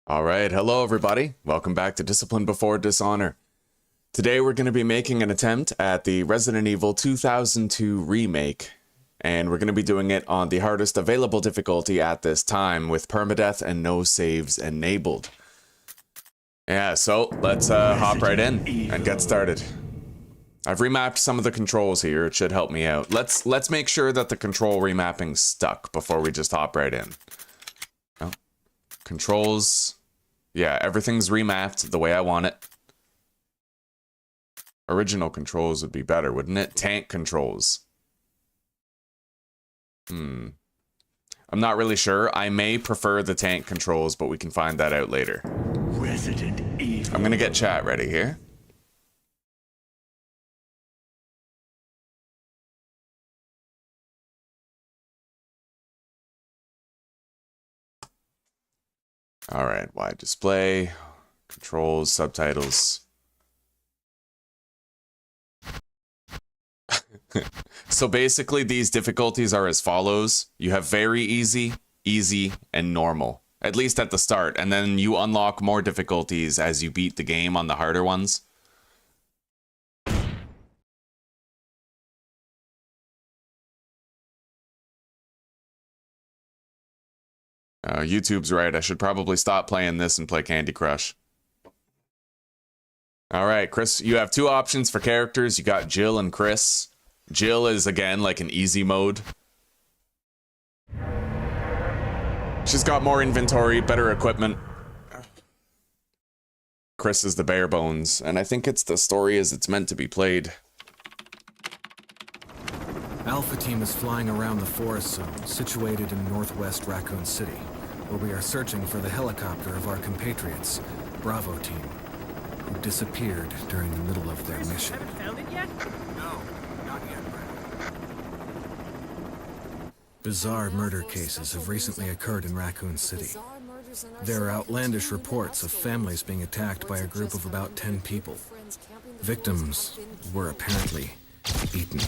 Alright, hello everybody. Welcome back to Discipline Before Dishonor. Today we're going to be making an attempt at the Resident Evil 2002 Remake, and we're going to be doing it on the hardest available difficulty at this time, with permadeath and no saves enabled. Yeah, so let's hop right in and get started. I've remapped some of the controls here. It should help me out. Let's make sure that the control remapping's stuck before we just hop right in. Oh. Controls. Yeah, everything's remapped the way I want it. Original controls would be better, wouldn't it? Tank controls. I'm not really sure. I may prefer the tank controls, but we can find that out later. Resident Evil. I'm gonna get chat ready here. Alright, wide display, controls, subtitles. So basically these difficulties are as follows. You have very easy, easy, and normal. At least at the start, and then you unlock more difficulties as you beat the game on the harder ones. YouTube's right, I should probably stop playing this and play Candy Crush. Alright, Chris, you have two options for characters. You got Jill and Chris. Jill is, again, like an easy mode. She's got more inventory, better equipment. Chris is the bare bones, and I think it's the story as it's meant to be played. Alpha Team is flying around the forest zone, situated in northwest Raccoon City, where we are searching for the helicopter of our compatriots, Bravo Team, who disappeared during the middle of their mission. Haven't found it yet? No, not yet, Bizarre murder cases have recently occurred in Raccoon City. There are outlandish reports of families being attacked by a group of about 10 people. Victims were apparently eaten.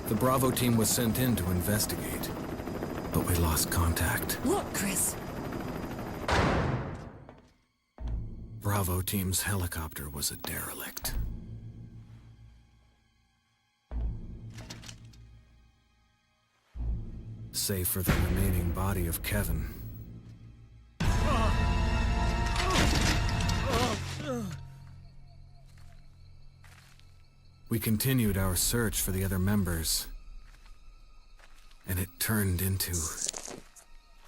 The Bravo Team was sent in to investigate, but we lost contact. Look, Chris. Bravo Team's helicopter was a derelict. Save for the remaining body of Kevin. We continued our search for the other members, and it turned into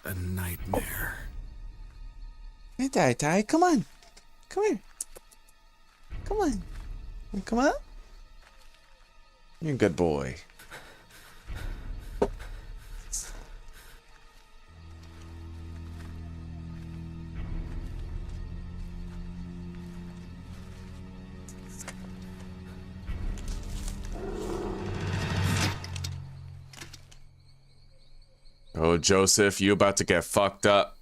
a nightmare. Hey, Tai, come on. Come here. Come on. Come on. You're a good boy. Oh, Joseph, you about to get fucked up.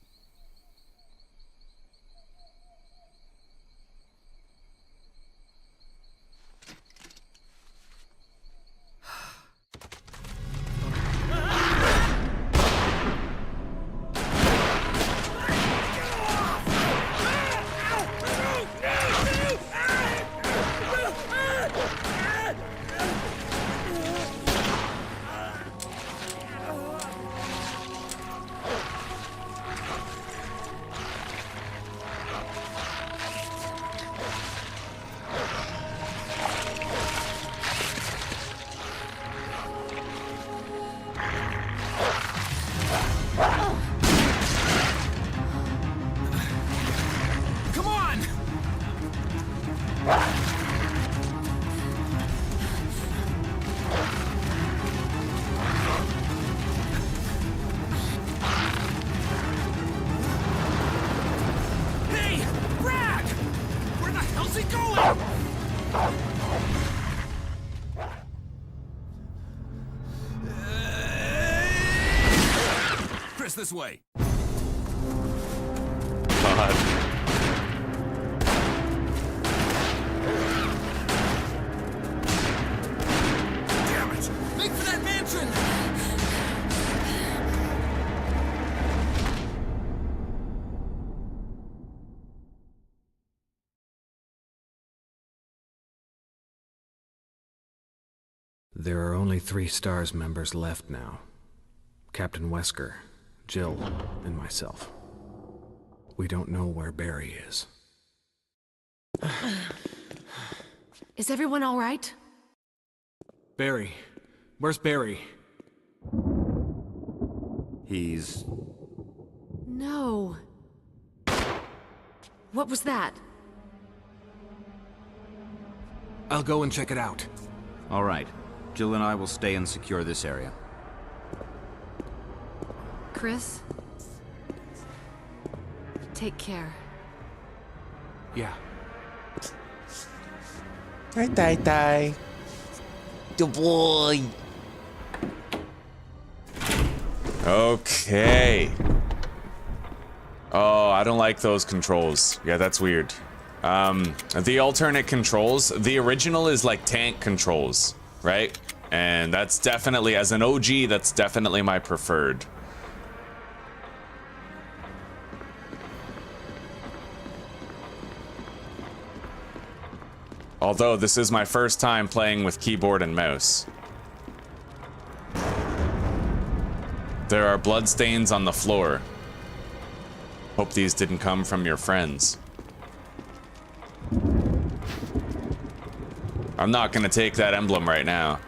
This way. God. Damn it! Make for that mansion! There are only 3 STARS members left now. Captain Wesker, Jill, and myself. We don't know where Barry is. Is everyone all right? Barry. Where's Barry? He's... No. What was that? I'll go and check it out. all right. Jill and I will stay and secure this area. Chris? Take care. Yeah. Hi, Tai. Good boy. Okay. Oh, I don't like those controls. Yeah, that's weird. The alternate controls, the original is like tank controls, right? And that's definitely, as an OG, that's definitely my preferred. Although this is my first time playing with keyboard and mouse. There are bloodstains on the floor. Hope these didn't come from your friends. I'm not gonna take that emblem right now.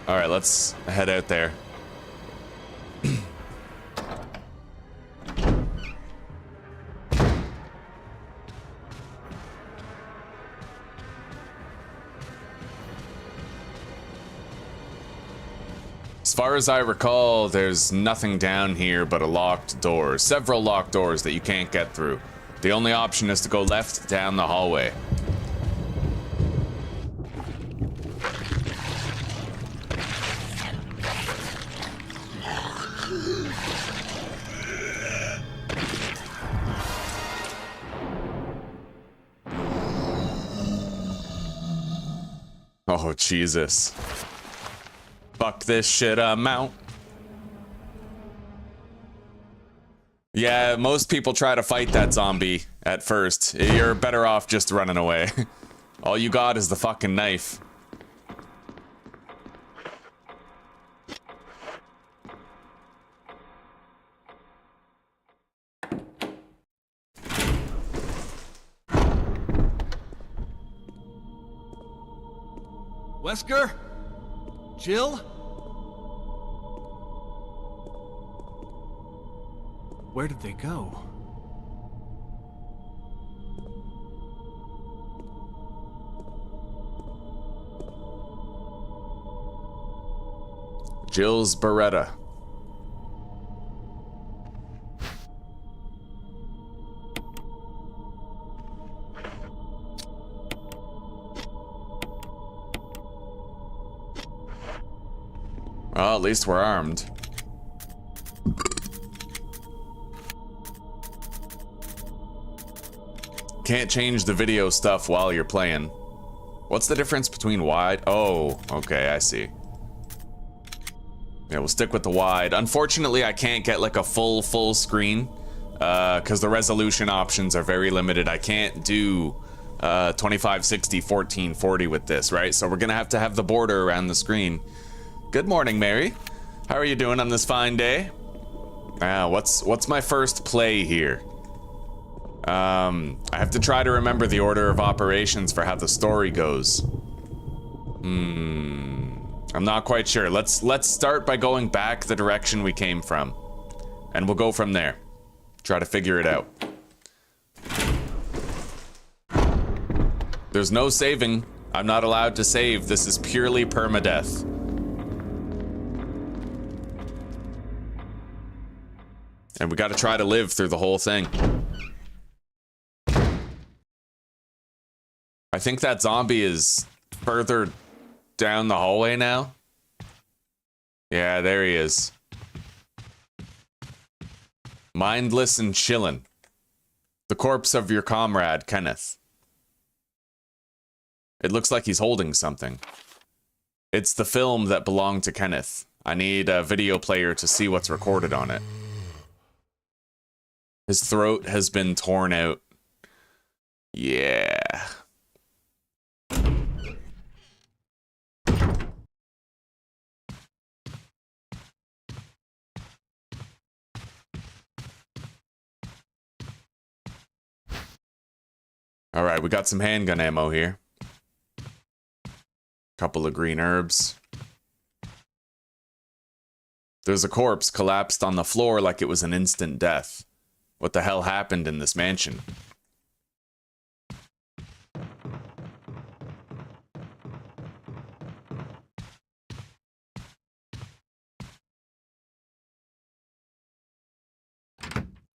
All right, let's head out there. As far as I recall, there's nothing down here but a locked door. Several locked doors that you can't get through. The only option is to go left down the hallway. Oh, Jesus. Fuck this shit, I'm out. Yeah, most people try to fight that zombie at first. You're better off just running away. All you got is the fucking knife. Wesker? Jill? Where did they go? Jill's Beretta. Well, at least we're armed. Can't change the video stuff while you're playing. What's the difference between wide? Oh, okay, I see. Yeah, we'll stick with the wide. Unfortunately, I can't get like a full screen because the resolution options are very limited. I can't do 2560 1440 with this, right? So we're gonna have to have the border around the screen. Good morning, Mary. How are you doing on this fine day? What's my first play here? I have to try to remember the order of operations for how the story goes. I'm not quite sure. Let's start by going back the direction we came from, and we'll go from there. Try to figure it out. There's no saving. I'm not allowed to save. This is purely permadeath. And we gotta try to live through the whole thing. I think that zombie is further down the hallway now. Yeah, there he is. Mindless and chillin'. The corpse of your comrade, Kenneth. It looks like he's holding something. It's the film that belonged to Kenneth. I need a video player to see what's recorded on it. His throat has been torn out. Yeah. All right, we got some handgun ammo here. Couple of green herbs. There's a corpse collapsed on the floor like it was an instant death. What the hell happened in this mansion?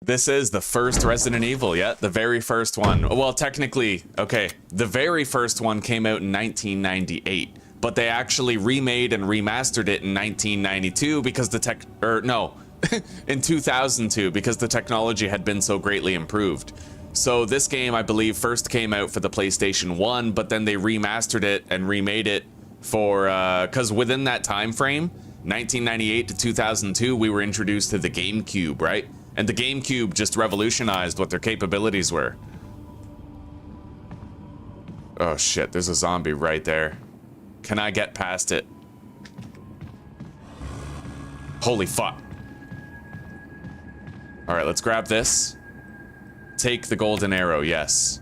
This is the first Resident Evil, yeah, the very first one. Well, technically, okay, the very first one came out in 1998, but they actually remade and remastered it in 1992 because in 2002 because the technology had been so greatly improved. So this game, I believe, first came out for the PlayStation 1, but then they remastered it and remade it for, because within that time frame, 1998 to 2002, we were introduced to the GameCube, right? And the GameCube just revolutionized what their capabilities were. Oh shit, there's a zombie right there. Can I get past it? Holy fuck. Alright, let's grab this. Take the golden arrow, yes.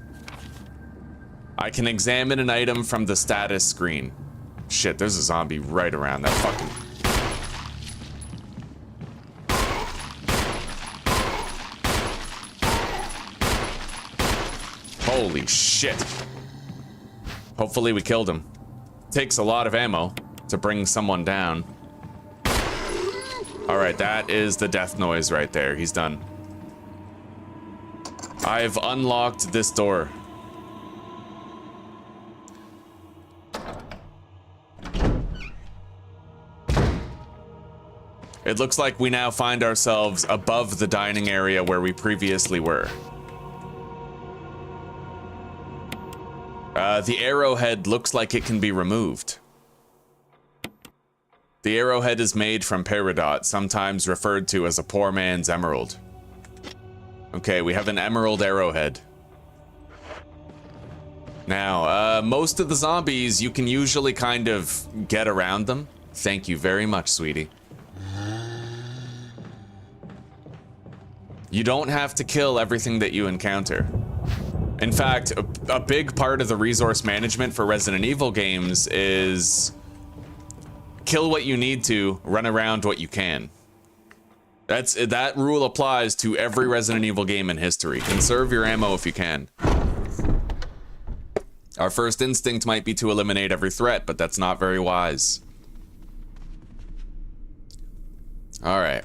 I can examine an item from the status screen. Shit, there's a zombie right around that fucking... Holy shit. Hopefully we killed him. Takes a lot of ammo to bring someone down. Alright, that is the death noise right there. He's done. I've unlocked this door. It looks like we now find ourselves above the dining area where we previously were. The arrowhead looks like it can be removed. The arrowhead is made from peridot, sometimes referred to as a poor man's emerald. Okay, we have an emerald arrowhead. Now, most of the zombies, you can usually kind of get around them. Thank you very much, sweetie. You don't have to kill everything that you encounter. In fact, a big part of the resource management for Resident Evil games is kill what you need to, run around what you can. That rule applies to every Resident Evil game in history. Conserve your ammo if you can. Our first instinct might be to eliminate every threat, but that's not very wise. All right.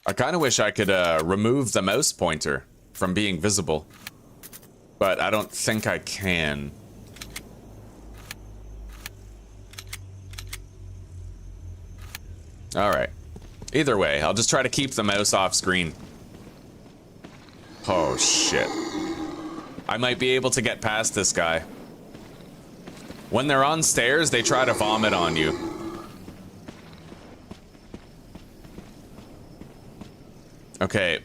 I kind of wish I could remove the mouse pointer from being visible, but I don't think I can. All right. Either way, I'll just try to keep the mouse off screen. Oh shit. I might be able to get past this guy. When they're on stairs, they try to vomit on you. Okay,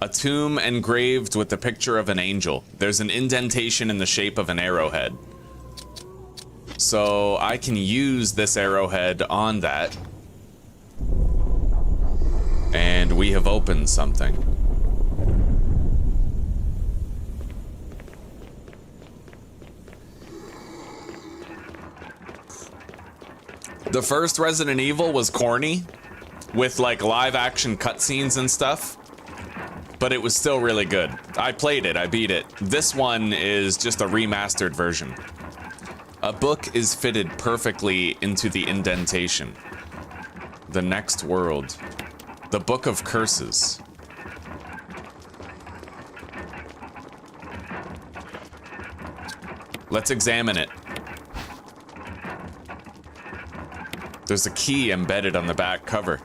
a tomb engraved with the picture of an angel. There's an indentation in the shape of an arrowhead. So I can use this arrowhead on that. And we have opened something. The first Resident Evil was corny, with like live action cutscenes and stuff, but it was still really good. I played it, I beat it. This one is just a remastered version. A book is fitted perfectly into the indentation. The next world. The Book of Curses. Let's examine it. There's a key embedded on the back cover.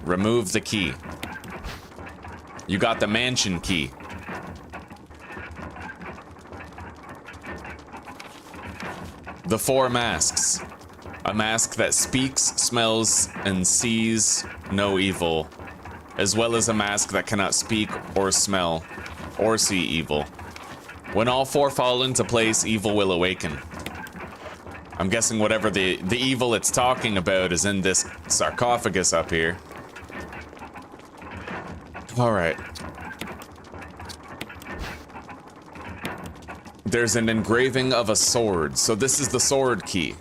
Remove the key. You got the mansion key. The 4 masks. A mask that speaks, smells, and sees no evil, as well as a mask that cannot speak or smell or see evil. When all 4 fall into place, evil will awaken. I'm guessing whatever the evil it's talking about is in this sarcophagus up here. All right. There's an engraving of a sword, so this is the sword key.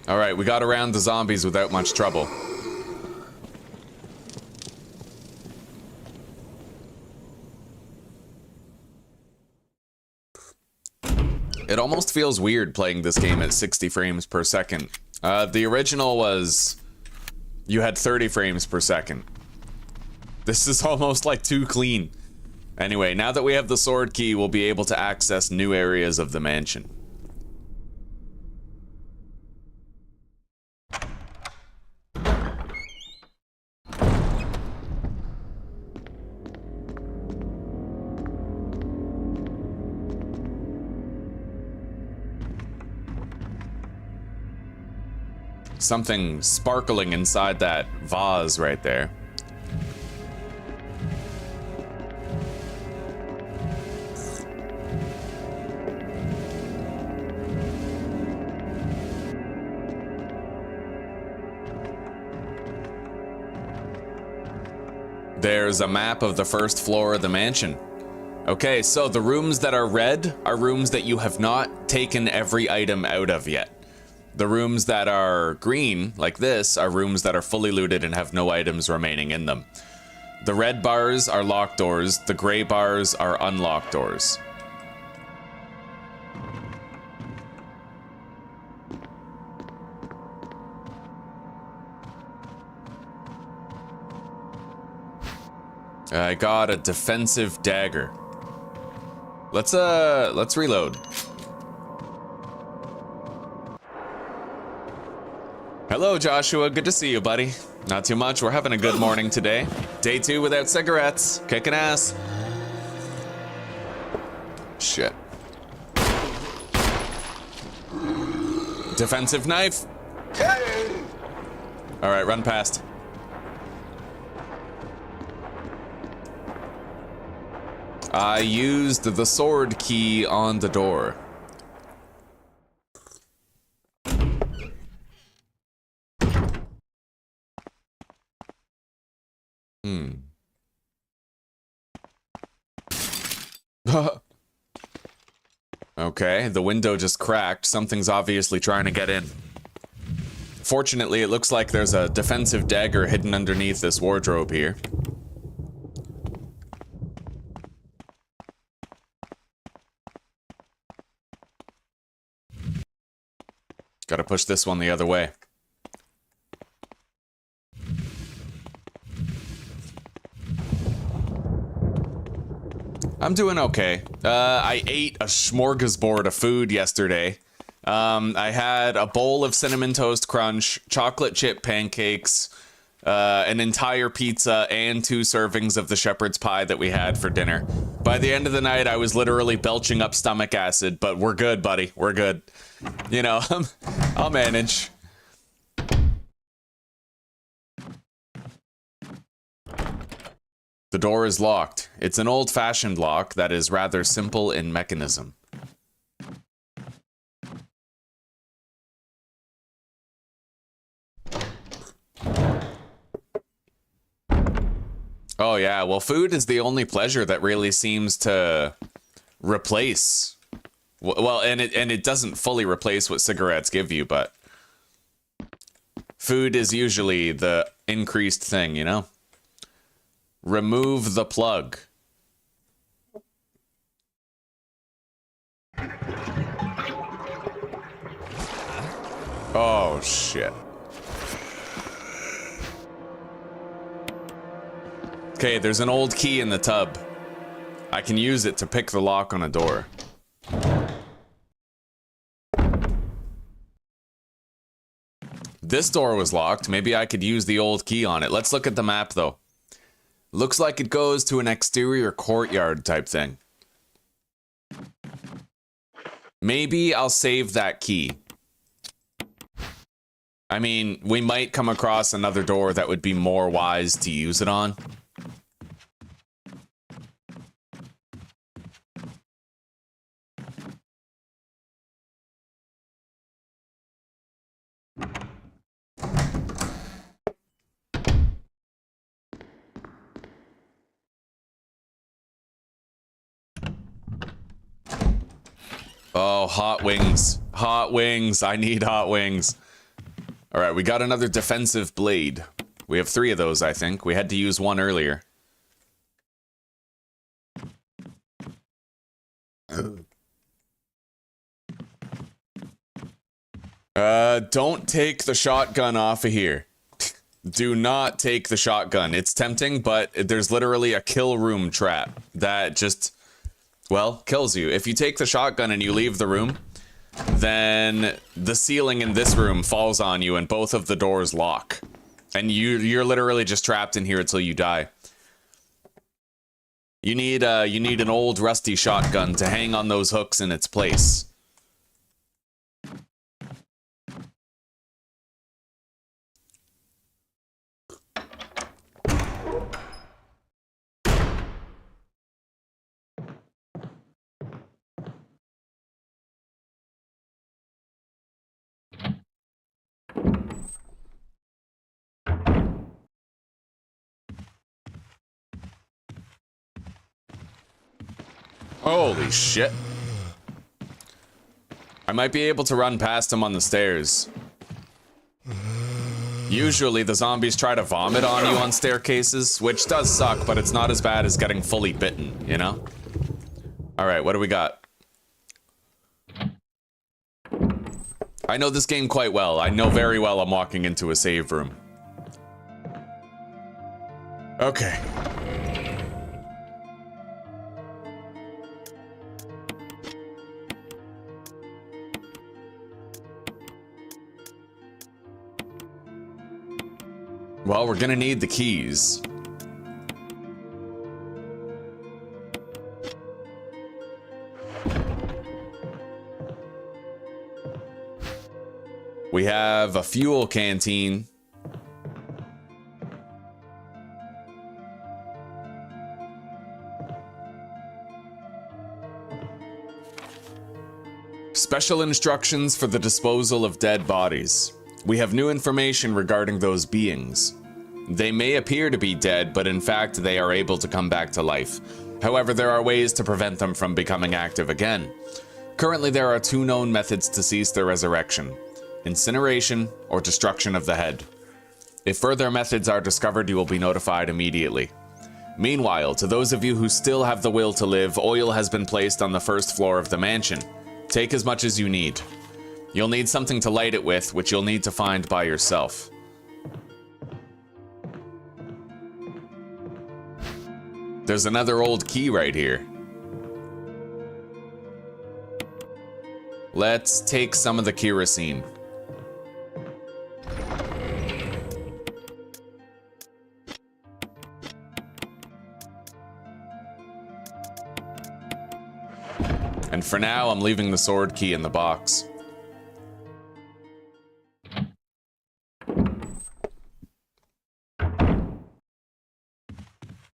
All right, we got around the zombies without much trouble. It almost feels weird playing this game at 60 frames per second. The original was... you had 30 frames per second. This is almost like too clean. Anyway, now that we have the sword key, we'll be able to access new areas of the mansion. Something sparkling inside that vase right there. There's a map of the first floor of the mansion. Okay, so the rooms that are red are rooms that you have not taken every item out of yet. The rooms that are green, like this, are rooms that are fully looted and have no items remaining in them. The red bars are locked doors, the gray bars are unlocked doors. I got a defensive dagger. Let's reload. Hello, Joshua. Good to see you, buddy. Not too much. We're having a good morning today. Day 2 without cigarettes. Kicking ass. Shit. Defensive knife. All right, run past. I used the sword key on the door. Okay, the window just cracked. Something's obviously trying to get in. Fortunately, it looks like there's a defensive dagger hidden underneath this wardrobe here. Gotta push this one the other way. I'm doing okay. I ate a smorgasbord of food yesterday. I had a bowl of Cinnamon Toast Crunch, chocolate chip pancakes, an entire pizza, and 2 servings of the shepherd's pie that we had for dinner. By the end of the night, I was literally belching up stomach acid, but we're good, buddy. We're good. You know, I'll manage. The door is locked. It's an old-fashioned lock that is rather simple in mechanism. Oh yeah, well, food is the only pleasure that really seems to replace. Well, and it doesn't fully replace what cigarettes give you, but food is usually the increased thing, you know? Remove the plug. Oh, shit. Okay, there's an old key in the tub. I can use it to pick the lock on a door. This door was locked. Maybe I could use the old key on it. Let's look at the map, though. Looks like it goes to an exterior courtyard type thing. Maybe I'll save that key. I mean, we might come across another door that would be more wise to use it on. Oh, hot wings. Hot wings. I need hot wings. All right, we got another defensive blade. We have 3 of those, I think. We had to use 1 earlier. Don't take the shotgun off of here. Do not take the shotgun. It's tempting, but there's literally a kill room trap that just... well, kills you. If you take the shotgun and you leave the room, then the ceiling in this room falls on you and both of the doors lock. And you're literally just trapped in here until you die. You need an old rusty shotgun to hang on those hooks in its place. Holy shit. I might be able to run past him on the stairs. Usually the zombies try to vomit on you on staircases, which does suck, but it's not as bad as getting fully bitten, you know? Alright, what do we got? I know this game quite well. I know very well I'm walking into a save room. Okay. Well, we're gonna need the keys. We have a fuel canteen. Special instructions for the disposal of dead bodies. We have new information regarding those beings. They may appear to be dead, but in fact they are able to come back to life. However, there are ways to prevent them from becoming active again. Currently, there are 2 known methods to cease their resurrection: incineration or destruction of the head. If further methods are discovered, you will be notified immediately. Meanwhile, to those of you who still have the will to live, oil has been placed on the 1st floor of the mansion. Take as much as you need. You'll need something to light it with, which you'll need to find by yourself. There's another old key right here. Let's take some of the kerosene. And for now, I'm leaving the sword key in the box.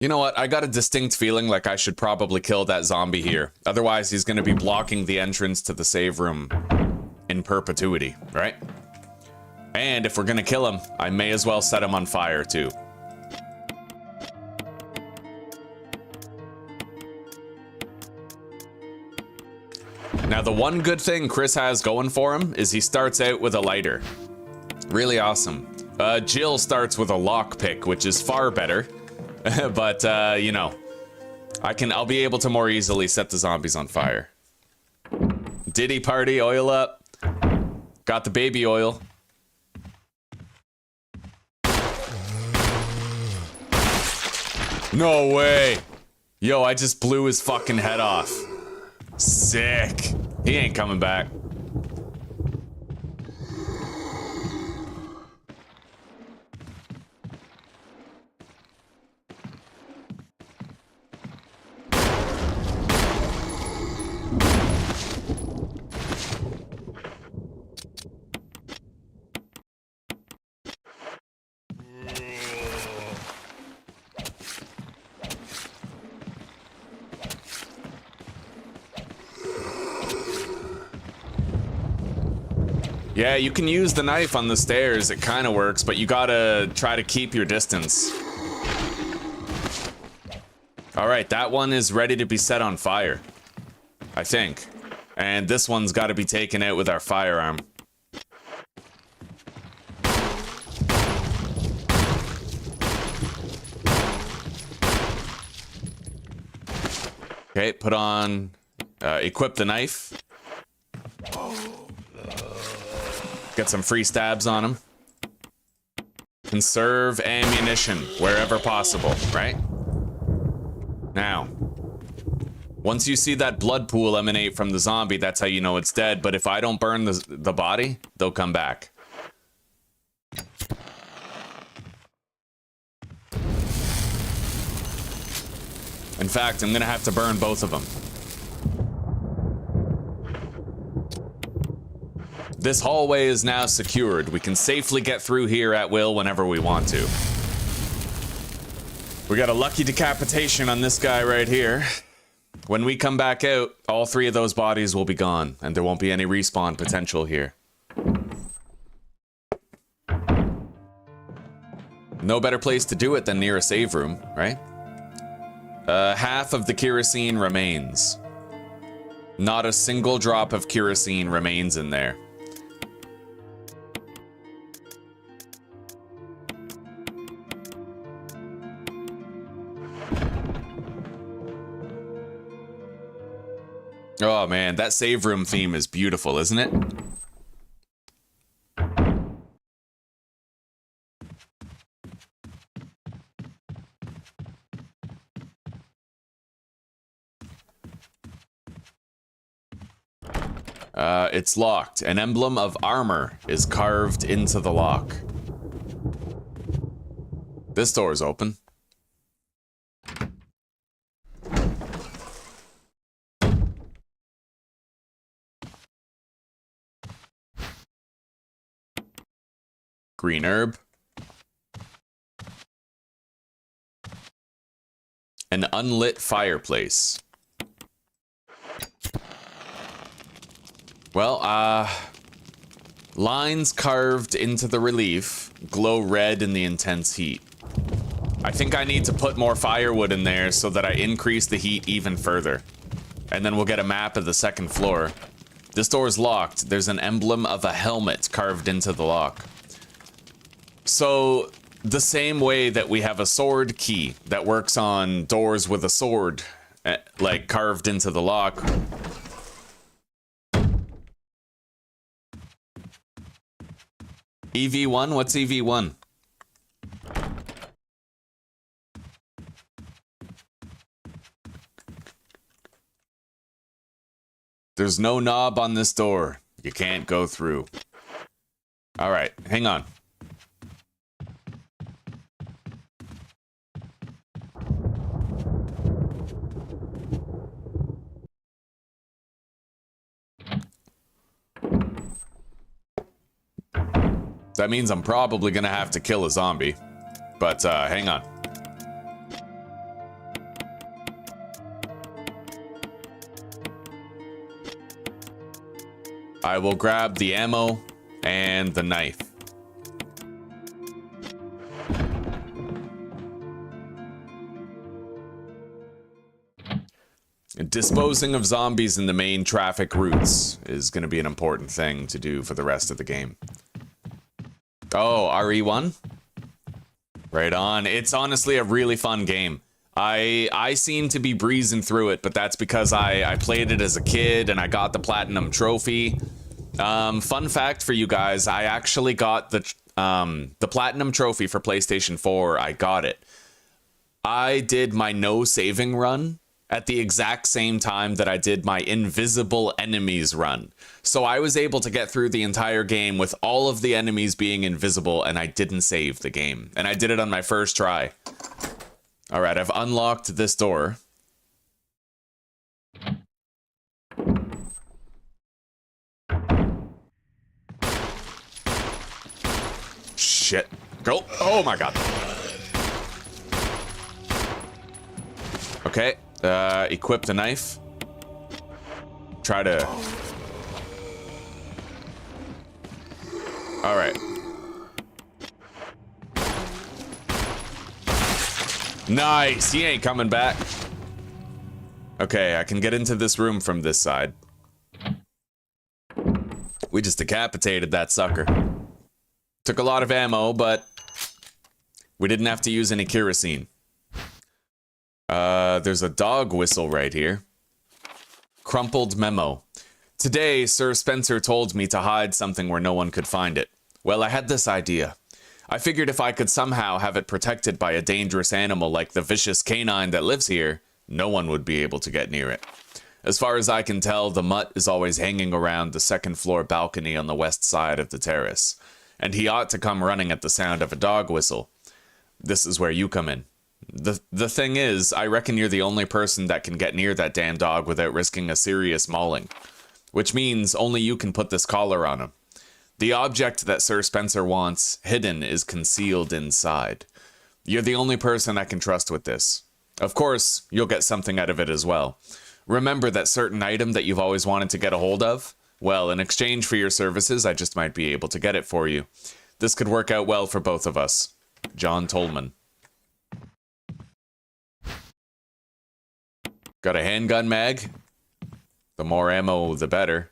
You know what? I got a distinct feeling like I should probably kill that zombie here. Otherwise, he's going to be blocking the entrance to the save room in perpetuity, right? And if we're going to kill him, I may as well set him on fire, too. Now, the one good thing Chris has going for him is he starts out with a lighter. Really awesome. Jill starts with a lockpick, which is far better. But, you know, I'll be able to more easily set the zombies on fire. Diddy party, oil up. Got the baby oil. No way. Yo, I just blew his fucking head off. Sick. He ain't coming back. Yeah, you can use the knife on the stairs. It kind of works, but you gotta try to keep your distance. All right, that one is ready to be set on fire, I think. And this one's got to be taken out with our firearm. Okay, put on, equip the knife. Get some free stabs on him. Conserve ammunition wherever possible, right? Now, once you see that blood pool emanate from the zombie, that's how you know it's dead. But if I don't burn the body, they'll come back. In fact, I'm gonna have to burn both of them. This hallway is now secured. We can safely get through here at will whenever we want to. We got a lucky decapitation on this guy right here. When we come back out, all 3 of those bodies will be gone, and there won't be any respawn potential here. No better place to do it than near a save room, right? Half of the kerosene remains. Not a single drop of kerosene remains in there. Oh man, that save room theme is beautiful, isn't it? It's locked. An emblem of armor is carved into the lock. This door is open. Green herb. An unlit fireplace. Well, lines carved into the relief glow red in the intense heat. I think I need to put more firewood in there so that I increase the heat even further. And then we'll get a map of the second floor. This door is locked. There's an emblem of a helmet carved into the lock. So, the same way that we have a sword key that works on doors with a sword, like carved into the lock. EV1? What's EV1? There's no knob on this door. You can't go through. All right, hang on. That means I'm probably gonna have to kill a zombie. But, hang on. I will grab the ammo and the knife. Disposing of zombies in the main traffic routes is going to be an important thing to do for the rest of the game. Oh, RE1? Right on. It's honestly a really fun game. I seem to be breezing through it, but that's because I played it as a kid and I got the Platinum Trophy. Fun fact for you guys, I actually got the Platinum Trophy for PlayStation 4. I got it. I did my no saving run at the exact same time that I did my invisible enemies run. So I was able to get through the entire game with all of the enemies being invisible, and I didn't save the game. And I did it on my first try. All right, I've unlocked this door. Shit. Go. Oh my god. Okay. Equip the knife. Try to... All right. Nice. He ain't coming back. Okay, I can get into this room from this side. We just decapitated that sucker. Took a lot of ammo, but we didn't have to use any kerosene. There's a dog whistle right here. Crumpled memo. Today, Sir Spencer told me to hide something where no one could find it. Well, I had this idea. I figured if I could somehow have it protected by a dangerous animal like the vicious canine that lives here, no one would be able to get near it. As far as I can tell, the mutt is always hanging around the second floor balcony on the west side of the terrace, and he ought to come running at the sound of a dog whistle. This is where you come in. The thing is, I reckon you're the only person that can get near that damn dog without risking a serious mauling. Which means only you can put this collar on him. The object that Sir Spencer wants hidden is concealed inside. You're the only person I can trust with this. Of course, you'll get something out of it as well. Remember that certain item that you've always wanted to get a hold of? Well, in exchange for your services, I just might be able to get it for you. This could work out well for both of us. John Tolman. Got a handgun mag? The more ammo, the better.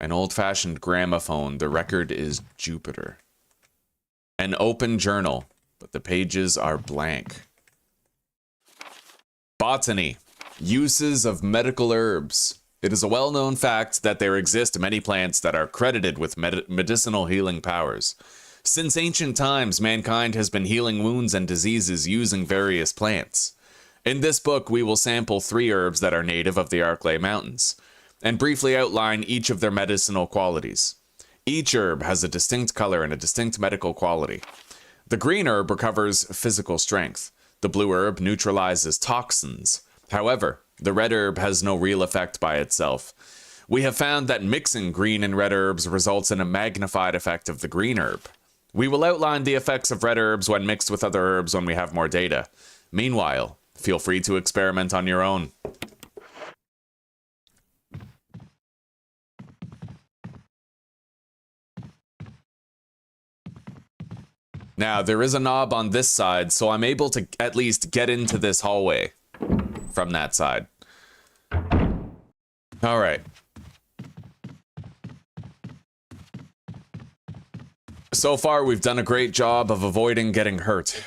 An old-fashioned gramophone. The record is Jupiter. An open journal, but the pages are blank. Botany. Uses of medical herbs. It is a well-known fact that there exist many plants that are credited with medicinal healing powers. Since ancient times, mankind has been healing wounds and diseases using various plants. In this book, we will sample 3 herbs that are native of the Arklay Mountains, and briefly outline each of their medicinal qualities. Each herb has a distinct color and a distinct medical quality. The green herb recovers physical strength. The blue herb neutralizes toxins. However, the red herb has no real effect by itself. We have found that mixing green and red herbs results in a magnified effect of the green herb. We will outline the effects of red herbs when mixed with other herbs when we have more data. Meanwhile, feel free to experiment on your own. Now, there is a knob on this side, so I'm able to at least get into this hallway from that side. All right. So far, we've done a great job of avoiding getting hurt.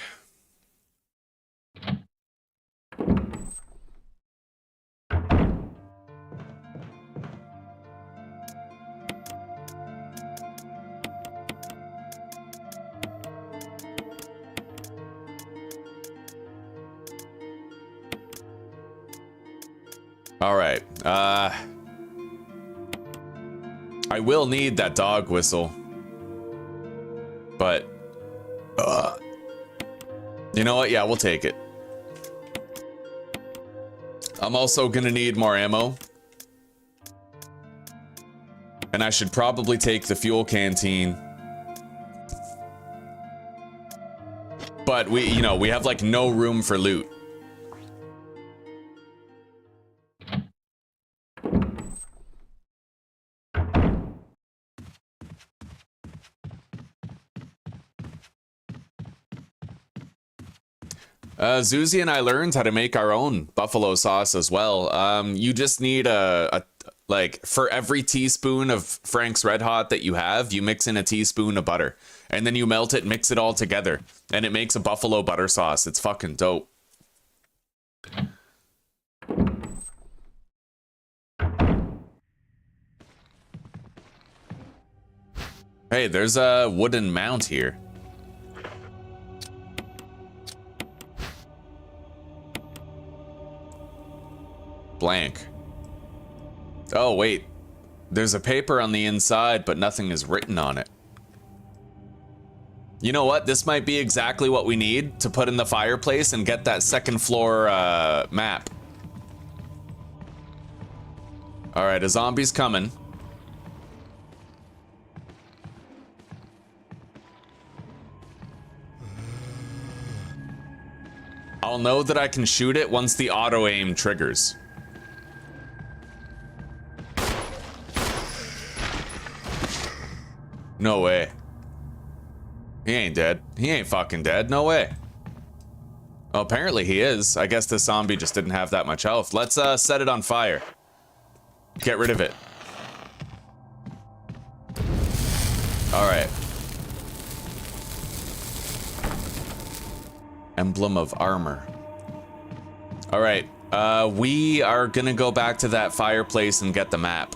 All right. I will need that dog whistle. But you know what? Yeah, we'll take it. I'm also gonna need more ammo. And I should probably take the fuel canteen. But we have like no room for loot. Zuzi and I learned how to make our own buffalo sauce as well. You just need like, for every teaspoon of Frank's Red Hot that you have, you mix in a teaspoon of butter. And then you melt it, mix it all together. And it makes a buffalo butter sauce. It's fucking dope. Hey, there's a wooden mount here. Blank. Oh, wait. There's a paper on the inside, but nothing is written on it. You know what? This might be exactly what we need to put in the fireplace and get that second floor map. Alright, a zombie's coming. I'll know that I can shoot it once the auto-aim triggers. No way. He ain't dead. He ain't fucking dead. No way. Oh, apparently he is. I guess this zombie just didn't have that much health. Let's set it on fire. Get rid of it. Alright. Emblem of armor. Alright. We are gonna go back to that fireplace and get the map.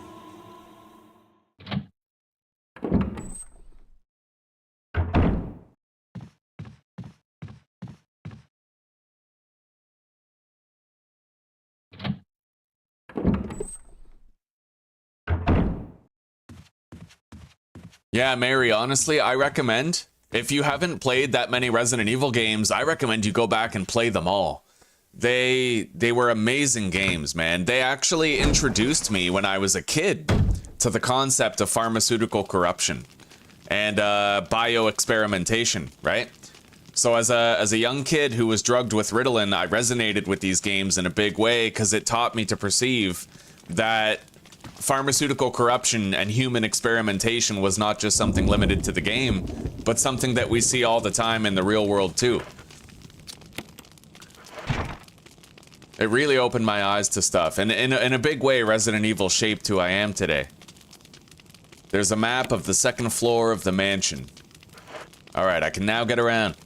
Yeah, Mary, honestly, I recommend, if you haven't played that many Resident Evil games, I recommend you go back and play them all. They were amazing games, man. They actually introduced me when I was a kid to the concept of pharmaceutical corruption and bioexperimentation, right? So as a young kid who was drugged with Ritalin, I resonated with these games in a big way because it taught me to perceive that pharmaceutical corruption and human experimentation was not just something limited to the game, but something that we see all the time in the real world too. It really opened my eyes to stuff, and in a big way, Resident Evil shaped who I am today. There's a map of the second floor of the mansion. Alright, I can now get around.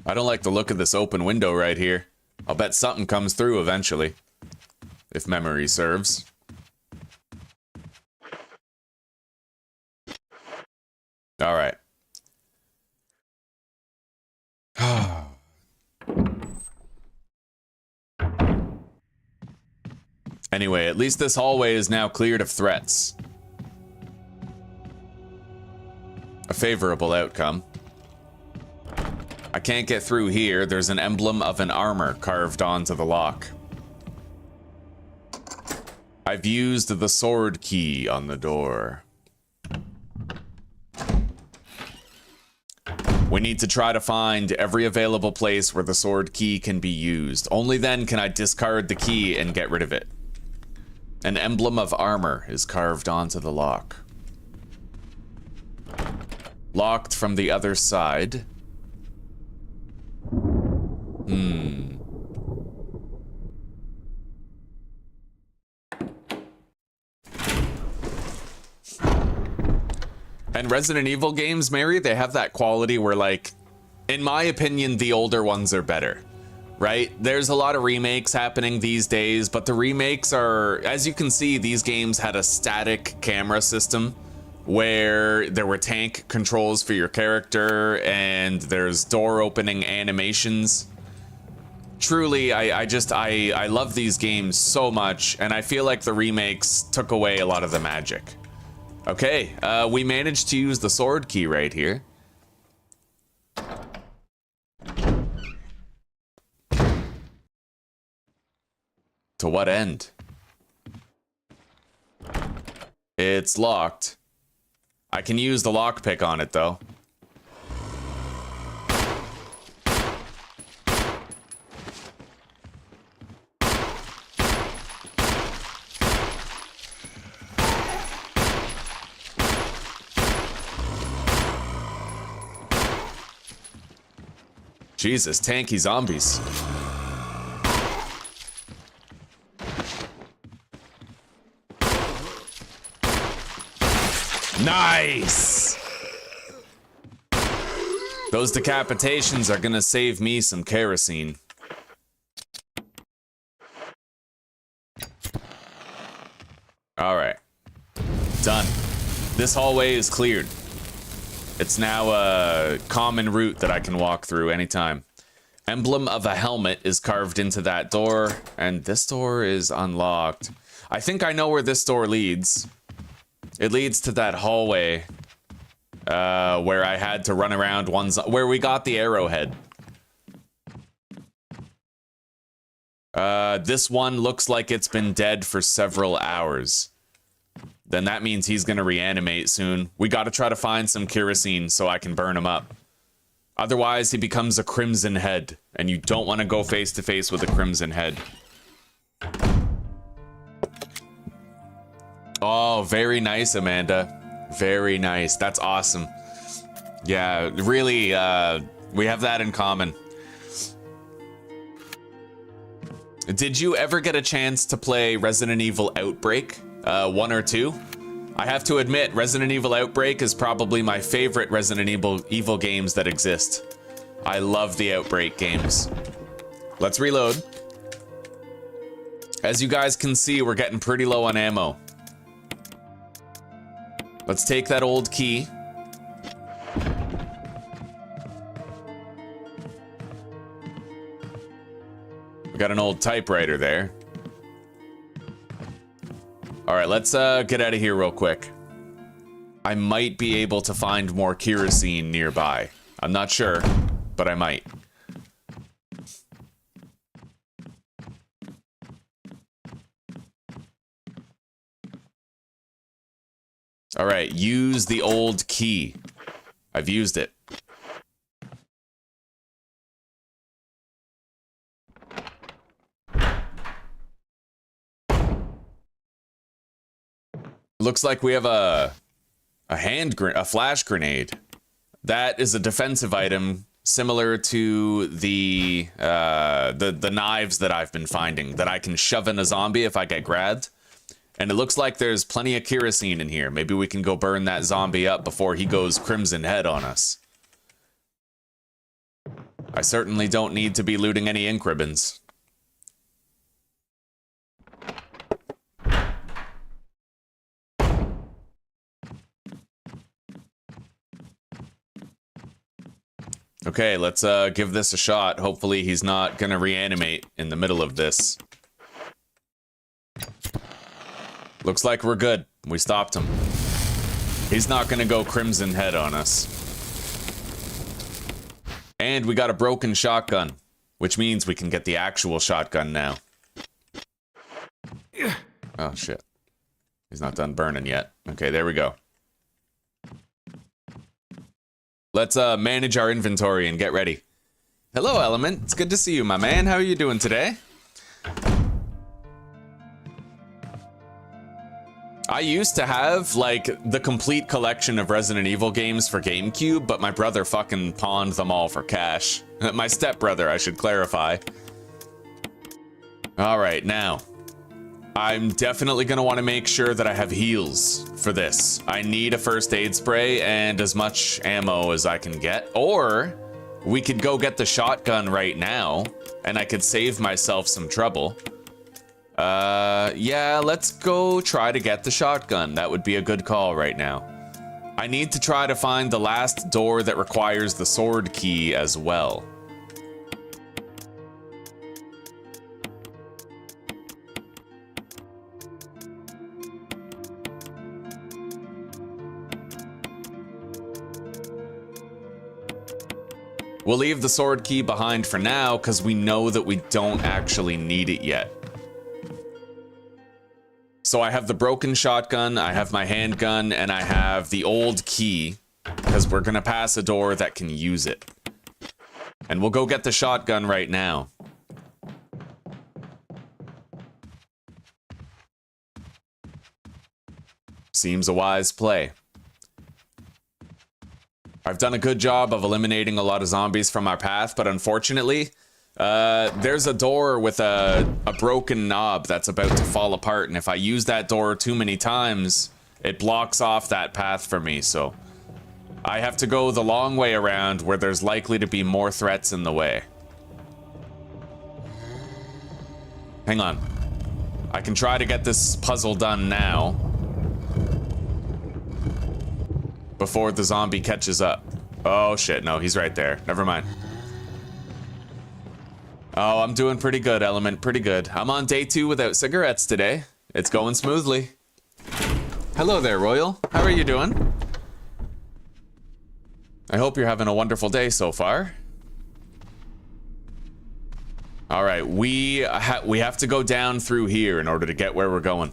I don't like the look of this open window right here. I'll bet something comes through eventually, if memory serves. All right. Anyway, at least this hallway is now cleared of threats. A favorable outcome. I can't get through here. There's an emblem of an armor carved onto the lock. I've used the sword key on the door. We need to try to find every available place where the sword key can be used. Only then can I discard the key and get rid of it. An emblem of armor is carved onto the lock. Locked from the other side. And Resident Evil games, Mary, they have that quality where, like, in my opinion, the older ones are better, right? There's a lot of remakes happening these days, but the remakes are, as you can see, these games had a static camera system where there were tank controls for your character and there's door opening animations. Truly, I love these games so much, and I feel like the remakes took away a lot of the magic. Okay, we managed to use the sword key right here. To what end? It's locked. I can use the lockpick on it, though. Jesus, tanky zombies. Nice! Those decapitations are gonna save me some kerosene. Alright. Done. This hallway is cleared. It's now a common route that I can walk through anytime. Emblem of a helmet is carved into that door, and this door is unlocked. I think I know where this door leads. It leads to that hallway where I had to run around where we got the arrowhead. This one looks like it's been dead for several hours. then that means he's gonna reanimate soon. We gotta try to find some kerosene so I can burn him up. Otherwise, he becomes a crimson head, and you don't want to go face to face with a crimson head. Oh, very nice, Amanda. Very nice. That's awesome. Yeah, really, we have that in common. Did you ever get a chance to play Resident Evil Outbreak 1 or 2? I have to admit, Resident Evil Outbreak is probably my favorite Resident Evil games that exist. I love the Outbreak games. Let's reload. As you guys can see, we're getting pretty low on ammo. Let's take that old key. We got an old typewriter there. All right, let's get out of here real quick. I might be able to find more kerosene nearby. I'm not sure, but I might. All right, use the old key. I've used it. Looks like we have a flash grenade. That is a defensive item similar to the knives that I've been finding that I can shove in a zombie if I get grabbed. And it looks like there's plenty of kerosene in here. Maybe we can go burn that zombie up before he goes crimson head on us. I certainly don't need to be looting any ink ribbons. Okay, let's give this a shot. Hopefully he's not gonna reanimate in the middle of this. Looks like we're good. We stopped him. He's not gonna go crimson head on us. And we got a broken shotgun, which means we can get the actual shotgun now. Oh shit. He's not done burning yet. Okay, there we go. Let's manage our inventory and get ready. Hello, Element. It's good to see you, my man. How are you doing today? I used to have, like, the complete collection of Resident Evil games for GameCube, but my brother fucking pawned them all for cash. My stepbrother, I should clarify. Alright, now. I'm definitely gonna want to make sure that I have heals for this. I need a first aid spray and as much ammo as I can get. Or we could go get the shotgun right now and I could save myself some trouble. Yeah, let's go try to get the shotgun. That would be a good call right now. I need to try to find the last door that requires the sword key as well. We'll leave the sword key behind for now because we know that we don't actually need it yet. So I have the broken shotgun, I have my handgun, and I have the old key because we're gonna pass a door that can use it. And we'll go get the shotgun right now. Seems a wise play. I've done a good job of eliminating a lot of zombies from our path, but unfortunately, there's a door with a broken knob that's about to fall apart, and if I use that door too many times, it blocks off that path for me, so I have to go the long way around where there's likely to be more threats in the way. Hang on. I can try to get this puzzle done now before the zombie catches up. Oh shit, no, he's right there. Never mind. Oh, I'm doing pretty good, Element, pretty good. I'm on day 2 without cigarettes today. It's going smoothly. Hello there, Royal. How are you doing? I hope you're having a wonderful day so far. All right, we have to go down through here in order to get where we're going.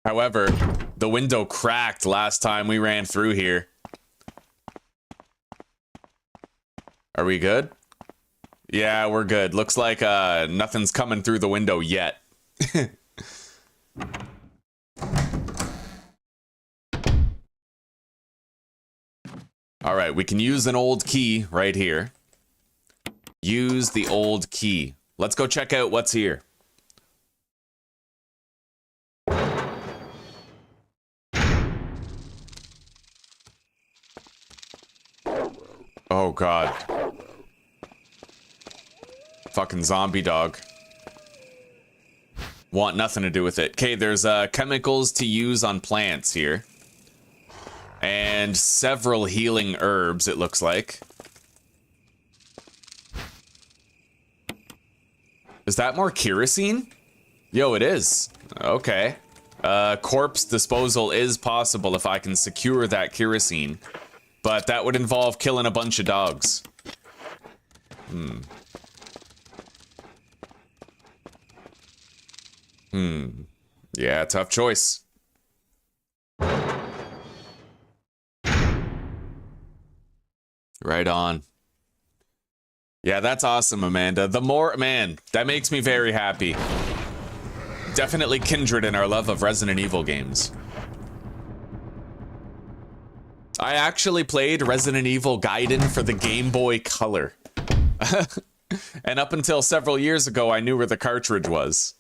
However, the window cracked last time we ran through here. Are we good? Yeah, we're good. Looks like nothing's coming through the window yet. All right, we can use an old key right here. Use the old key. Let's go check out what's here. Oh, God. Fucking zombie dog. Want nothing to do with it. Okay, there's chemicals to use on plants here. And several healing herbs, it looks like. Is that more kerosene? Yo, it is. Okay. Corpse disposal is possible if I can secure that kerosene. But that would involve killing a bunch of dogs. Yeah, tough choice. Right on. Yeah, that's awesome, Amanda. The more, man, that makes me very happy. Definitely kindred in our love of Resident Evil games. I actually played Resident Evil Gaiden for the Game Boy Color. And up until several years ago, I knew where the cartridge was.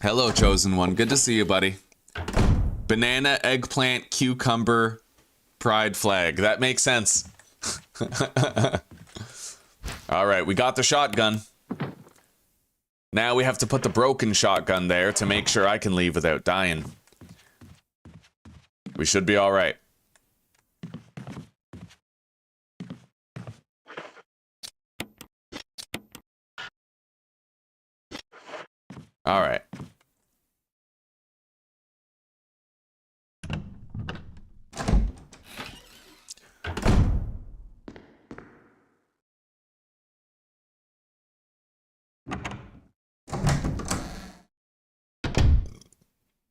Hello, Chosen One. Good to see you, buddy. Banana, eggplant, cucumber, pride flag. That makes sense. All right, we got the shotgun. Now we have to put the broken shotgun there to make sure I can leave without dying. We should be all right. All right.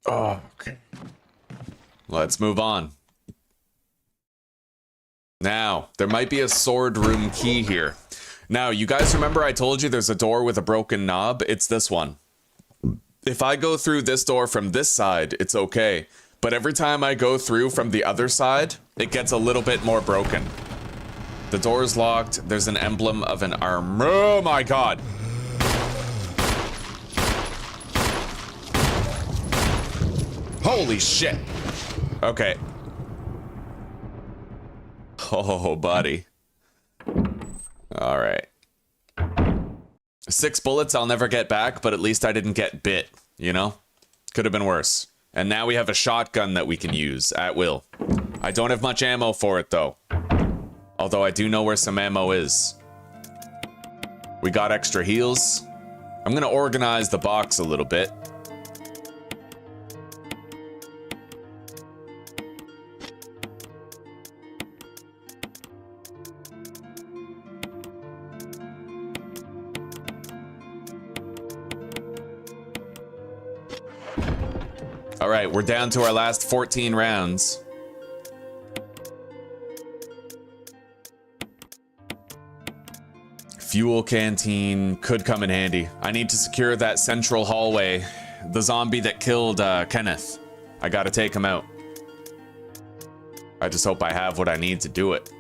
Oh, okay. Let's move on. Now, there might be a sword room key here. Now, you guys remember I told you there's a door with a broken knob? It's this one. If I go through this door from this side, it's okay. But every time I go through from the other side, it gets a little bit more broken. The door's locked. There's an emblem of an arm. Oh my God. Holy shit. Okay. Oh, buddy. All right. 6 bullets I'll never get back, but at least I didn't get bit, you know? Could have been worse. And now we have a shotgun that we can use at will. I don't have much ammo for it, though. Although I do know where some ammo is. We got extra heals. I'm gonna organize the box a little bit. All right, we're down to our last 14 rounds. Fuel canteen could come in handy. I need to secure that central hallway. The zombie that killed Kenneth. I gotta take him out. I just hope I have what I need to do it.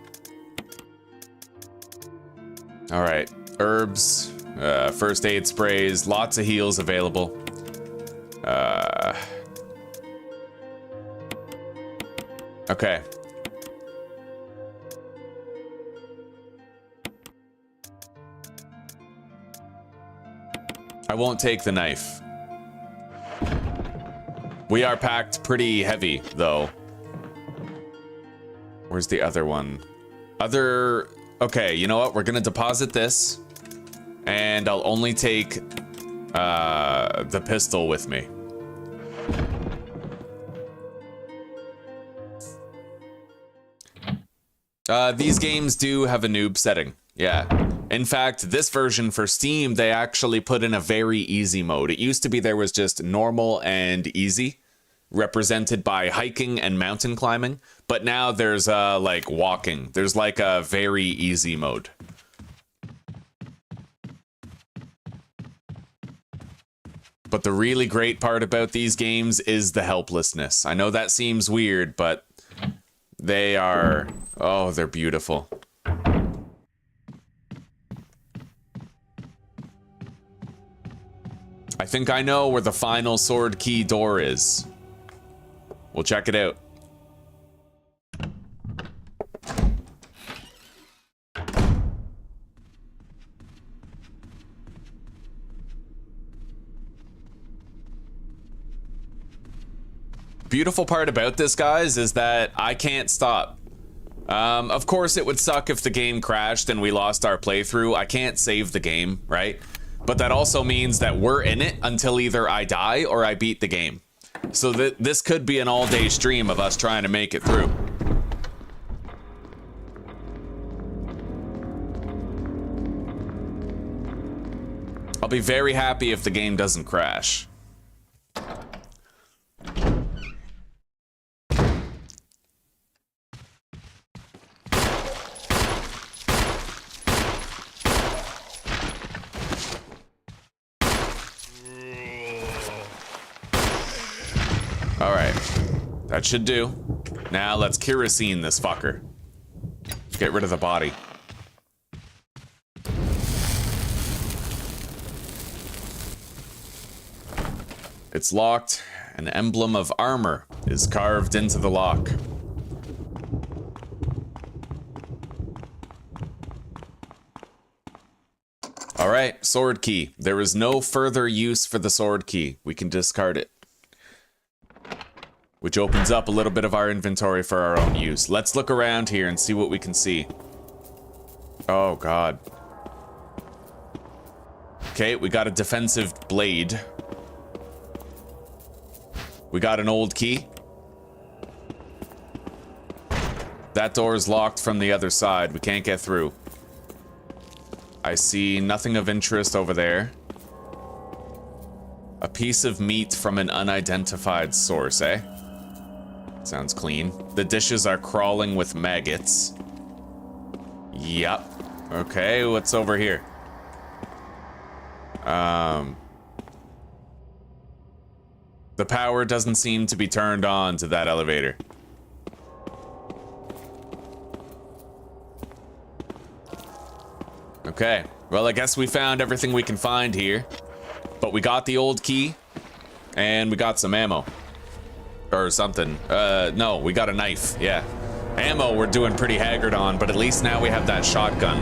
All right, herbs, first aid sprays, lots of heals available. Okay. I won't take the knife. We are packed pretty heavy, though. Where's the other one? Okay, you know what? We're gonna deposit this. And I'll only take the pistol with me. These games do have a noob setting. Yeah. In fact, this version for Steam, they actually put in a very easy mode. It used to be there was just normal and easy, represented by hiking and mountain climbing. But now there's like walking. There's like a very easy mode. But the really great part about these games is the helplessness. I know that seems weird, but they are... oh, they're beautiful. I think I know where the final sword key door is. We'll check it out. Beautiful part about this, guys, is that I can't stop. Of course, it would suck if the game crashed and we lost our playthrough. I can't save the game, right? But that also means that we're in it until either I die or I beat the game. So this could be an all-day stream of us trying to make it through. I'll be very happy if the game doesn't crash. That should do. Now let's kerosene this fucker. Get rid of the body. It's locked. An emblem of armor is carved into the lock. All right, sword key. There is no further use for the sword key. We can discard it. Which opens up a little bit of our inventory for our own use. Let's look around here and see what we can see. Oh, God. Okay, we got a defensive blade. We got an old key. That door is locked from the other side. We can't get through. I see nothing of interest over there. A piece of meat from an unidentified source, eh? Sounds clean. The dishes are crawling with maggots. Yep. Okay, what's over here? The power doesn't seem to be turned on to that elevator. Okay, well, I guess we found everything we can find here. But we got the old key, and we got some ammo. Or something. No, we got a knife, yeah. Ammo we're doing pretty haggard on, but at least now we have that shotgun.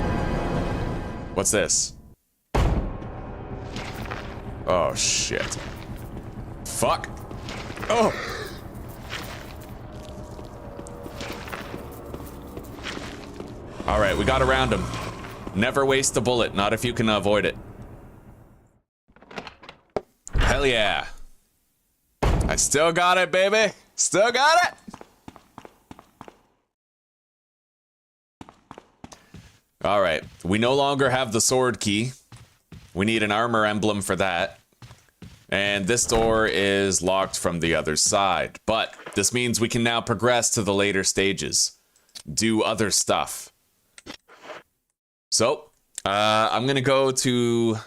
What's this? Oh, shit. Fuck. Oh! Alright, we got around him. Never waste a bullet, not if you can avoid it. Hell yeah. I still got it, baby. Still got it. All right. We no longer have the sword key. We need an armor emblem for that. And this door is locked from the other side. But this means we can now progress to the later stages. Do other stuff. So, I'm going to go to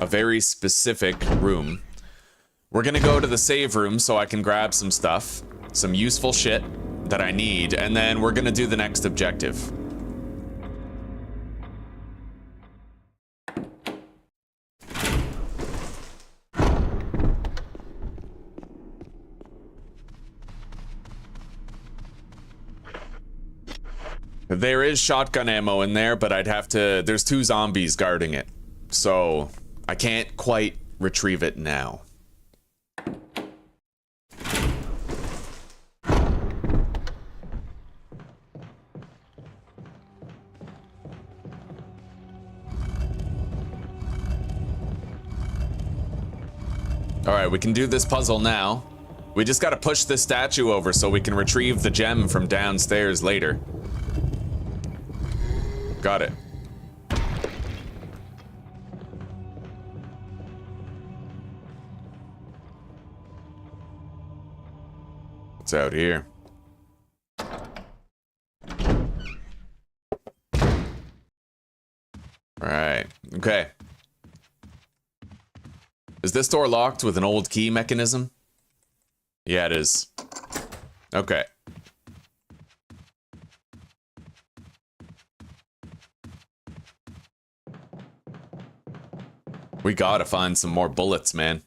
a very specific room. We're gonna go to the save room so I can grab some stuff, some useful shit that I need, and then we're gonna do the next objective. There is shotgun ammo in there, but I'd have to... there's 2 zombies guarding it, so I can't quite retrieve it now. Alright, we can do this puzzle now. We just gotta push this statue over so we can retrieve the gem from downstairs later. Got it. It's out here. Alright, okay. Is this door locked with an old key mechanism? Yeah, it is. Okay. We gotta find some more bullets, man.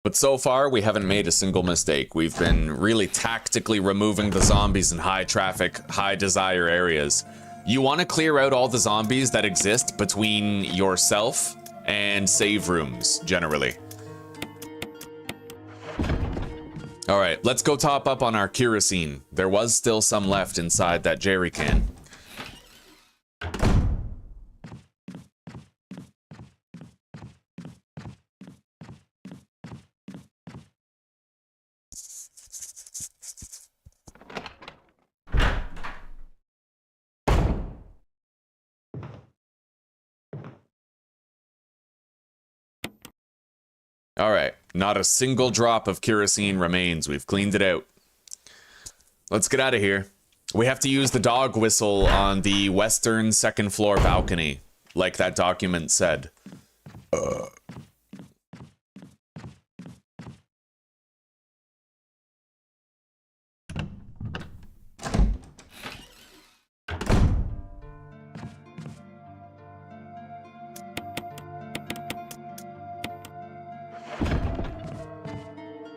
But so far, we haven't made a single mistake. We've been really tactically removing the zombies in high traffic, high desire areas. You want to clear out all the zombies that exist between yourself and save rooms, generally. Alright, let's go top up on our kerosene. There was still some left inside that jerry can. Alright, not a single drop of kerosene remains. We've cleaned it out. Let's get out of here. We have to use the dog whistle on the western second floor balcony, like that document said.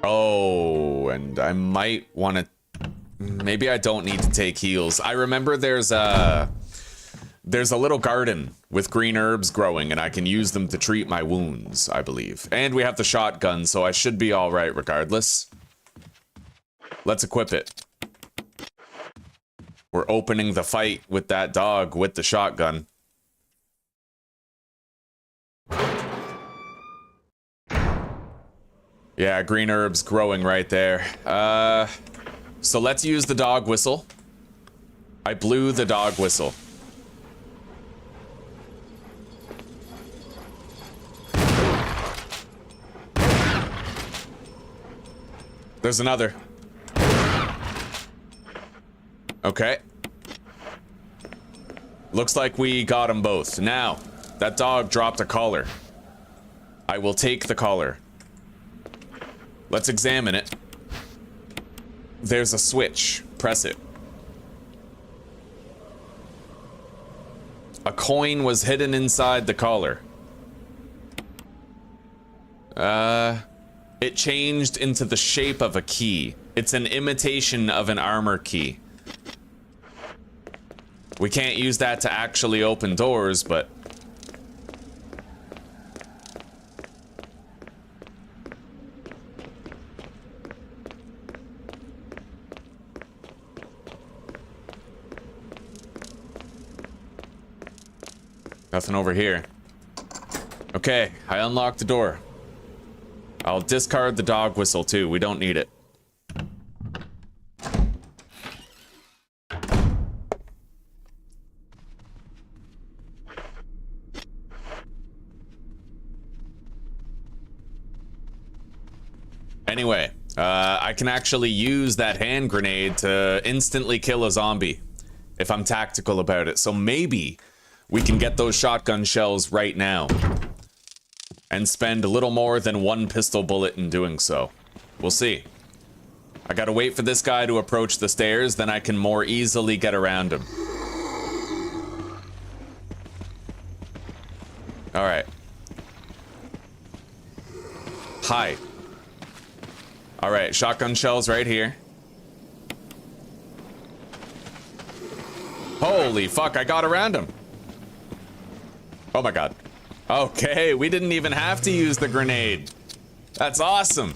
Oh, and I might want to... Maybe I don't need to take heals. I remember there's a little garden with green herbs growing, and I can use them to treat my wounds, I believe. And we have the shotgun, so I should be all right regardless. Let's equip it. We're opening the fight with that dog with the shotgun. Yeah, green herbs growing right there. So let's use the dog whistle. I blew the dog whistle. There's another. Okay. Looks like we got them both. Now, that dog dropped a collar. I will take the collar. Let's examine it. There's a switch. Press it. A coin was hidden inside the collar. It changed into the shape of a key. It's an imitation of an armor key. We can't use that to actually open doors, but... Nothing over here. Okay, I unlocked the door. I'll discard the dog whistle too. We don't need it. Anyway, I can actually use that hand grenade to instantly kill a zombie if I'm tactical about it. So maybe we can get those shotgun shells right now and spend a little more than one pistol bullet in doing so. We'll see. I gotta wait for this guy to approach the stairs, then I can more easily get around him. Alright. Hi. Alright, shotgun shells right here. Holy fuck, I got around him. Oh my god. Okay, we didn't even have to use the grenade. That's awesome.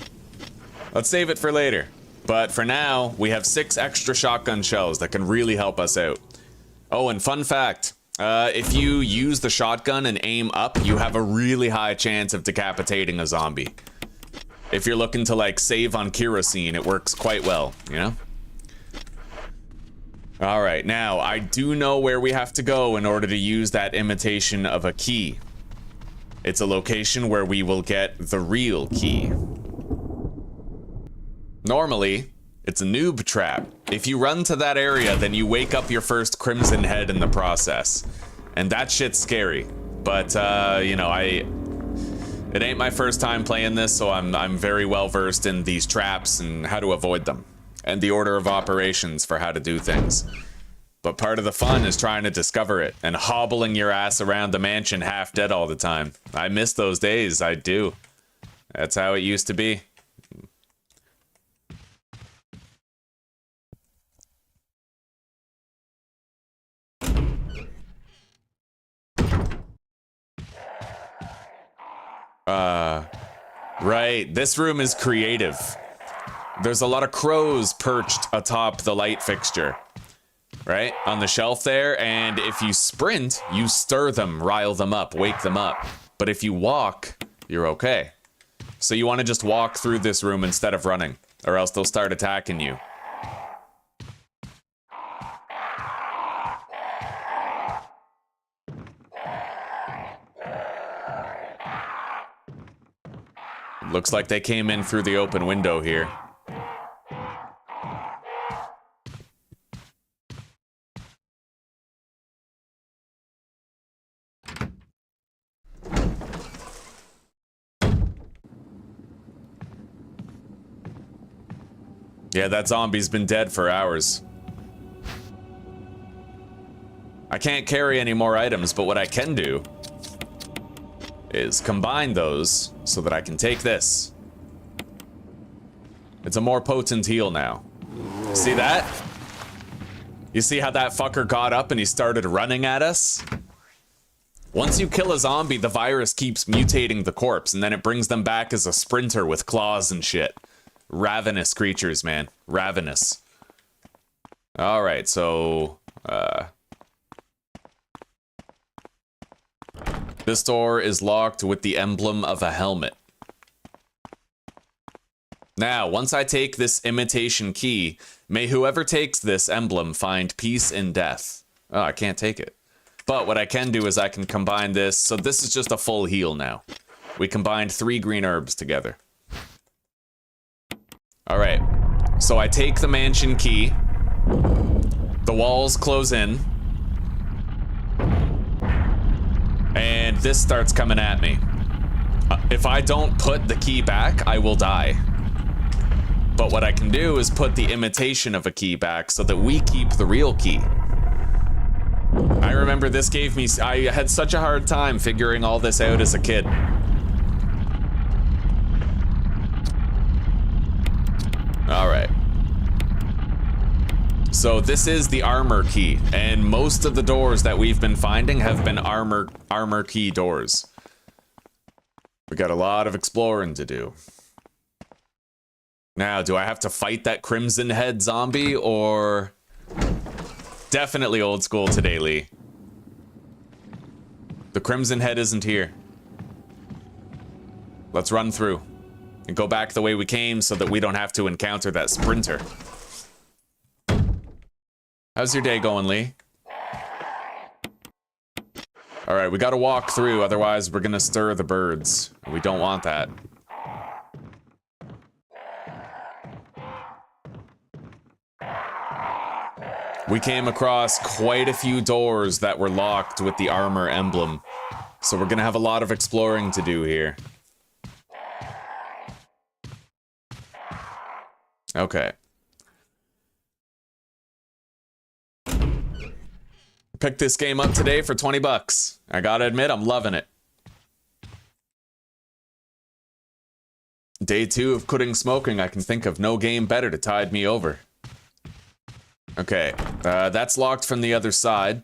Let's save it for later. But for now, we have 6 extra shotgun shells that can really help us out. Oh, and fun fact. If you use the shotgun and aim up, you have a really high chance of decapitating a zombie. If you're looking to, like, save on kerosene, it works quite well, you know? Alright, now, I do know where we have to go in order to use that imitation of a key. It's a location where we will get the real key. Normally, it's a noob trap. If you run to that area, then you wake up your first Crimson Head in the process. And that shit's scary. But, you know, it ain't my first time playing this, so I'm very well versed in these traps and how to avoid them. And the order of operations for how to do things. But part of the fun is trying to discover it and hobbling your ass around the mansion half dead all the time. I miss those days, I do. That's how it used to be. Right, this room is creative. There's a lot of crows perched atop the light fixture. Right, on the shelf there, and if you sprint, you stir them, rile them up, wake them up. But if you walk, you're okay. So you want to just walk through this room instead of running, or else they'll start attacking you. Looks like they came in through the open window here. Yeah, that zombie's been dead for hours. I can't carry any more items, but what I can do is combine those so that I can take this. It's a more potent heal now. See that? You see how that fucker got up and he started running at us? Once you kill a zombie, the virus keeps mutating the corpse, and then it brings them back as a sprinter with claws and shit. Ravenous creatures, man. Ravenous. Alright, so... this door is locked with the emblem of a helmet. Now, once I take this imitation key, may whoever takes this emblem find peace in death. Oh, I can't take it. But what I can do is I can combine this. So this is just a full heal now. We combined 3 green herbs together. Alright, so I take the mansion key. The walls close in. And this starts coming at me. If I don't put the key back, I will die. But what I can do is put the imitation of a key back so that we keep the real key. I remember this gave me... I had such a hard time figuring all this out as a kid. Alright. So this is the armor key, and most of the doors that we've been finding have been armor key doors. We got a lot of exploring to do. Now, do I have to fight that Crimson Head zombie, or... Definitely old school today, Lee. The Crimson Head isn't here. Let's run through and go back the way we came so that we don't have to encounter that sprinter. How's your day going, Lee? Alright, we gotta walk through, otherwise we're gonna stir the birds. We don't want that. We came across quite a few doors that were locked with the armor emblem. So we're gonna have a lot of exploring to do here. Okay. Picked this game up today for 20 bucks. I gotta admit, I'm loving it. Day 2 of quitting smoking, I can think of no game better to tide me over. Okay, that's locked from the other side.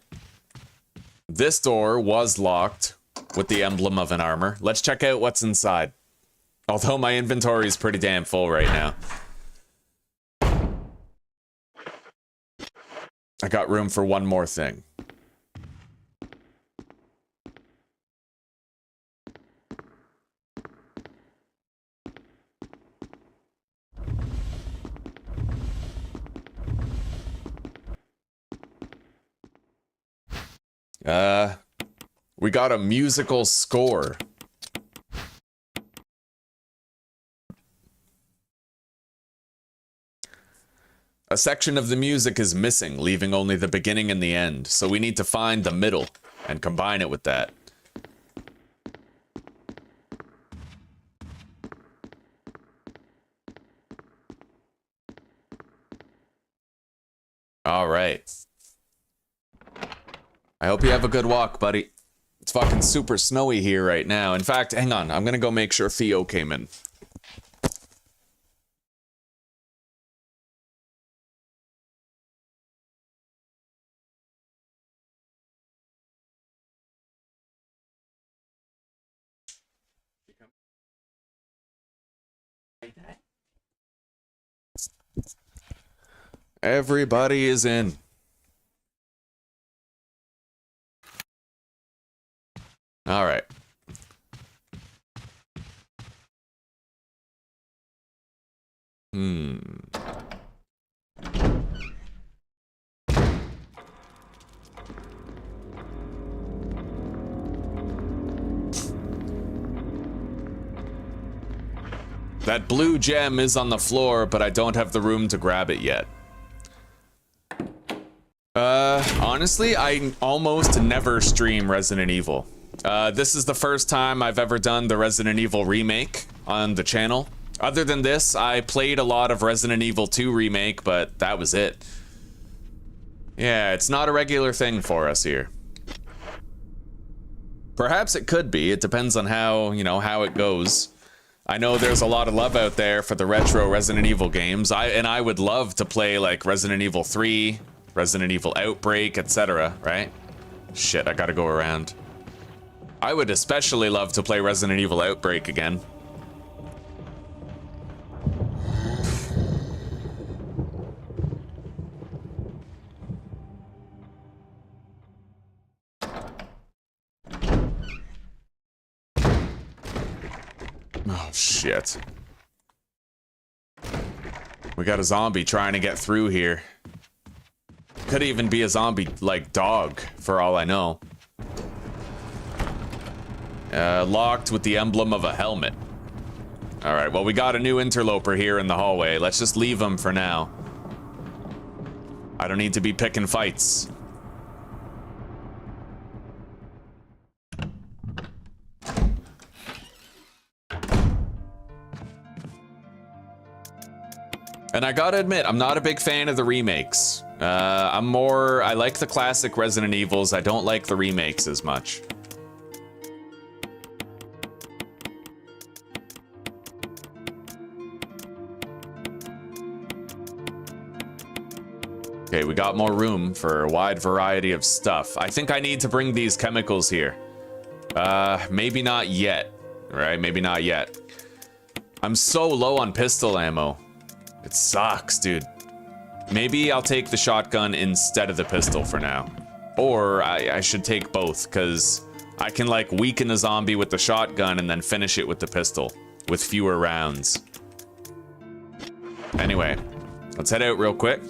This door was locked with the emblem of an armor. Let's check out what's inside. Although my inventory is pretty damn full right now. I got room for one more thing. We got a musical score. A section of the music is missing, leaving only the beginning and the end, so we need to find the middle and combine it with that. All right. I hope you have a good walk, buddy. It's fucking super snowy here right now. In fact, hang on. I'm gonna go make sure Theo came in. Everybody is in. All right. That blue gem is on the floor, but I don't have the room to grab it yet. Honestly, I almost never stream Resident Evil. This is the first time I've ever done the Resident Evil Remake on the channel. Other than this, I played a lot of Resident Evil 2 Remake, but that was it. Yeah, it's not a regular thing for us here. Perhaps it could be. It depends on how, you know, how it goes. I know there's a lot of love out there for the retro Resident Evil games. I would love to play like Resident Evil 3, Resident Evil Outbreak, etc., right? Shit, I gotta go around. I would especially love to play Resident Evil Outbreak again. Oh, shit. We got a zombie trying to get through here. Could even be a zombie, like, dog, for all I know. Locked with the emblem of a helmet. Alright, well, we got a new interloper here in the hallway. Let's just leave him for now. I don't need to be picking fights. And I gotta admit, I'm not a big fan of the remakes. I like the classic Resident Evils. I don't like the remakes as much. Okay, we got more room for a wide variety of stuff. I think I need to bring these chemicals here. Maybe not yet, right? Maybe not yet. I'm so low on pistol ammo. It sucks, dude. Maybe I'll take the shotgun instead of the pistol for now. Or I should take both, because I can, like, weaken a zombie with the shotgun and then finish it with the pistol, with fewer rounds. Anyway, let's head out real quick.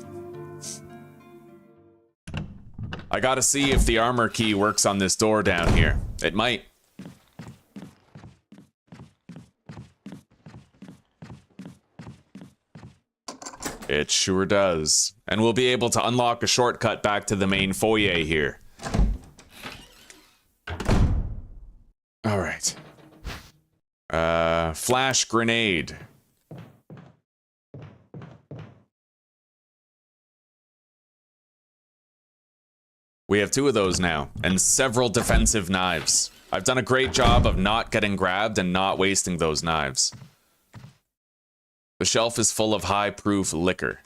I gotta see if the armor key works on this door down here. It might. It sure does. And we'll be able to unlock a shortcut back to the main foyer here. All right. Flash grenade. We have 2 of those now, and several defensive knives. I've done a great job of not getting grabbed and not wasting those knives. The shelf is full of high-proof liquor.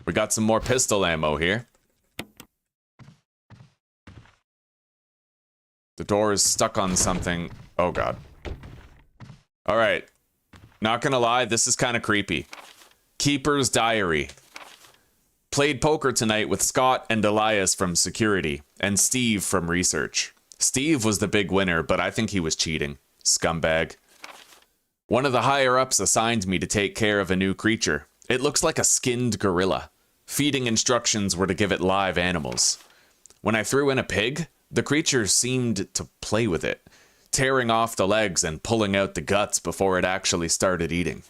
We got some more pistol ammo here. The door is stuck on something. Oh, God. All right. Not gonna lie, this is kind of creepy. Keeper's Diary. Played poker tonight with Scott and Elias from security, and Steve from research. Steve was the big winner, but I think he was cheating. Scumbag. One of the higher-ups assigned me to take care of a new creature. It looks like a skinned gorilla. Feeding instructions were to give it live animals. When I threw in a pig, the creature seemed to play with it, tearing off the legs and pulling out the guts before it actually started eating.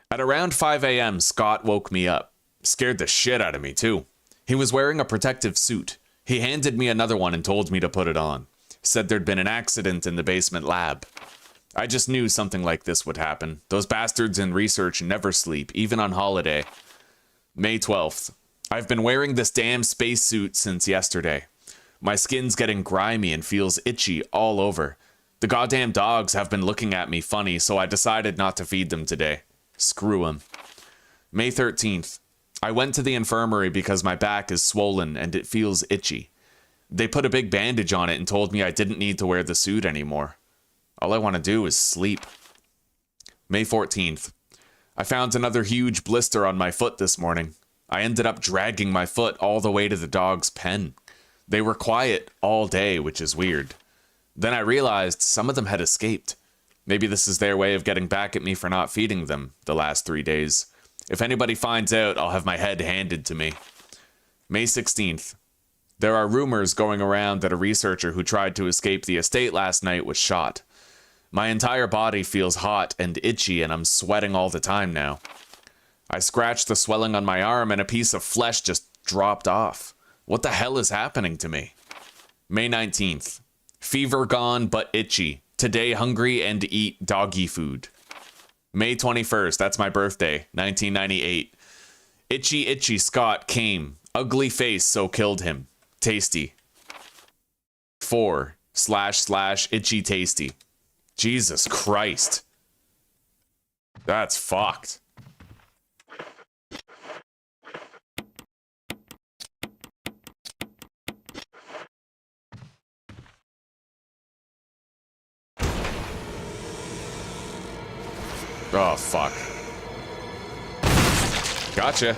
At around 5 a.m., Scott woke me up. Scared the shit out of me, too. He was wearing a protective suit. He handed me another one and told me to put it on. Said there'd been an accident in the basement lab. I just knew something like this would happen. Those bastards in research never sleep, even on holiday. May 12th. I've been wearing this damn spacesuit since yesterday. My skin's getting grimy and feels itchy all over. The goddamn dogs have been looking at me funny, so I decided not to feed them today. Screw them. May 13th. I went to the infirmary because my back is swollen and it feels itchy. They put a big bandage on it and told me I didn't need to wear the suit anymore. All I want to do is sleep. May 14th. I found another huge blister on my foot this morning. I ended up dragging my foot all the way to the dog's pen. They were quiet all day, which is weird. Then I realized some of them had escaped. Maybe this is their way of getting back at me for not feeding them the last 3 days. If anybody finds out, I'll have my head handed to me. May 16th. There are rumors going around that a researcher who tried to escape the estate last night was shot. My entire body feels hot and itchy and I'm sweating all the time now. I scratched the swelling on my arm and a piece of flesh just dropped off. What the hell is happening to me? May 19th. Fever gone but itchy. Today hungry and eat doggy food. May 21st, that's my birthday, 1998. Itchy Itchy Scott came. Ugly face so killed him. Tasty. 4// Tasty. Jesus Christ. That's fucked. Oh, fuck. Gotcha.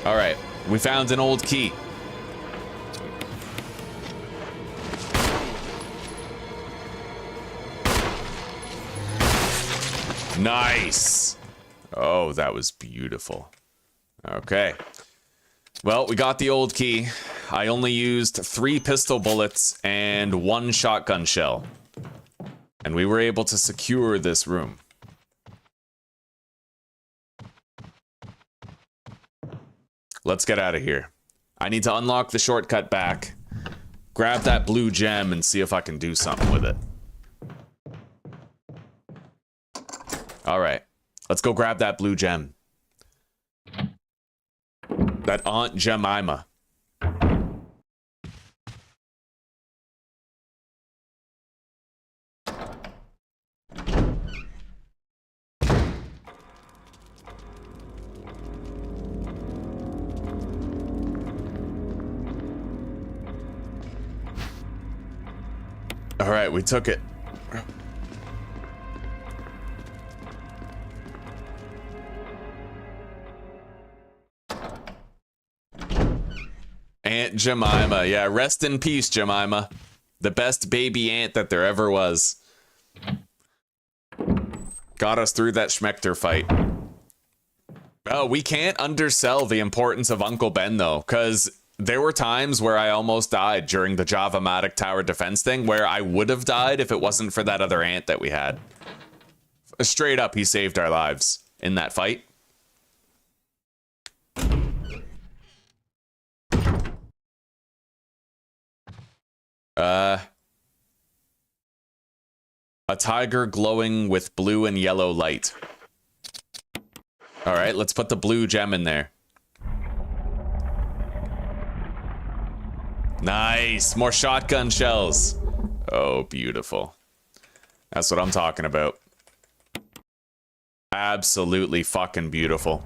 Alright, we found an old key. Nice! Oh, that was beautiful. Okay. Well, we got the old key. I only used 3 pistol bullets and 1 shotgun shell. And we were able to secure this room. Let's get out of here. I need to unlock the shortcut back, grab that blue gem, and see if I can do something with it. Alright, let's go grab that blue gem. That Aunt Jemima. Alright, we took it. Aunt Jemima. Yeah, rest in peace, Jemima. The best baby aunt that there ever was. Got us through that Schmechter fight. Oh, we can't undersell the importance of Uncle Ben, though, because there were times where I almost died during the Java-matic tower defense thing, where I would have died if it wasn't for that other ant that we had. Straight up, he saved our lives in that fight. A tiger glowing with blue and yellow light. All right, let's put the blue gem in there. Nice, more shotgun shells. Oh, beautiful. That's what I'm talking about. Absolutely fucking beautiful.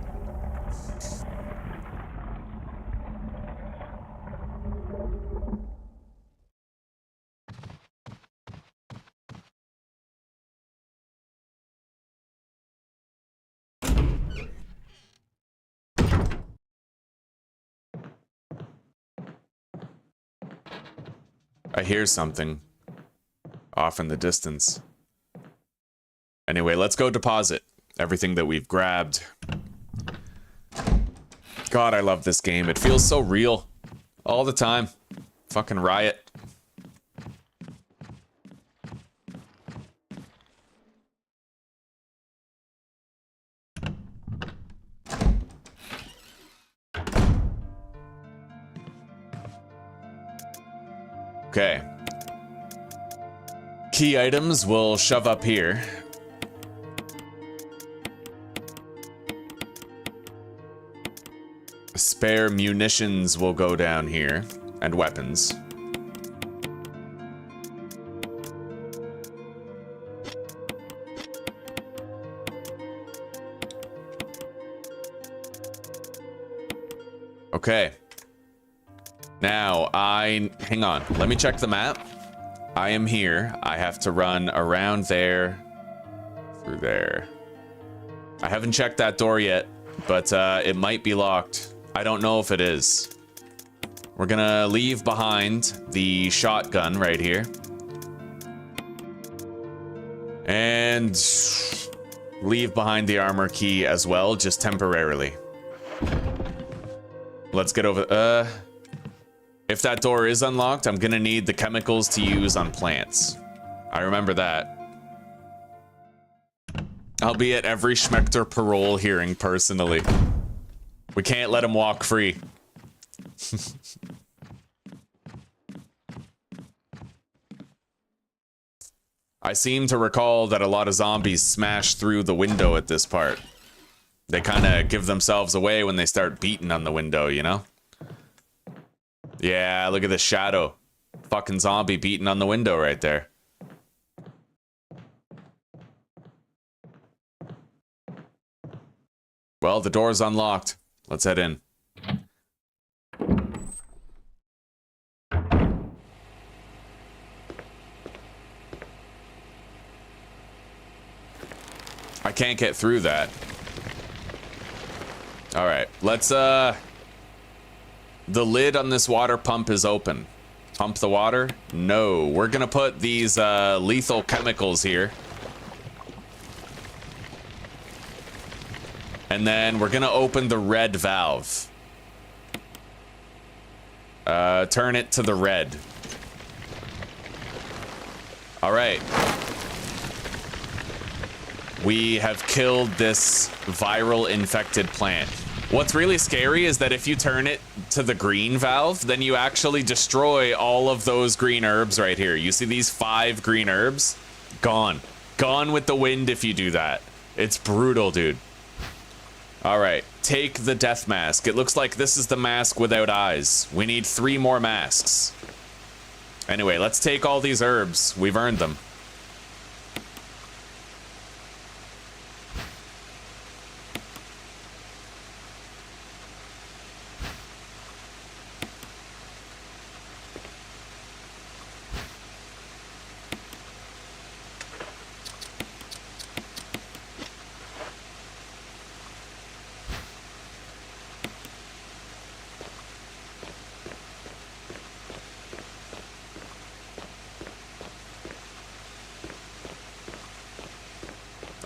I hear something off in the distance. Anyway, let's go deposit everything that we've grabbed. God, I love this game. It feels so real all the time. Fucking Riot. Okay. Key items we'll shove up here. Spare munitions will go down here, and weapons. Okay. Now, hang on, let me check the map. I am here. I have to run around there, through there. I haven't checked that door yet, but it might be locked. I don't know if it is. We're gonna leave behind the shotgun right here. And leave behind the armor key as well, just temporarily. Let's get over, if that door is unlocked, I'm gonna need the chemicals to use on plants. I remember that. I'll be at every Schmechter parole hearing personally. We can't let him walk free. I seem to recall that a lot of zombies smash through the window at this part. They kind of give themselves away when they start beating on the window, you know? Yeah, look at the shadow. Fucking zombie beating on the window right there. Well, the door's unlocked. Let's head in. I can't get through that. All right, let's, the lid on this water pump is open. Pump the water? No, we're gonna put these, lethal chemicals here. And then we're gonna open the red valve. Turn it to the red. All right. We have killed this viral infected plant. What's really scary is that if you turn it to the green valve, then you actually destroy all of those green herbs right here. You see these 5 green herbs? Gone. Gone with the wind if you do that. It's brutal, dude. All right, take the death mask. It looks like this is the mask without eyes. We need 3 more masks. Anyway, let's take all these herbs. We've earned them.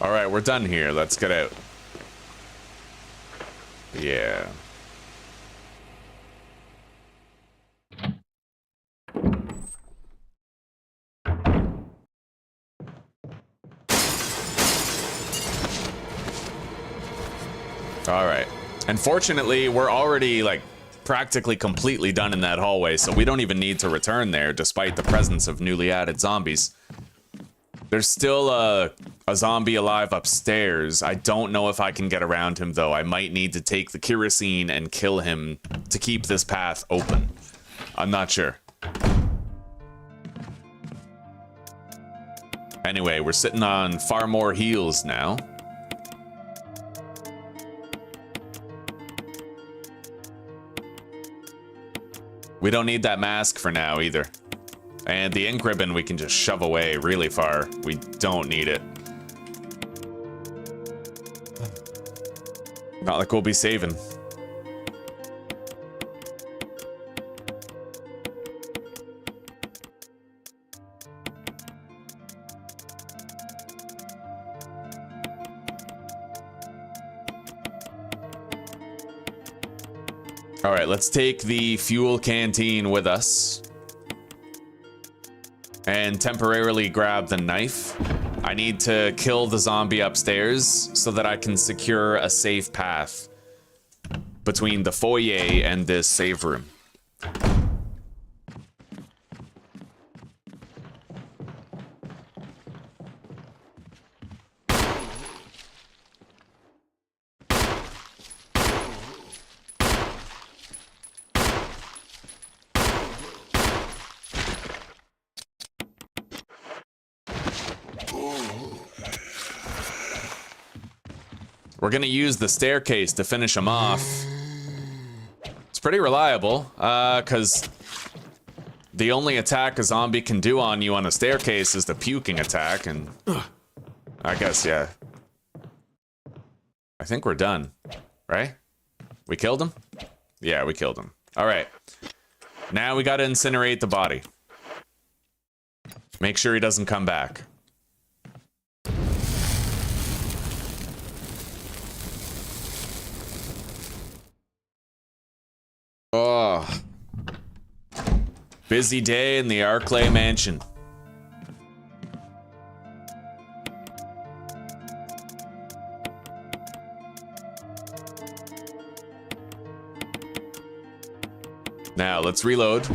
All right, we're done here. Let's get out. Yeah. All right. Unfortunately, we're already like practically completely done in that hallway, so we don't even need to return there despite the presence of newly added zombies. There's still a zombie alive upstairs. I don't know if I can get around him, though. I might need to take the kerosene and kill him to keep this path open. I'm not sure. Anyway, we're sitting on far more heals now. We don't need that mask for now, either. And the ink ribbon we can just shove away really far. We don't need it. Not like we'll be saving. All right, let's take the fuel canteen with us. And temporarily grab the knife. I need to kill the zombie upstairs so that I can secure a safe path between the foyer and this save room. We're gonna use the staircase to finish him off. It's pretty reliable, because the only attack a zombie can do on you on a staircase is the puking attack, and I guess, yeah. I think we're done, right? We killed him? Yeah, we killed him. All right. Now we gotta incinerate the body. Make sure he doesn't come back. Oh. Busy day in the Arclay mansion. Now, let's reload.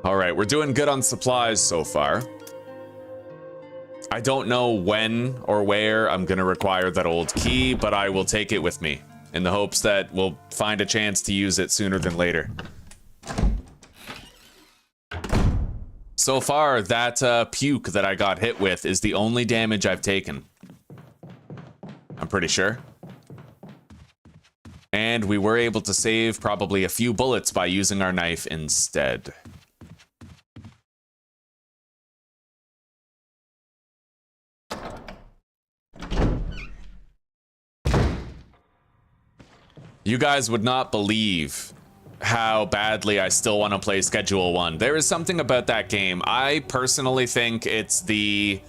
All right, we're doing good on supplies so far. I don't know when or where I'm gonna require that old key, but I will take it with me in the hopes that we'll find a chance to use it sooner than later. So far, that puke that I got hit with is the only damage I've taken. I'm pretty sure. And we were able to save probably a few bullets by using our knife instead. You guys would not believe how badly I still want to play Schedule 1. There is something about that game. I personally think it's the...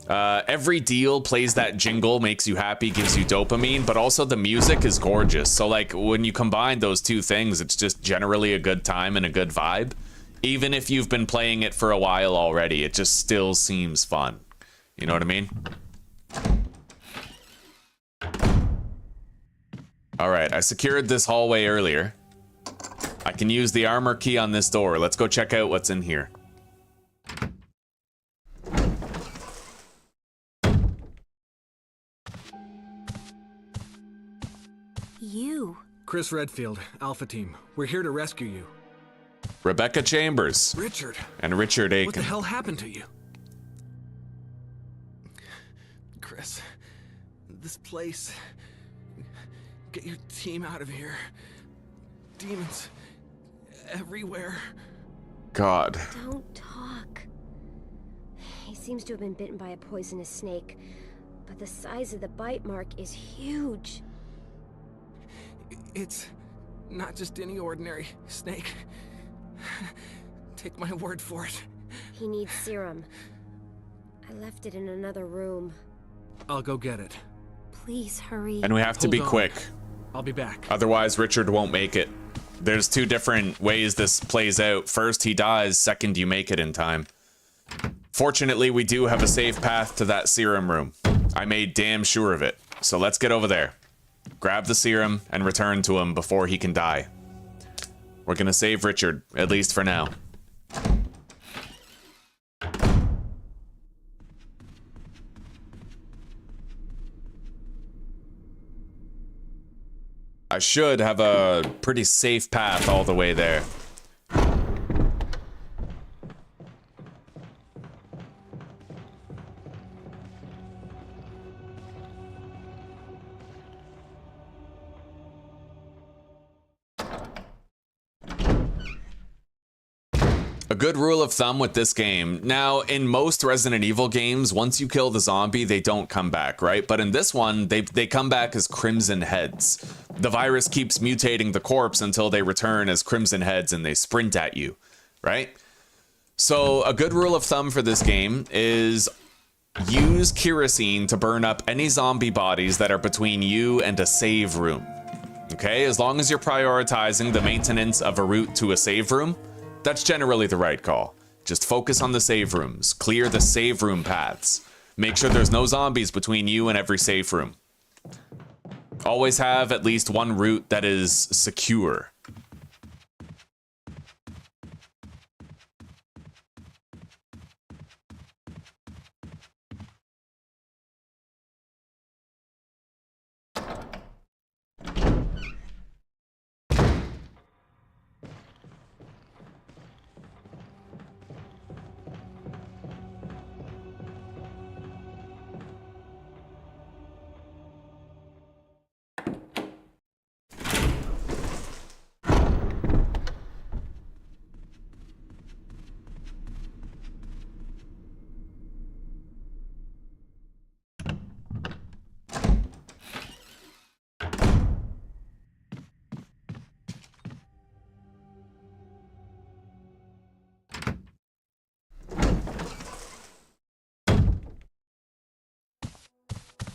every deal plays that jingle, makes you happy, gives you dopamine, but also the music is gorgeous. So, like, when you combine those two things, it's just generally a good time and a good vibe. Even if you've been playing it for a while already, it just still seems fun. You know what I mean? Alright, I secured this hallway earlier. I can use the armor key on this door. Let's go check out what's in here. You. Chris Redfield, Alpha Team. We're here to rescue you. Rebecca Chambers. Richard. And Richard Aiken. What the hell happened to you? Chris, this place... Get your team out of here. Demons everywhere. God. Don't talk. He seems to have been bitten by a poisonous snake, but the size of the bite mark is huge. It's not just any ordinary snake. Take my word for it. He needs serum. I left it in another room. I'll go get it. Please hurry. And we have to be quick. I'll be back. Otherwise, Richard won't make it. There's two different ways this plays out. First, he dies. Second, you make it in time. Fortunately, we do have a safe path to that serum room. I made damn sure of it. So let's get over there. Grab the serum and return to him before he can die. We're gonna save Richard, at least for now. I should have a pretty safe path all the way there. A good rule of thumb with this game. Now, in most Resident Evil games, once you kill the zombie, they don't come back, right? But in this one, they come back as crimson heads. The virus keeps mutating the corpse until they return as crimson heads and they sprint at you, right? So a good rule of thumb for this game is use kerosene to burn up any zombie bodies that are between you and a save room. Okay, as long as you're prioritizing the maintenance of a route to a save room, that's generally the right call. Just focus on the save rooms, clear the save room paths. Make sure there's no zombies between you and every save room. Always have at least one route that is secure.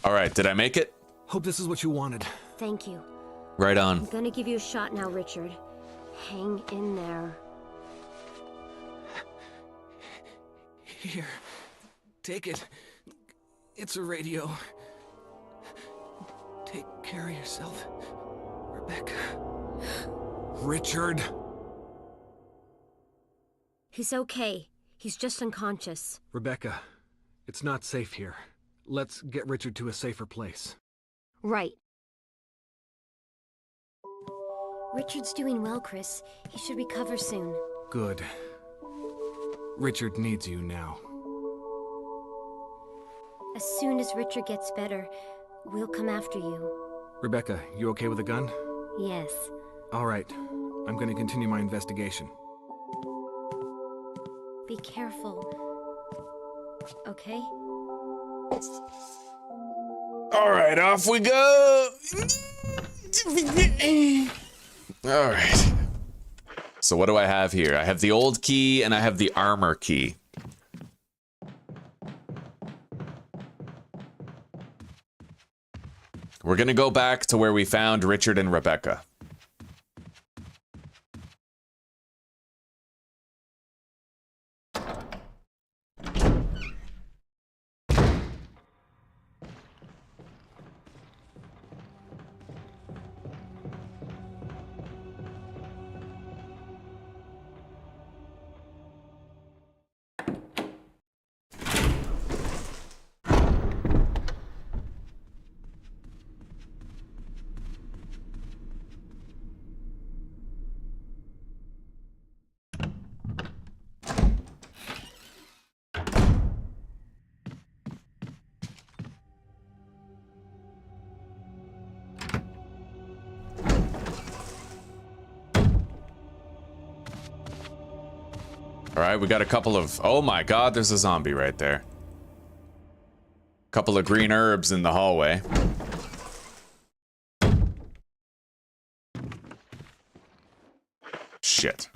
All right, did I make it? Hope this is what you wanted. Thank you. Right on. I'm gonna give you a shot now, Richard. Hang in there. Here. Take it. It's a radio. Take care of yourself, Rebecca. Richard! He's okay. He's just unconscious. Rebecca, it's not safe here. Let's get Richard to a safer place. Right. Richard's doing well, Chris. He should recover soon. Good. Richard needs you now. As soon as Richard gets better, we'll come after you. Rebecca, you okay with a gun? Yes. All right. I'm going to continue my investigation. Be careful. Okay? All right, off we go. All right. So what do I have here? I have the old key and I have the armor key. We're gonna go back to where we found Richard and Rebecca. All right, we got a couple of... Oh my god, there's a zombie right there. Couple of green herbs in the hallway. Shit.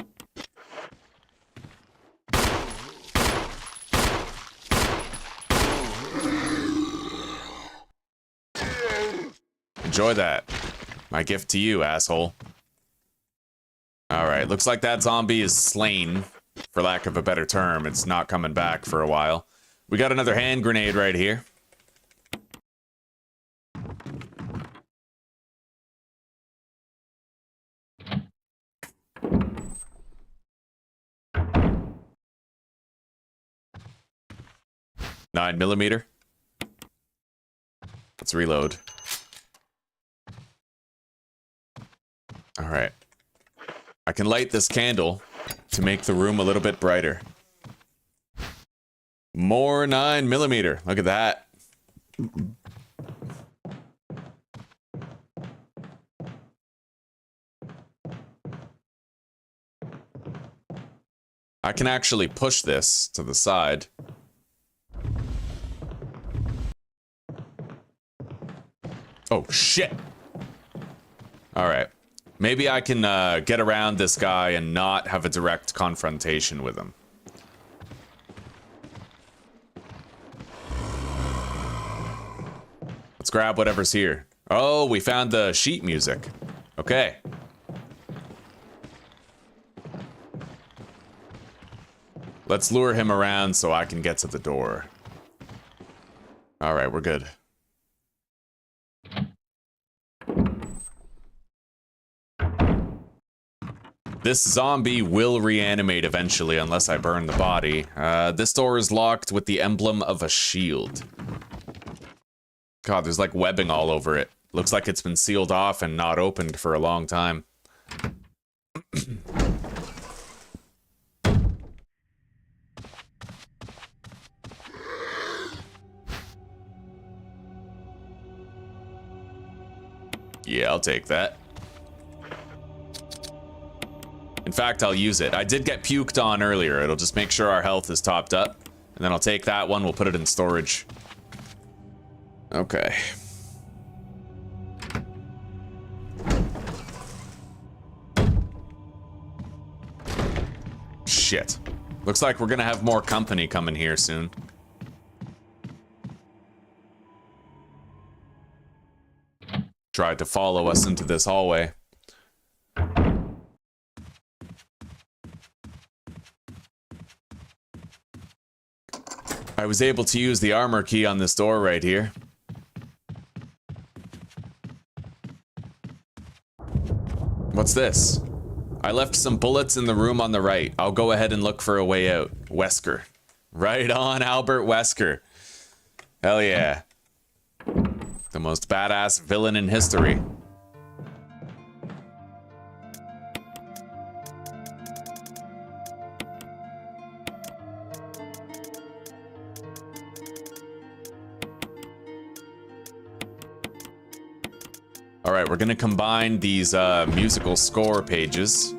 Enjoy that. My gift to you, asshole. All right, looks like that zombie is slain. For lack of a better term, it's not coming back for a while. We got another hand grenade right here. .9mm. Let's reload. All right. I can light this candle to make the room a little bit brighter. More 9mm. Look at that. I can actually push this to the side. Oh, shit. All right. Maybe I can get around this guy and not have a direct confrontation with him. Let's grab whatever's here. Oh, we found the sheet music. Okay. Let's lure him around so I can get to the door. All right, we're good. This zombie will reanimate eventually unless I burn the body. This door is locked with the emblem of a shield. God, there's like webbing all over it. Looks like it's been sealed off and not opened for a long time. Yeah, I'll take that. In fact, I'll use it. I did get puked on earlier. It'll just make sure our health is topped up. And then I'll take that one, we'll put it in storage. Okay. Shit. Looks like we're gonna have more company coming here soon. tried to follow us into this hallway. I was able to use the armor key on this door right here. What's this? I left some bullets in the room on the right. I'll go ahead and look for a way out. Wesker. Right on, Albert Wesker. Hell yeah. The most badass villain in history. All right, we're gonna combine these musical score pages.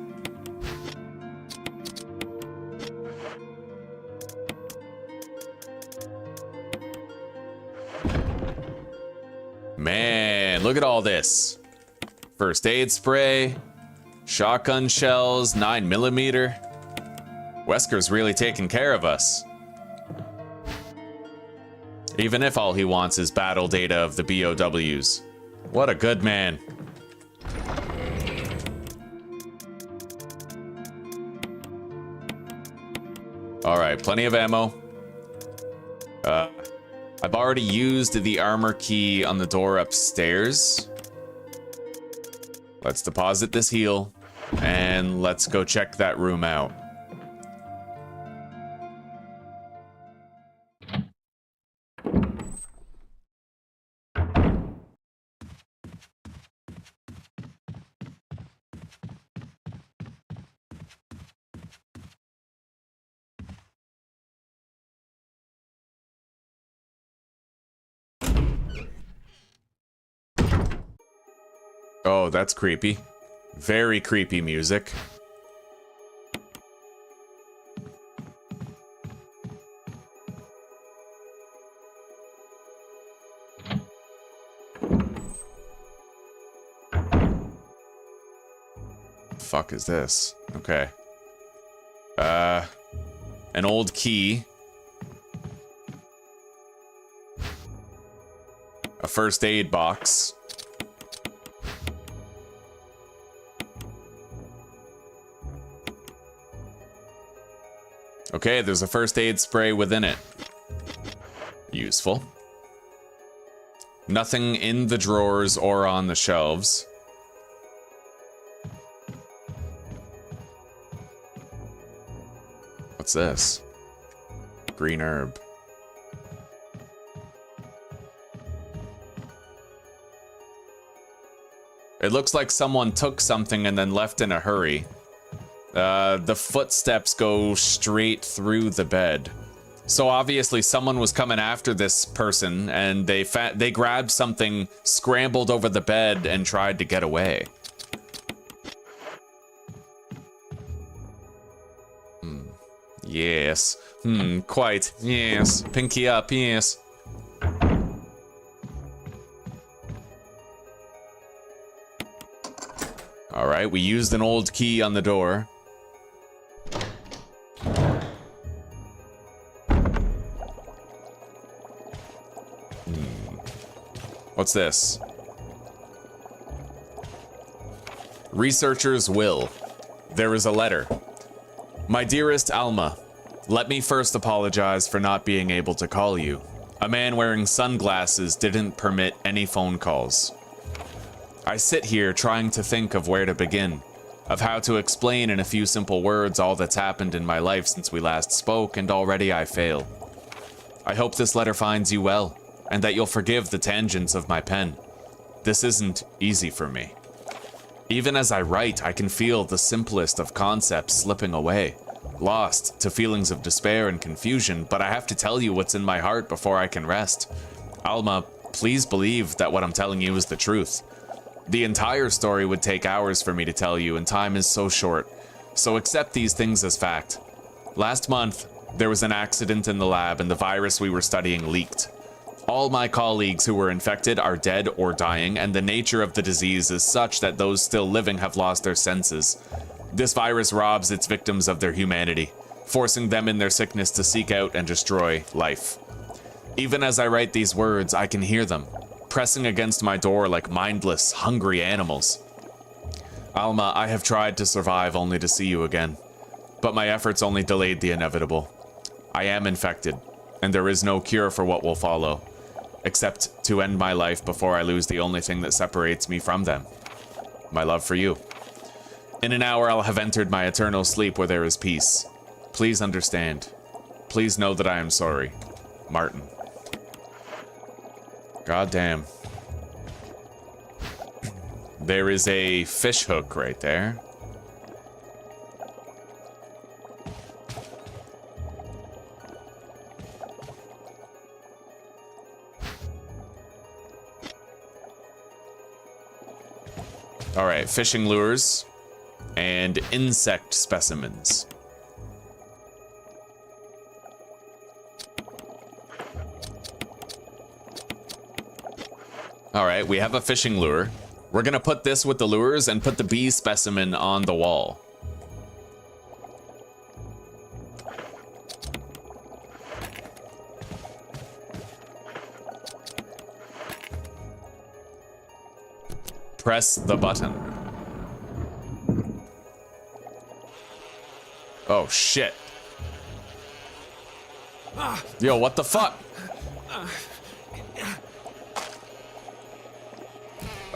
Man, look at all this. First aid spray, shotgun shells, 9mm. Wesker's really taking care of us. Even if all he wants is battle data of the BOWs. What a good man. All right, plenty of ammo. I've already used the armor key on the door upstairs. Let's deposit this heal, and let's go check that room out. Oh, that's creepy. Very creepy music. Fuck is this? Okay. An old key. A first aid box. Okay, there's a first aid spray within it. Useful. Nothing in the drawers or on the shelves. What's this? Green herb. It looks like someone took something and then left in a hurry. The footsteps go straight through the bed. So obviously someone was coming after this person and they grabbed something, scrambled over the bed, and tried to get away. Yes. Quite. Yes. Pinky up, yes. Alright, we used an old key on the door. What's this? Researcher's will. There is a letter. My dearest Alma, let me first apologize for not being able to call you. A man wearing sunglasses didn't permit any phone calls. I sit here trying to think of where to begin, of how to explain in a few simple words all that's happened in my life since we last spoke, and already I fail. I hope this letter finds you well, and that you'll forgive the tangents of my pen. This isn't easy for me. Even as I write, I can feel the simplest of concepts slipping away, lost to feelings of despair and confusion, but I have to tell you what's in my heart before I can rest. Alma, please believe that what I'm telling you is the truth. The entire story would take hours for me to tell you, and time is so short, so accept these things as fact. Last month, there was an accident in the lab and the virus we were studying leaked. All my colleagues who were infected are dead or dying, and the nature of the disease is such that those still living have lost their senses. This virus robs its victims of their humanity, forcing them in their sickness to seek out and destroy life. Even as I write these words, I can hear them, pressing against my door like mindless, hungry animals. Alma, I have tried to survive only to see you again, but my efforts only delayed the inevitable. I am infected, and there is no cure for what will follow, except to end my life before I lose the only thing that separates me from them. My love for you. In an hour, I'll have entered my eternal sleep where there is peace. Please understand. Please know that I am sorry. Martin. God damn. There is a fish hook right there. All right, fishing lures and insect specimens. All right, we have a fishing lure. We're gonna put this with the lures and put the bee specimen on the wall. Press the button. Oh shit. Yo, what the fuck?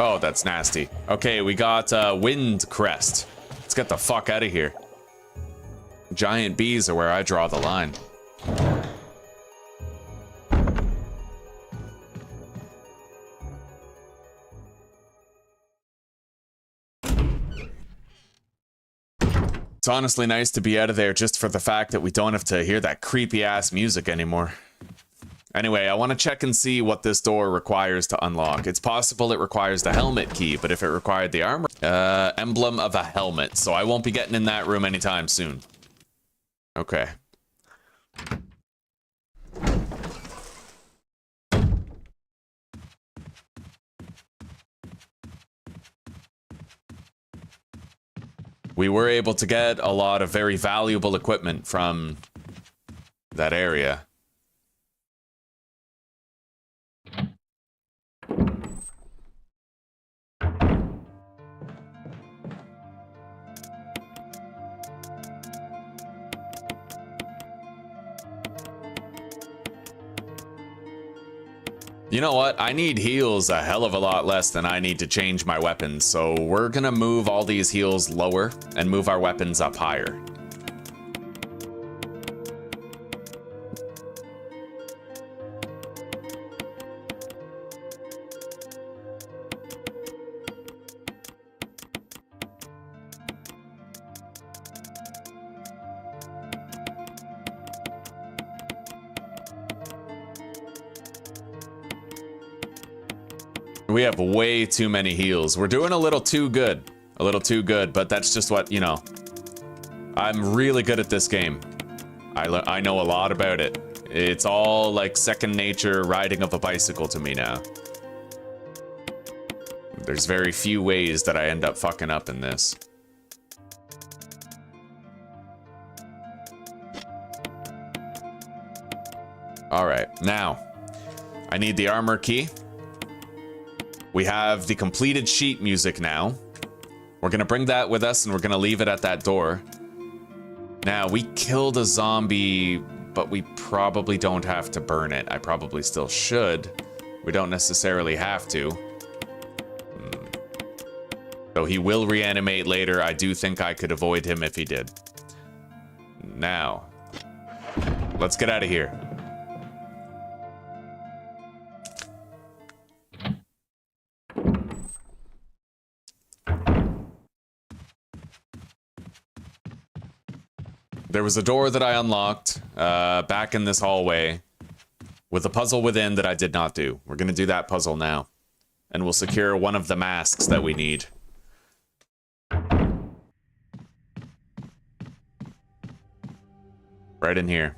Oh, that's nasty. Okay, we got wind crest. Let's get the fuck out of here. Giant bees are where I draw the line. It's honestly nice to be out of there just for the fact that we don't have to hear that creepy ass music anymore. Anyway, I want to check and see what this door requires to unlock. It's possible it requires the helmet key, but if it required the armor... emblem of a helmet, so I won't be getting in that room anytime soon. Okay. We were able to get a lot of very valuable equipment from that area. You know what? I need heals a hell of a lot less than I need to change my weapons, so we're gonna move all these heals lower and move our weapons up higher. We have way too many heals. We're doing a little too good. A little too good, but that's just what, you know. I'm really good at this game. I know a lot about it. It's all like second nature riding of a bicycle to me now. There's very few ways that I end up fucking up in this. All right, now I need the armor key. We have the completed sheet music now. We're gonna bring that with us and we're gonna leave it at that door. Now, we killed a zombie, but we probably don't have to burn it. I probably still should. We don't necessarily have to. So he will reanimate later. I do think I could avoid him if he did. Now, let's get out of here. There was a door that I unlocked back in this hallway with a puzzle within that I did not do. We're going to do that puzzle now. And we'll secure one of the masks that we need. Right in here.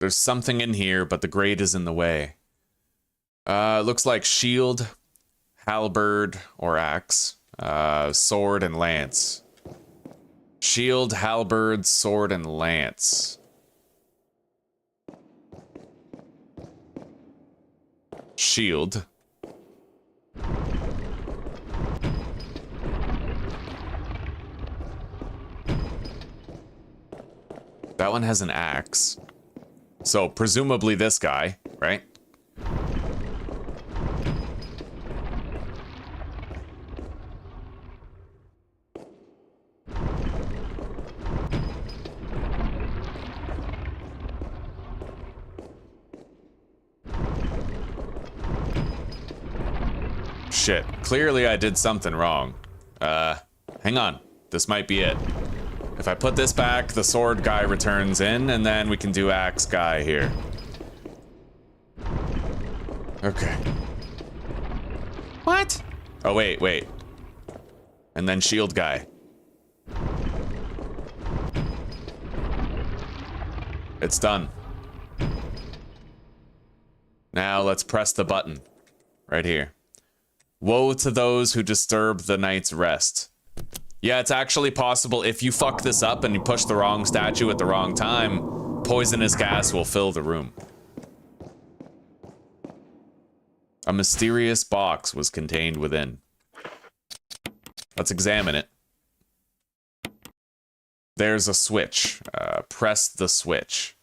There's something in here, but the grate is in the way. Looks like shield, halberd, or axe, sword, and lance. Shield, halberd, sword, and lance. Shield. That one has an axe. So, presumably this guy, right? Shit. Clearly I did something wrong. Hang on. This might be it. If I put this back, the sword guy returns in, and then we can do axe guy here. Okay. What? Oh, wait. And then shield guy. It's done. Now let's press the button. Right here. Woe to those who disturb the night's rest. Yeah, it's actually possible if you fuck this up and you push the wrong statue at the wrong time, poisonous gas will fill the room. A mysterious box was contained within. Let's examine it. There's a switch. Press the switch.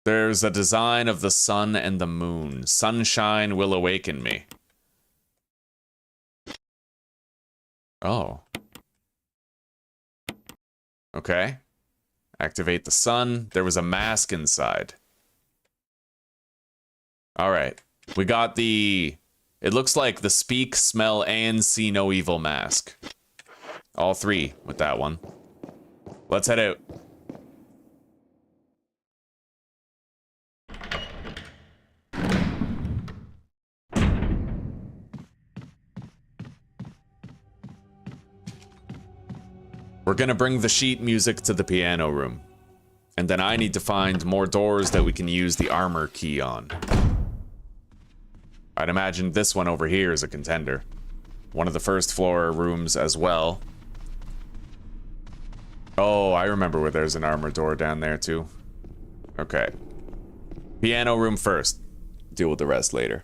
There's a design of the sun and the moon. Sunshine will awaken me. Oh. Okay. Activate the sun. There was a mask inside. Alright. We got the... It looks like the speak, smell, and see no evil mask. All three with that one. Let's head out. We're gonna bring the sheet music to the piano room. And then I need to find more doors that we can use the armor key on. I'd imagine this one over here is a contender. One of the first floor rooms as well. Oh, I remember where there's an armor door down there too. Okay. Piano room first. Deal with the rest later.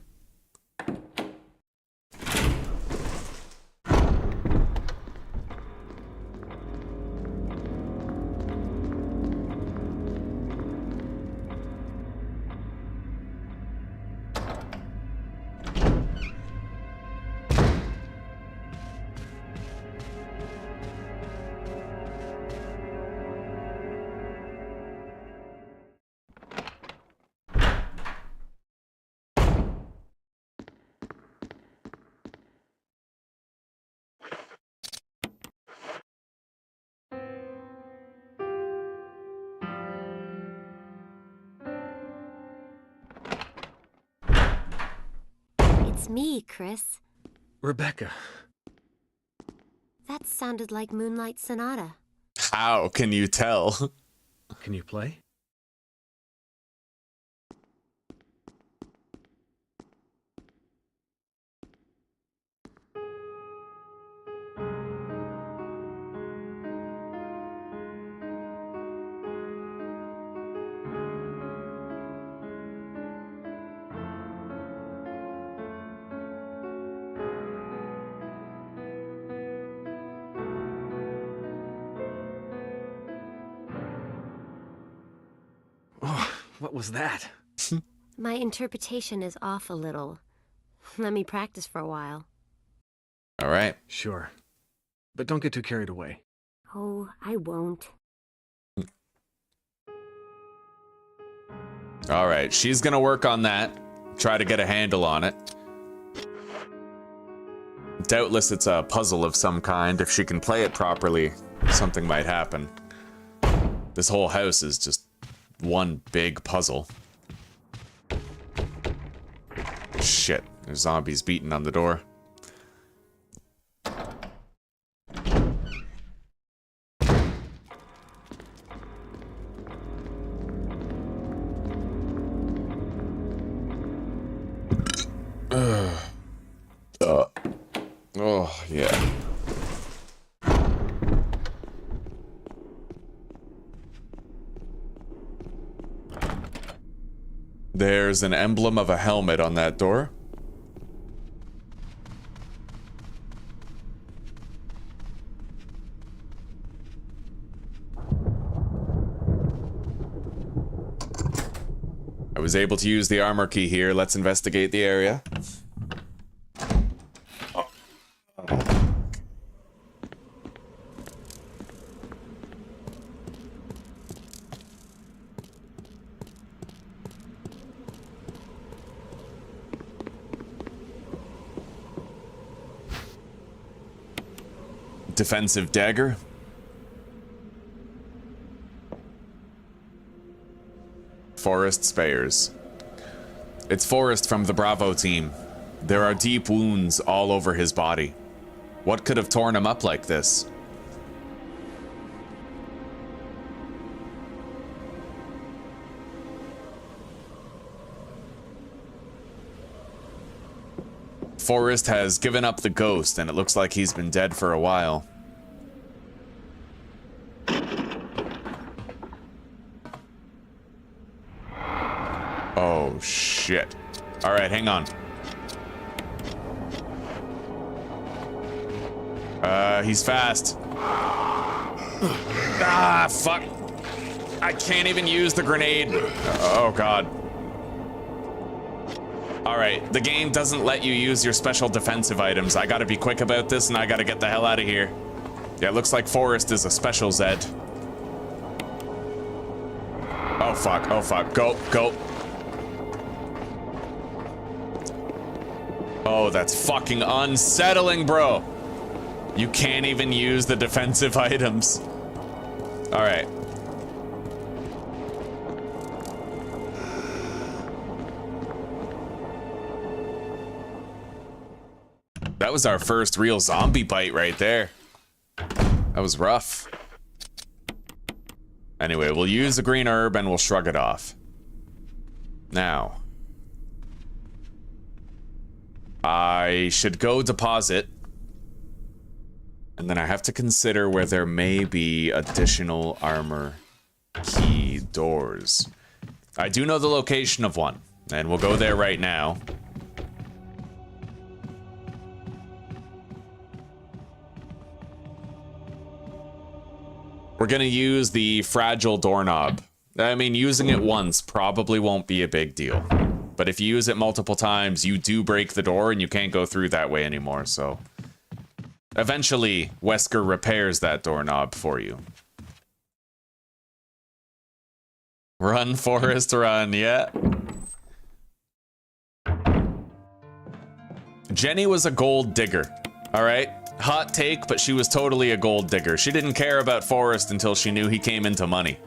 It's me, Chris. Rebecca. That sounded like Moonlight Sonata. How can you tell? Can you play? What was that? My interpretation is off a little. Let me practice for a while. All right. Sure. But don't get too carried away. Oh, I won't. All right. She's gonna work on that. Try to get a handle on it. Doubtless it's a puzzle of some kind. If she can play it properly, something might happen. This whole house is just one big puzzle. Shit, there's zombies beating on the door. There's an emblem of a helmet on that door. I was able to use the armor key here. Let's investigate the area. Defensive dagger. Forrest spares. It's Forrest from the Bravo team. There are deep wounds all over his body. What could have torn him up like this? Forrest has given up the ghost, and it looks like he's been dead for a while. Oh, shit. All right, hang on. He's fast. Ah, fuck. I can't even use the grenade. Oh, God. All right, the game doesn't let you use your special defensive items. I gotta be quick about this, and I gotta get the hell out of here. Yeah, it looks like Forrest is a special Zed. Oh, fuck. Oh, fuck. Go, go. Oh, that's fucking unsettling, bro. You can't even use the defensive items. All right. That was our first real zombie bite right there. That was rough. Anyway, we'll use the green herb and we'll shrug it off. Now, I should go deposit. And then I have to consider where there may be additional armor key doors. I do know the location of one, and we'll go there right now. We're gonna use the fragile doorknob. I mean, using it once probably won't be a big deal. But if you use it multiple times, you do break the door and you can't go through that way anymore, so... Eventually, Wesker repairs that doorknob for you. Run, Forrest, run, yeah. Jenny was a gold digger, all right? Hot take, but she was totally a gold digger. She didn't care about Forrest until she knew he came into money.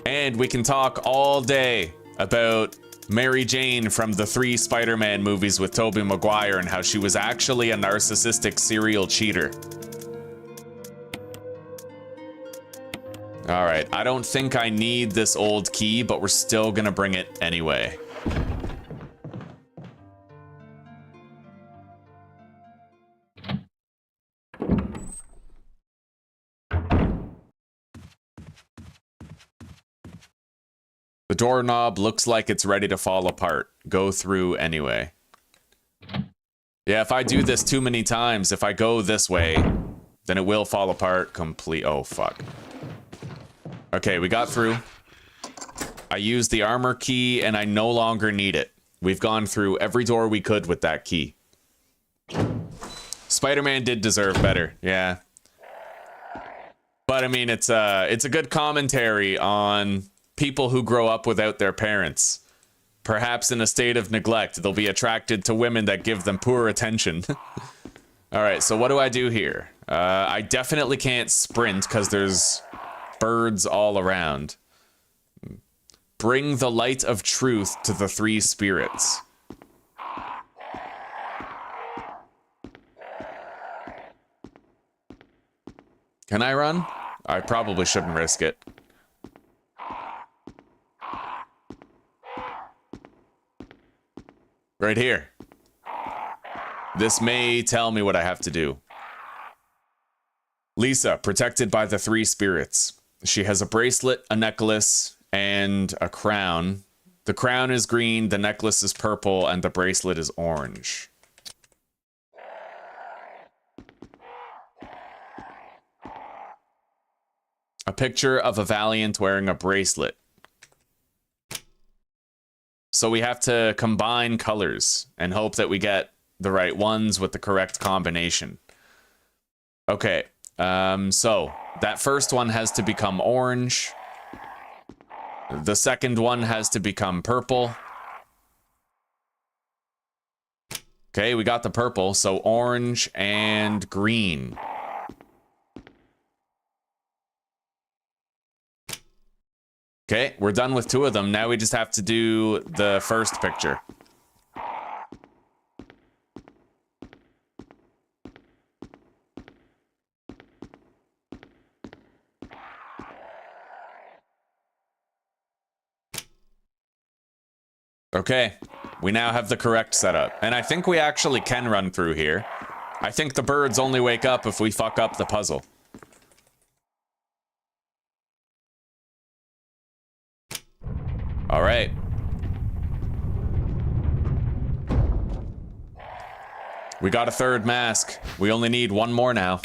And we can talk all day about Mary Jane from the 3 Spider-Man movies with Tobey Maguire and how she was actually a narcissistic serial cheater. All right, I don't think I need this old key, but we're still gonna bring it anyway. The doorknob looks like it's ready to fall apart. Go through anyway. Yeah, if I do this too many times, if I go this way, then it will fall apart complete. Oh, fuck. Okay, we got through. I used the armor key and I no longer need it. We've gone through every door we could with that key. Spider-Man did deserve better, yeah. But I mean, it's a good commentary on people who grow up without their parents. Perhaps in a state of neglect, they'll be attracted to women that give them poor attention. All right, so what do I do here? I definitely can't sprint because there's birds all around. Bring the light of truth to the 3 spirits. Can I run? I probably shouldn't risk it. Right here. This may tell me what I have to do. Lisa, protected by the 3 spirits. She has a bracelet, a necklace, and a crown. The crown is green, the necklace is purple, and the bracelet is orange. A picture of a Valiant wearing a bracelet. So we have to combine colors and hope that we get the right ones with the correct combination. Okay, so that first one has to become orange. The second one has to become purple. Okay, we got the purple, so orange and green. Okay, we're done with two of them. Now we just have to do the first picture. Okay, we now have the correct setup. And I think we actually can run through here. I think the birds only wake up if we fuck up the puzzle. All right. We got a third mask. We only need one more now.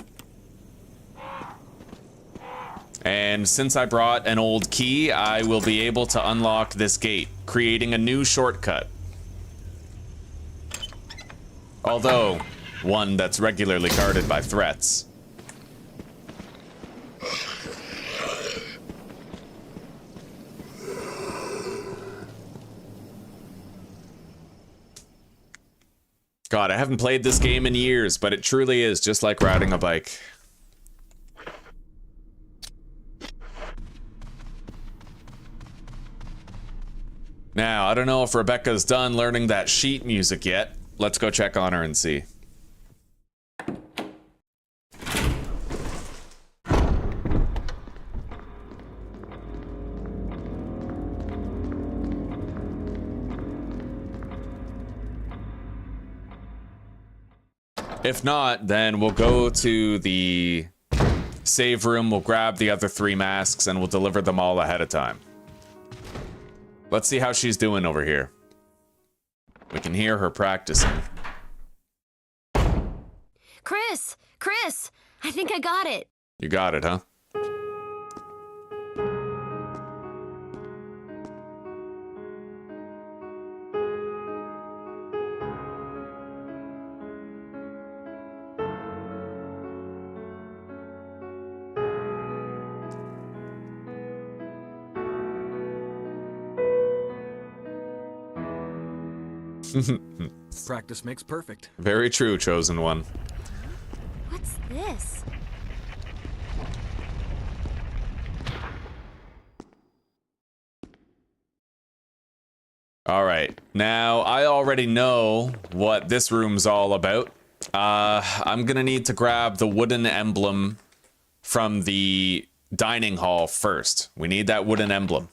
And since I brought an old key, I will be able to unlock this gate, creating a new shortcut. Although, one that's regularly guarded by threats. God, I haven't played this game in years, but it truly is just like riding a bike. Now, I don't know if Rebecca's done learning that sheet music yet. Let's go check on her and see. If not, then we'll go to the save room, we'll grab the other 3 masks, and we'll deliver them all ahead of time. Let's see how she's doing over here. We can hear her practicing. Chris! Chris! I think I got it. You got it, huh? Practice makes perfect. Very true, chosen one. What's this? All right, now I already know what this room's all about. I'm gonna need to grab the wooden emblem from the dining hall first. We need that wooden emblem.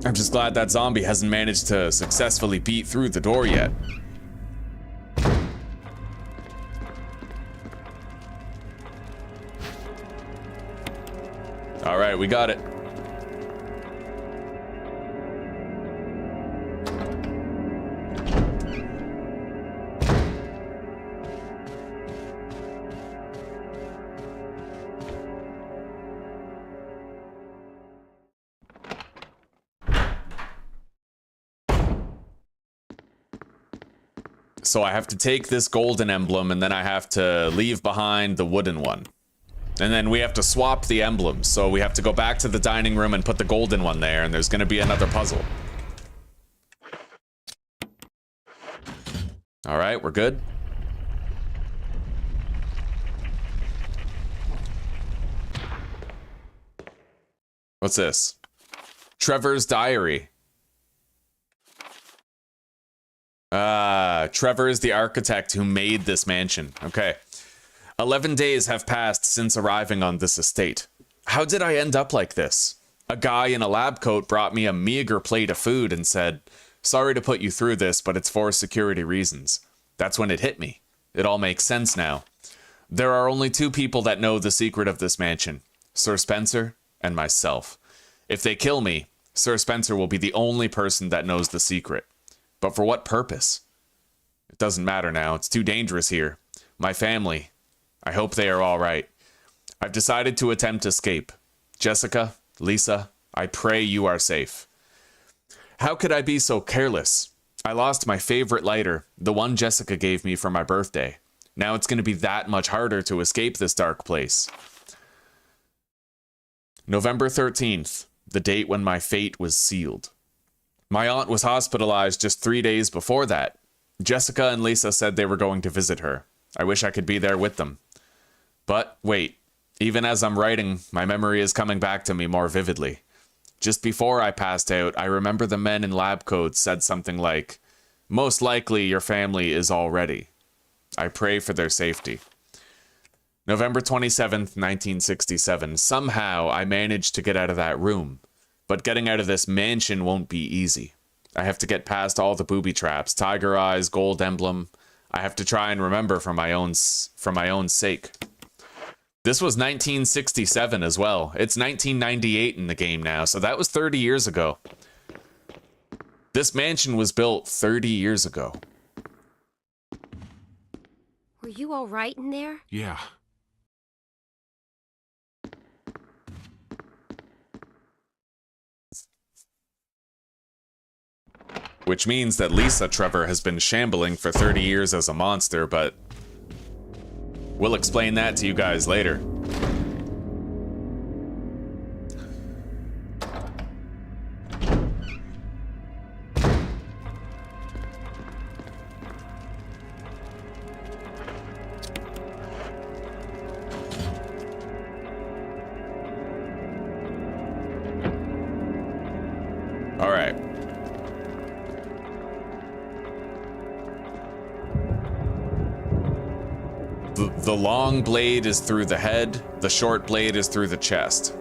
I'm just glad that zombie hasn't managed to successfully beat through the door yet. All right, we got it. So I have to take this golden emblem and then I have to leave behind the wooden one. And then we have to swap the emblems. So we have to go back to the dining room and put the golden one there, and there's going to be another puzzle. All right, we're good. What's this? Trevor's diary. Trevor is the architect who made this mansion. Okay. 11 days have passed since arriving on this estate. How did I end up like this? A guy in a lab coat brought me a meager plate of food and said, "Sorry to put you through this, but it's for security reasons." That's when it hit me. It all makes sense now. There are only two people that know the secret of this mansion, Sir Spencer and myself. If they kill me, Sir Spencer will be the only person that knows the secret. But for what purpose? It doesn't matter now. It's too dangerous here. My family, I hope they are all right. I've decided to attempt escape. Jessica, Lisa, I pray you are safe. How could I be so careless? I lost my favorite lighter, the one Jessica gave me for my birthday. Now it's going to be that much harder to escape this dark place. November 13th, the date when my fate was sealed. My aunt was hospitalized just 3 days before that. Jessica and Lisa said they were going to visit her. I wish I could be there with them. But wait, even as I'm writing, my memory is coming back to me more vividly. Just before I passed out, I remember the men in lab coats said something like, "Most likely your family is all ready. I pray for their safety." November 27th, 1967. Somehow I managed to get out of that room. But getting out of this mansion won't be easy. I have to get past all the booby traps, tiger eyes, gold emblem. I have to try and remember for my own sake. This was 1967 as well. It's 1998 in the game now, so that was 30 years ago. This mansion was built 30 years ago. Were you all right in there? Yeah. Which means that Lisa Trevor has been shambling for 30 years as a monster, but we'll explain that to you guys later. All right. The long blade is through the head, the short blade is through the chest.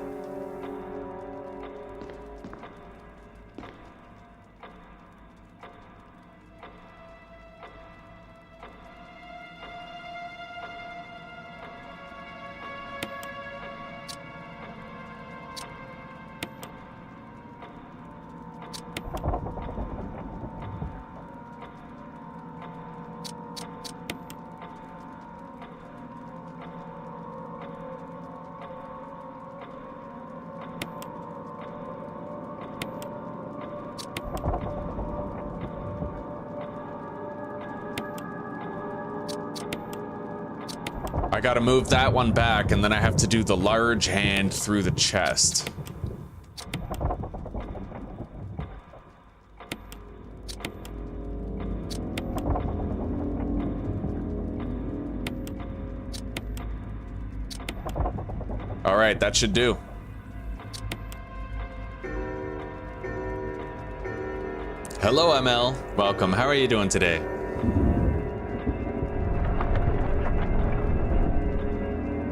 I gotta move that one back, and then I have to do the large hand through the chest. All right, that should do. Hello, ML. Welcome. How are you doing today?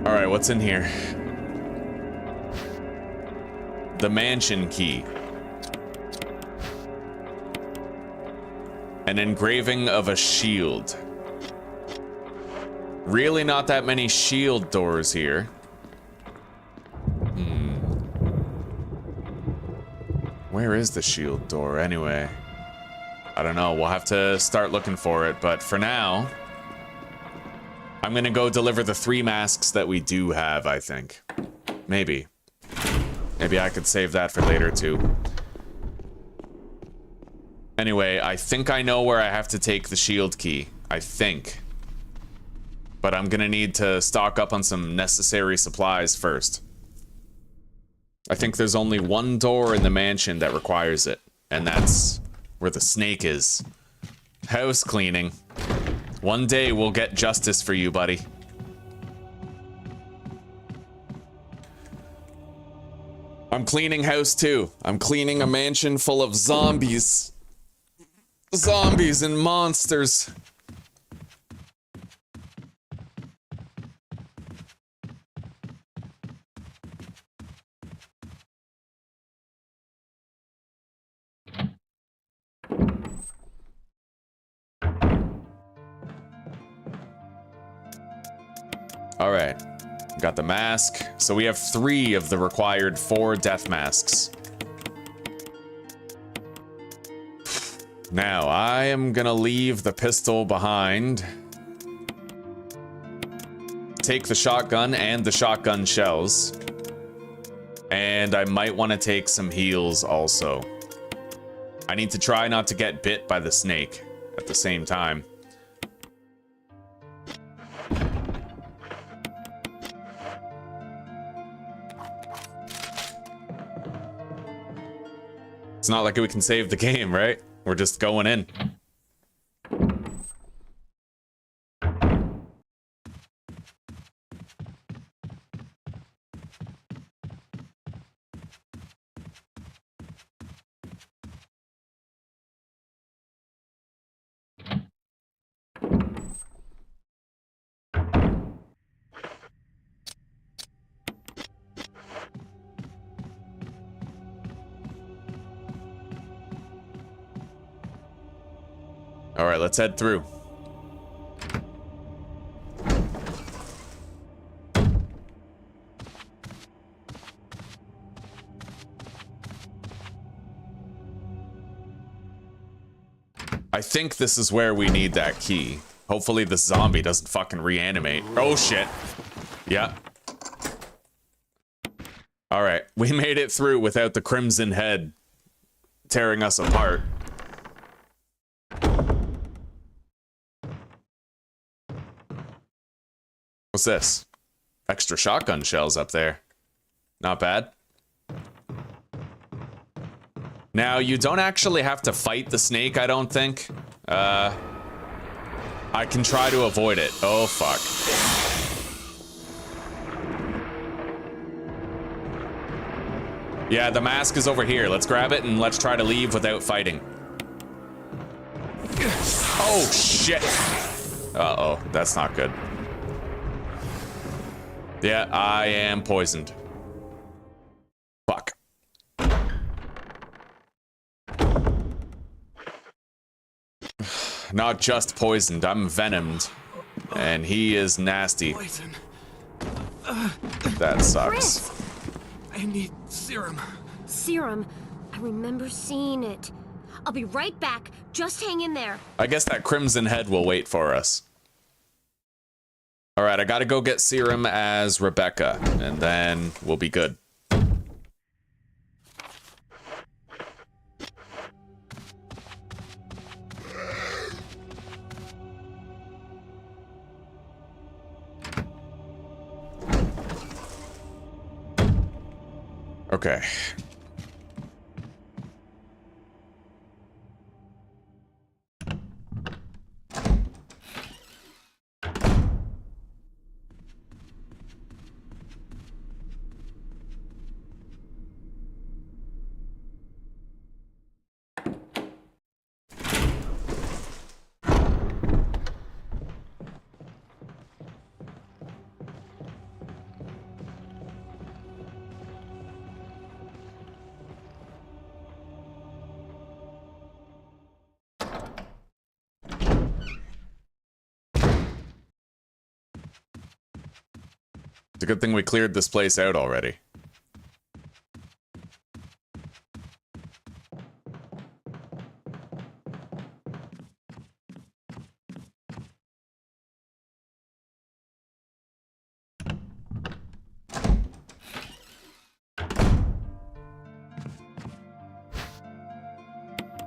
All right, what's in here? The mansion key. An engraving of a shield. Really not that many shield doors here. Where is the shield door anyway? I don't know, we'll have to start looking for it, but for now, I'm gonna go deliver the 3 masks that we do have, I think. Maybe. Maybe I could save that for later too. Anyway, I think I know where I have to take the shield key. I think. But I'm gonna need to stock up on some necessary supplies first. I think there's only one door in the mansion that requires it, and that's where the snake is. House cleaning. One day we'll get justice for you, buddy. I'm cleaning house too. I'm cleaning a mansion full of zombies. Zombies and monsters. All right, got the mask. So we have 3 of the required 4 death masks. Now, I am gonna leave the pistol behind. Take the shotgun and the shotgun shells. And I might want to take some heals also. I need to try not to get bit by the snake at the same time. It's not like we can save the game, right? We're just going in. All right, let's head through. I think this is where we need that key. Hopefully the zombie doesn't fucking reanimate. Oh shit. Yeah. All right, we made it through without the crimson head tearing us apart. What's this? Extra shotgun shells up there. Not bad. Now, you don't actually have to fight the snake, I don't think. I can try to avoid it. Oh, fuck. Yeah, the mask is over here. Let's grab it and let's try to leave without fighting. Oh, shit. Uh-oh, that's not good. Yeah, I am poisoned. Fuck. Not just poisoned, I'm venomed. And he is nasty. Poison. That sucks. Chris! I need serum. Serum. I remember seeing it. I'll be right back. Just hang in there. I guess that crimson head will wait for us. All right, I gotta go get serum as Rebecca, and then we'll be good. Okay. It's a good thing we cleared this place out already.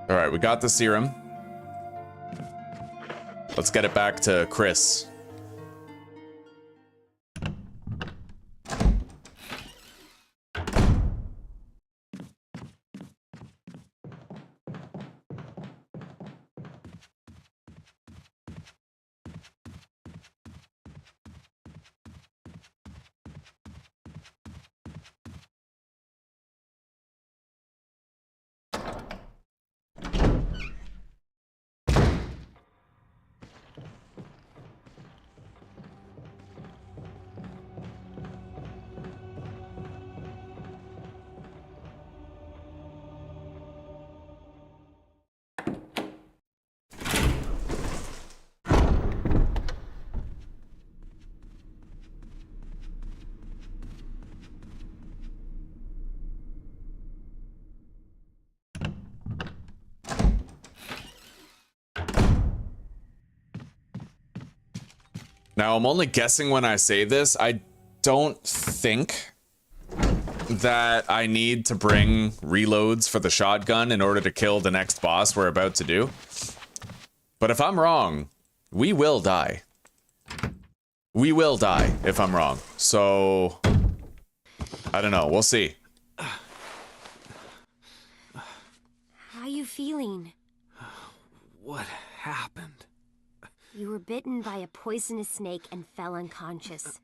All right, we got the serum. Let's get it back to Chris. Now, I'm only guessing when I say this. I don't think that I need to bring reloads for the shotgun in order to kill the next boss we're about to do. But if I'm wrong, we will die. We will die if I'm wrong. So, I don't know. We'll see. How you feeling? What happened? You were bitten by a poisonous snake and fell unconscious.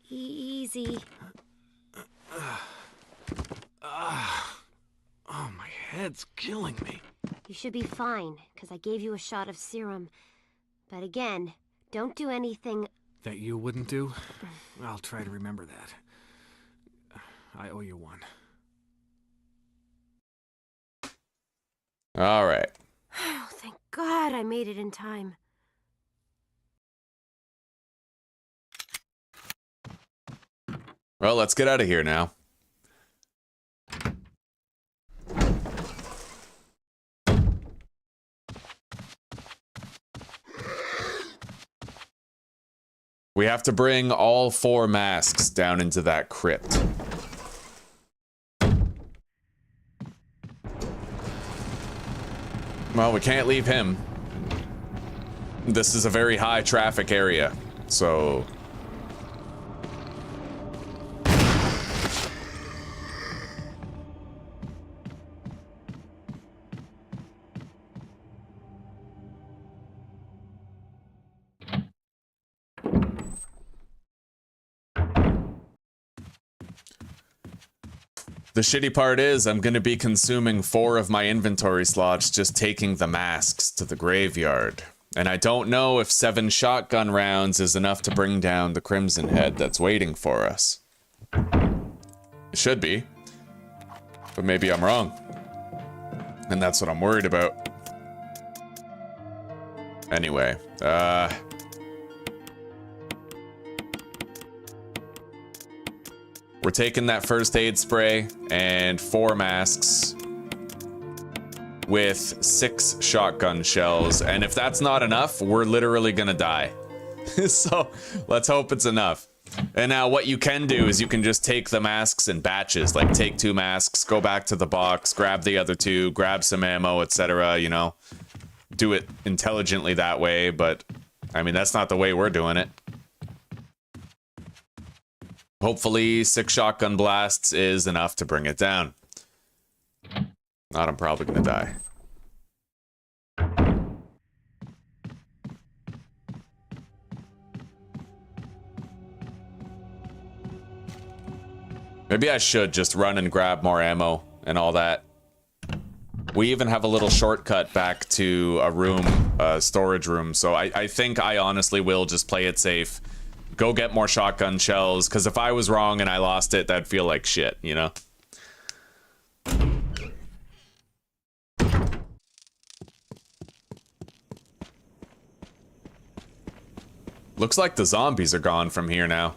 Easy. Oh, my head's killing me. You should be fine, because I gave you a shot of serum. But again, don't do anything... That you wouldn't do? I'll try to remember that. I owe you one. All right. Oh, thank God I made it in time. Well, let's get out of here now. We have to bring all 4 masks down into that crypt. Well, we can't leave him. This is a very high traffic area, so... The shitty part is I'm going to be consuming 4 of my inventory slots just taking the masks to the graveyard. And I don't know if 7 shotgun rounds is enough to bring down the Crimson Head that's waiting for us. It should be. But maybe I'm wrong. And that's what I'm worried about. Anyway, we're taking that first aid spray and 4 masks with 6 shotgun shells. And if that's not enough, we're literally gonna die. So let's hope it's enough. And now what you can do is you can just take the masks in batches, like take 2 masks, go back to the box, grab the other 2, grab some ammo, etc., you know. Do it intelligently that way, but I mean, that's not the way we're doing it. Hopefully 6 shotgun blasts is enough to bring it down. Not, I'm probably gonna die. Maybe I should just run and grab more ammo and all that. We even have a little shortcut back to a room, storage room, so I think I honestly will just play it safe. Go get more shotgun shells, because if I was wrong and I lost it, that'd feel like shit, you know? Looks like the zombies are gone from here now.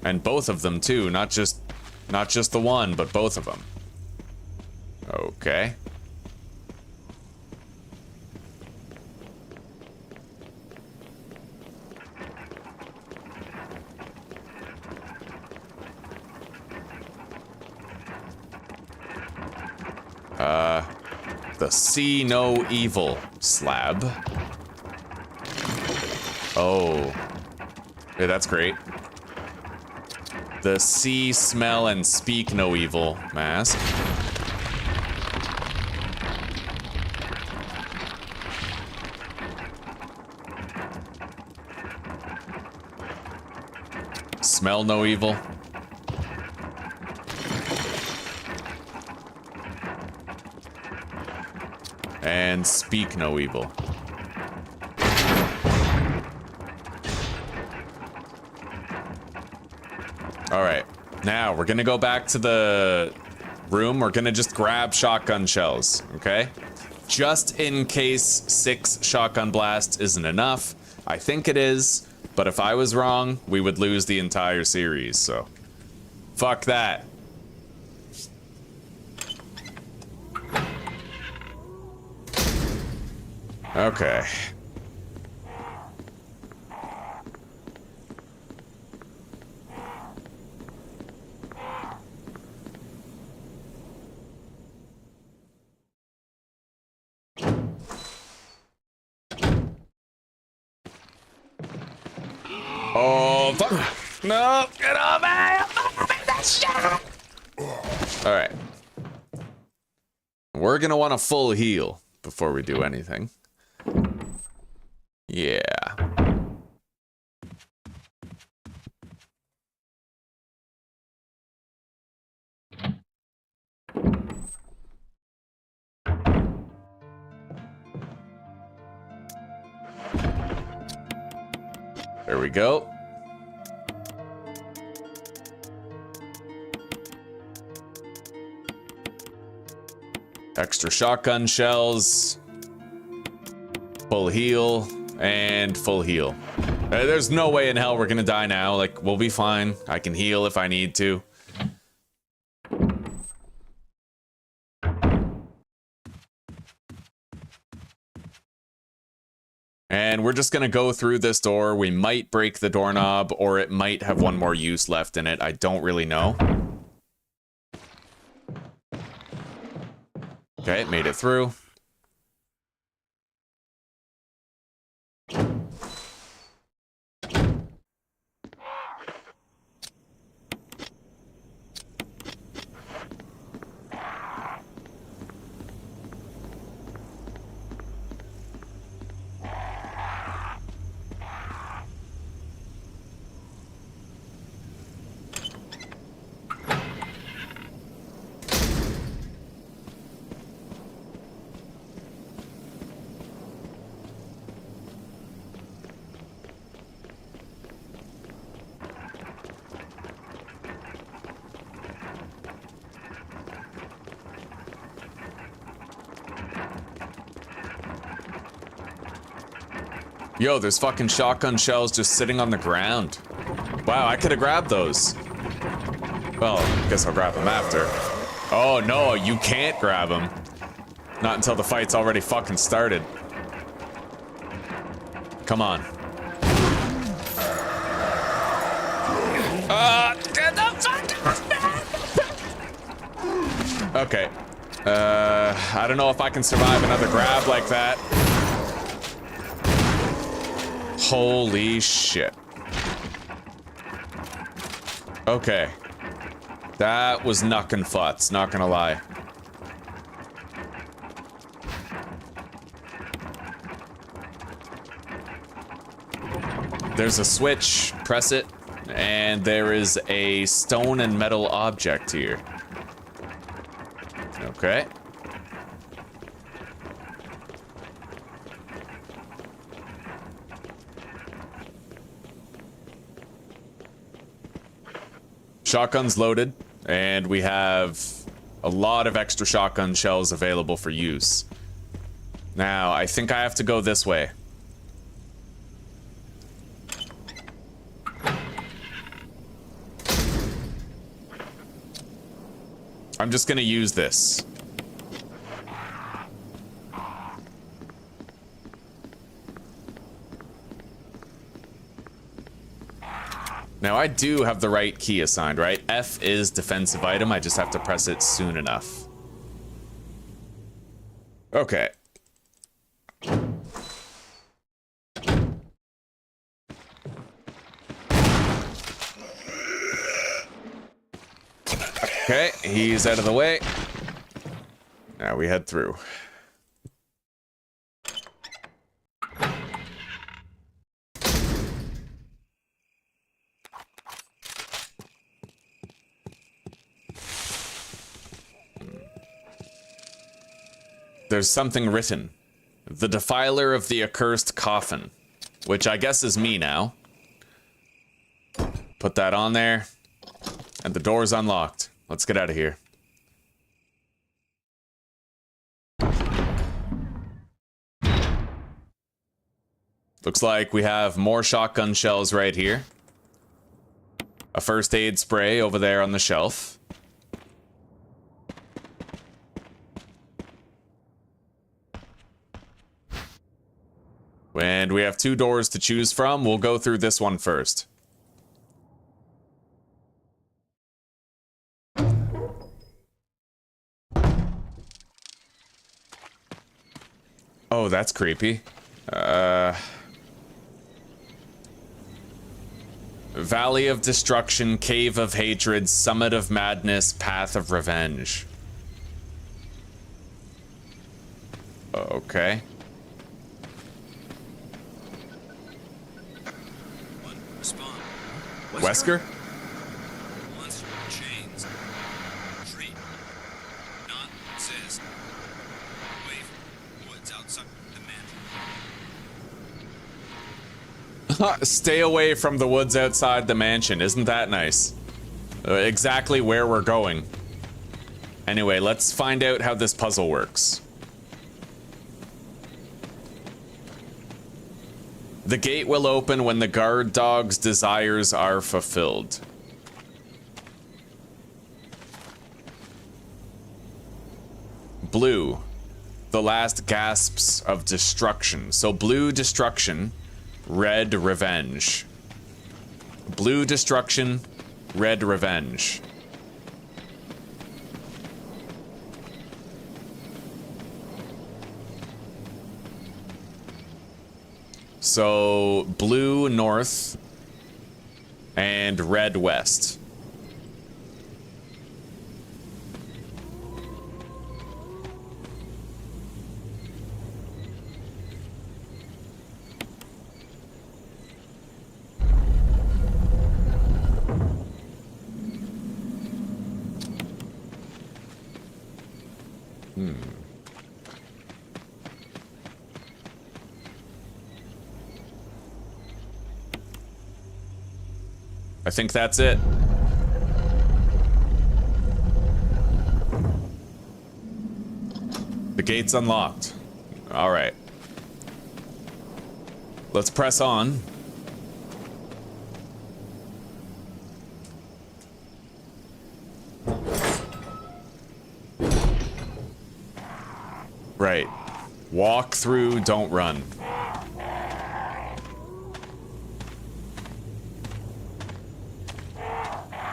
And both of them too, not just the one, but both of them. Okay. The See No Evil slab. Oh. Hey, that's great. The See, Smell, and Speak No Evil mask. Smell No Evil. And Speak No Evil. Alright, now we're gonna go back to the room. We're gonna just grab shotgun shells, okay? Just in case 6 shotgun blasts isn't enough. I think it is, but if I was wrong, we would lose the entire series, so... Fuck that. Okay. Oh, fuck. No, get off me. All right. We're going to want a full heal before we do anything. Yeah. There we go. Extra shotgun shells. Full heal. And full heal. There's no way in hell we're gonna die now. Like, we'll be fine. I can heal if I need to. And we're just gonna go through this door. We might break the doorknob, or it might have one more use left in it. I don't really know. Okay, made it through. Yo, there's fucking shotgun shells just sitting on the ground. Wow, I could have grabbed those. Well, I guess I'll grab them after. Oh no, you can't grab them. Not until the fight's already fucking started. Come on. Get the fuck. Okay. I don't know if I can survive another grab like that. Holy shit. Okay. That was knuckin' futz, not gonna lie. There's a switch, press it, and there is a stone and metal object here. Okay. Shotgun's loaded, and we have a lot of extra shotgun shells available for use. Now, I think I have to go this way. I'm just gonna use this. Now, I do have the right key assigned, right? F is defensive item, I just have to press it soon enough. Okay. Okay, he's out of the way. Now we head through. There's something written. The Defiler of the Accursed Coffin. Which I guess is me now. Put that on there. And the door's unlocked. Let's get out of here. Looks like we have more shotgun shells right here. A first aid spray over there on the shelf. And we have 2 doors to choose from. We'll go through this one first. Oh, that's creepy. Valley of Destruction, Cave of Hatred, Summit of Madness, Path of Revenge. Okay. Wesker? Stay away from the woods outside the mansion. Isn't that nice? Exactly where we're going. Anyway, let's find out how this puzzle works. The gate will open when the guard dog's desires are fulfilled. Blue. The last gasps of destruction. So blue, destruction. Red, revenge. Blue, destruction. Red, revenge. So blue, north. And red, west. I think that's it. The gate's unlocked. All right. Let's press on. Right. Walk through, don't run.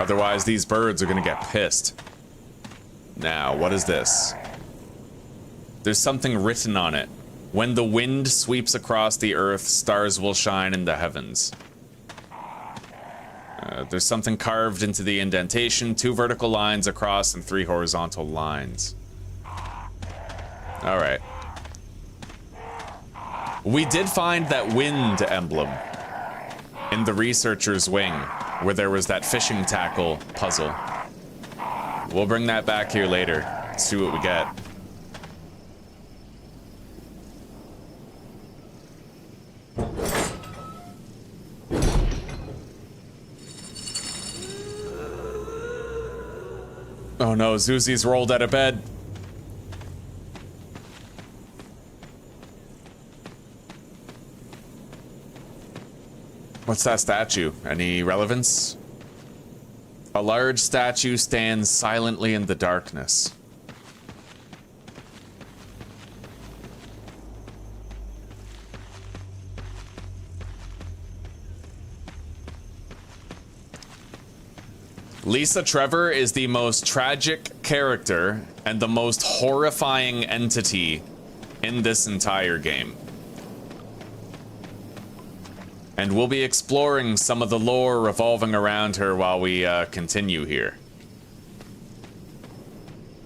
Otherwise, these birds are gonna get pissed. Now, what is this? There's something written on it. When the wind sweeps across the earth, stars will shine in the heavens. There's something carved into the indentation, 2 vertical lines across and 3 horizontal lines. All right. We did find that wind emblem in the researcher's wing, where there was that fishing tackle puzzle. We'll bring that back here later, see what we get. Oh no, Zuzi's rolled out of bed. What's that statue? Any relevance? A large statue stands silently in the darkness. Lisa Trevor is the most tragic character and the most horrifying entity in this entire game. And we'll be exploring some of the lore revolving around her while we continue here.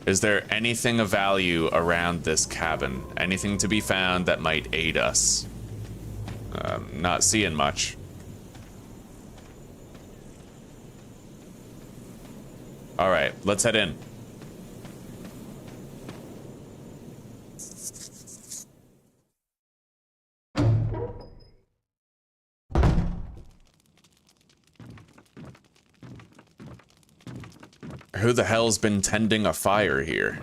Is there anything of value around this cabin? Anything to be found that might aid us? Not seeing much. All right, let's head in. Who the hell's been tending a fire here?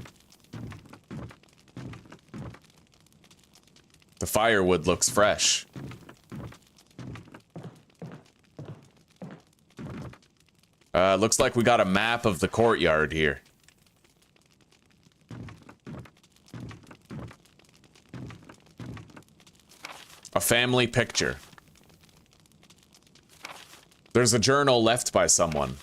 The firewood looks fresh. Looks like we got a map of the courtyard here. A family picture. There's a journal left by someone.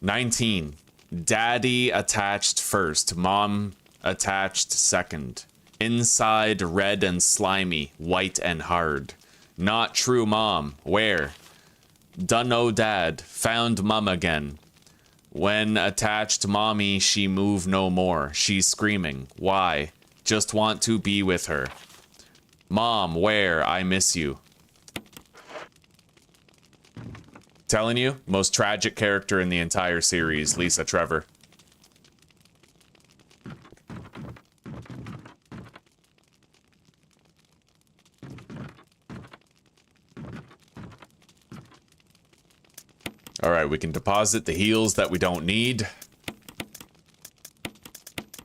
19. Daddy attached first, mom attached second. Inside red and slimy, white and hard. Not true mom, where? Dunno dad. Found mum again. When attached mommy, she move no more. She's screaming. Why? Just want to be with her. Mom, where? I miss you. Telling you, most tragic character in the entire series, Lisa Trevor. Alright, we can deposit the heals that we don't need.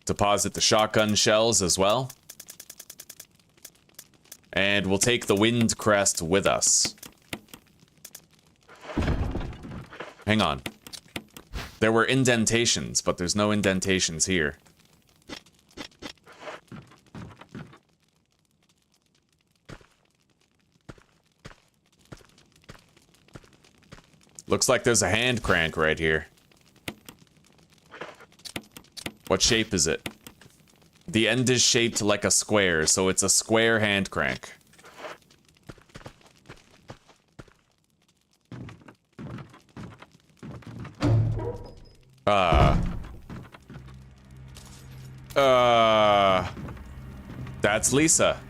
Deposit the shotgun shells as well. And we'll take the wind crest with us. Hang on. There were indentations, but there's no indentations here. Looks like there's a hand crank right here. What shape is it? The end is shaped like a square, so it's a square hand crank. That's Lisa.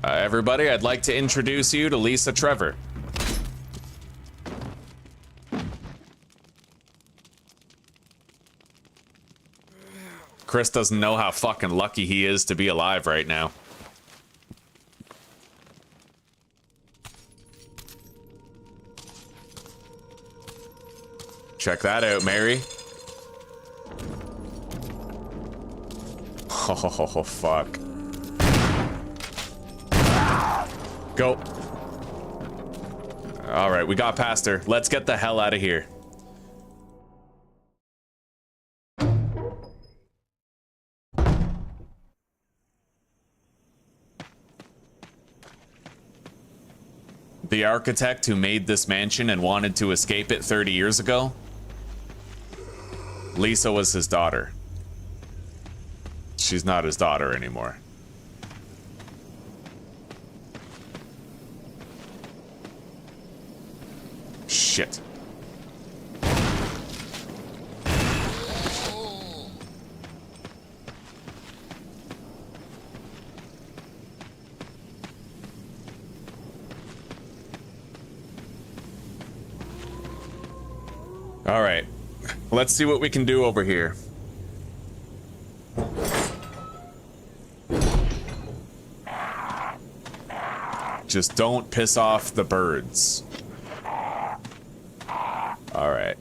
Everybody, I'd like to introduce you to Lisa Trevor. Chris doesn't know how fucking lucky he is to be alive right now. Check that out, Mary. Oh, fuck. Go. Alright, we got past her. Let's get the hell out of here. The architect who made this mansion and wanted to escape it 30 years ago, Lisa was his daughter. She's not his daughter anymore. Shit. All right, let's see what we can do over here. Just don't piss off the birds. All right.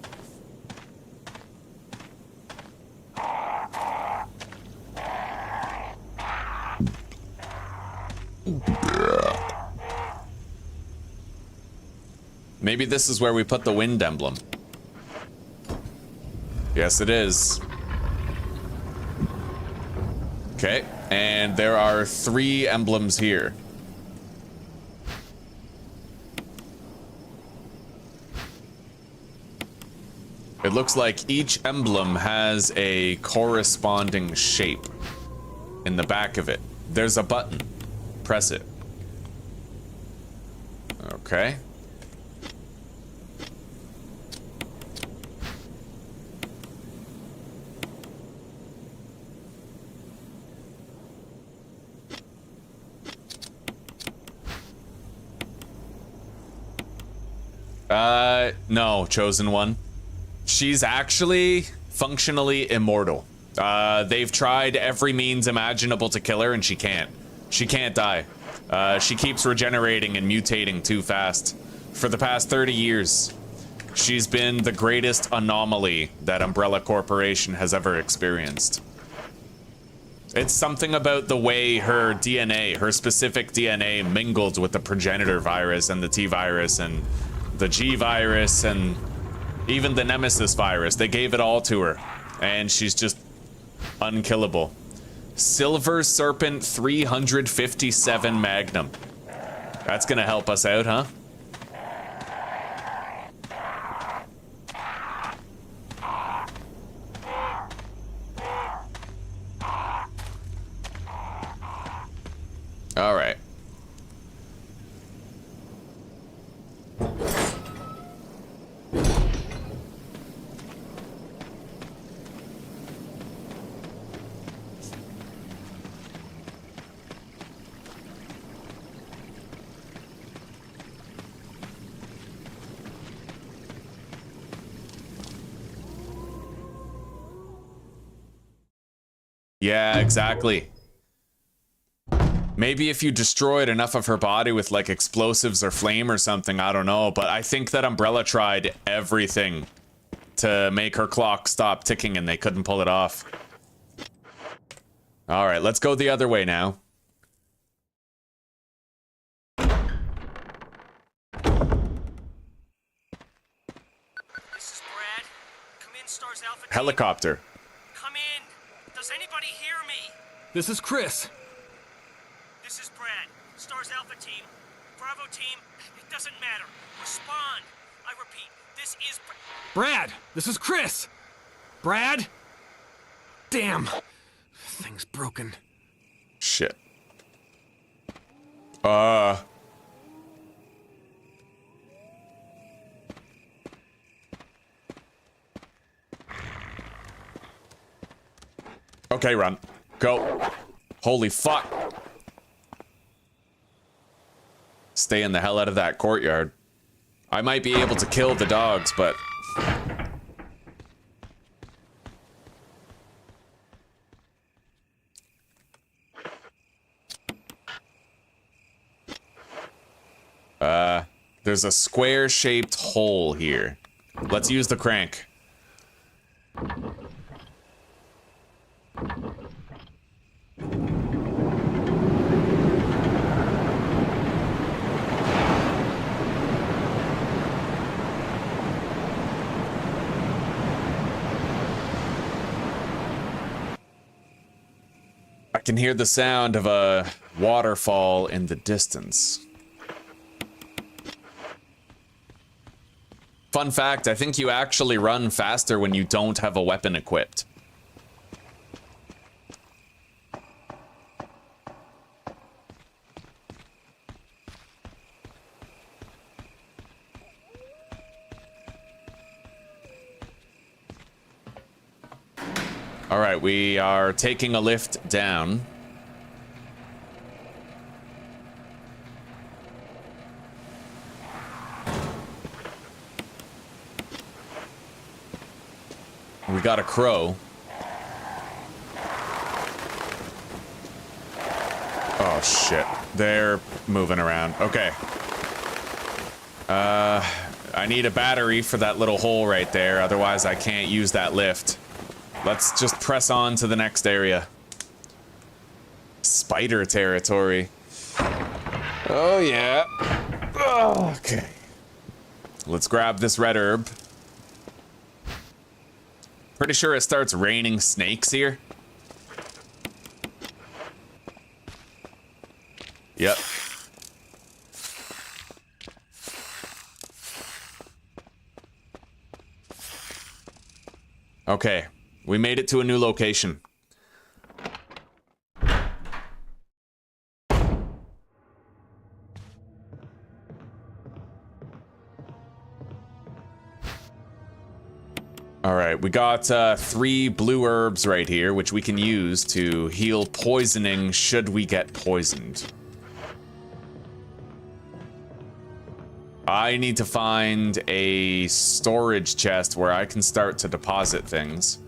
Maybe this is where we put the wind emblem. Yes, it is. Okay, and there are 3 emblems here. It looks like each emblem has a corresponding shape in the back of it. There's a button. Press it. Okay. No, Chosen One. She's actually functionally immortal. They've tried every means imaginable to kill her, and she can't. She can't die. She keeps regenerating and mutating too fast. For the past 30 years, she's been the greatest anomaly that Umbrella Corporation has ever experienced. It's something about the way her DNA, her specific DNA, mingled with the progenitor virus and the T virus and the G virus and even the Nemesis virus. They gave it all to her, and she's just unkillable. Silver Serpent 357 Magnum. That's gonna help us out, huh? All right. Yeah, exactly. Maybe if you destroyed enough of her body with like explosives or flame or something, I don't know. But I think that Umbrella tried everything to make her clock stop ticking and they couldn't pull it off. All right, let's go the other way now. This is Brad. Come in, Stars Alpha team. Helicopter. Come in. Does anybody hear me? This is Chris. This is Brad. Stars Alpha team. Bravo team. It doesn't matter. Respond. I repeat, this is Brad, this is Chris. Brad? Damn. Thing's broken. Shit. Okay, run. Go. Holy fuck. Staying the hell out of that courtyard. I might be able to kill the dogs, but... there's a square-shaped hole here. Let's use the crank. I can hear the sound of a waterfall in the distance. Fun fact, I think you actually run faster when you don't have a weapon equipped. All right, we are taking a lift down. We got a crow. Oh shit, they're moving around. Okay. I need a battery for that little hole right there, otherwise I can't use that lift. Let's just press on to the next area. Spider territory. Oh yeah. Oh, okay. Let's grab this red herb. Pretty sure it starts raining snakes here. Yep. Okay, we made it to a new location. All right, we got 3 blue herbs right here, which we can use to heal poisoning should we get poisoned. I need to find a storage chest where I can start to deposit things.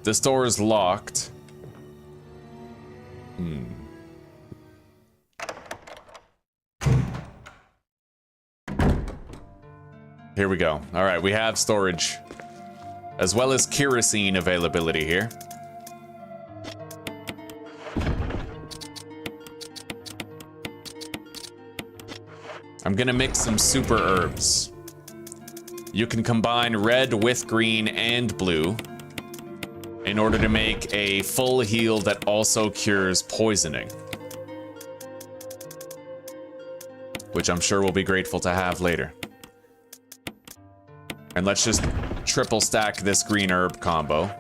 The store is locked. Here we go. All right, we have storage. As well as kerosene availability here. I'm gonna mix some super herbs. You can combine red with green and blue in order to make a full heal that also cures poisoning. Which I'm sure we'll be grateful to have later. And let's just triple stack this green herb combo.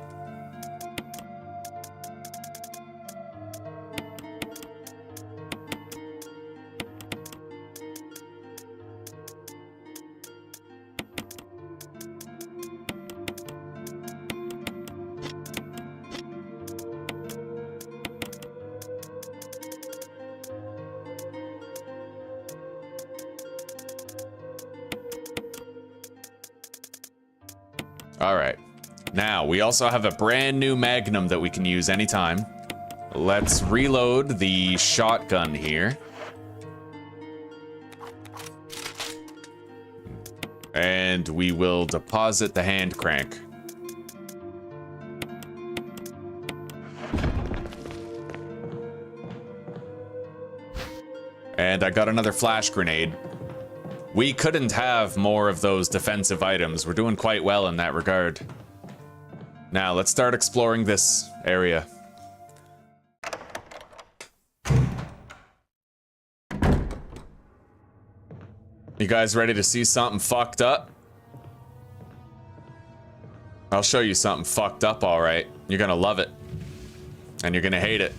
All right. Now, we also have a brand new magnum that we can use anytime. Let's reload the shotgun here. And we will deposit the hand crank. And I got another flash grenade. We couldn't have more of those defensive items. We're doing quite well in that regard. Now, let's start exploring this area. You guys ready to see something fucked up? I'll show you something fucked up, all right. You're gonna love it. And you're gonna hate it.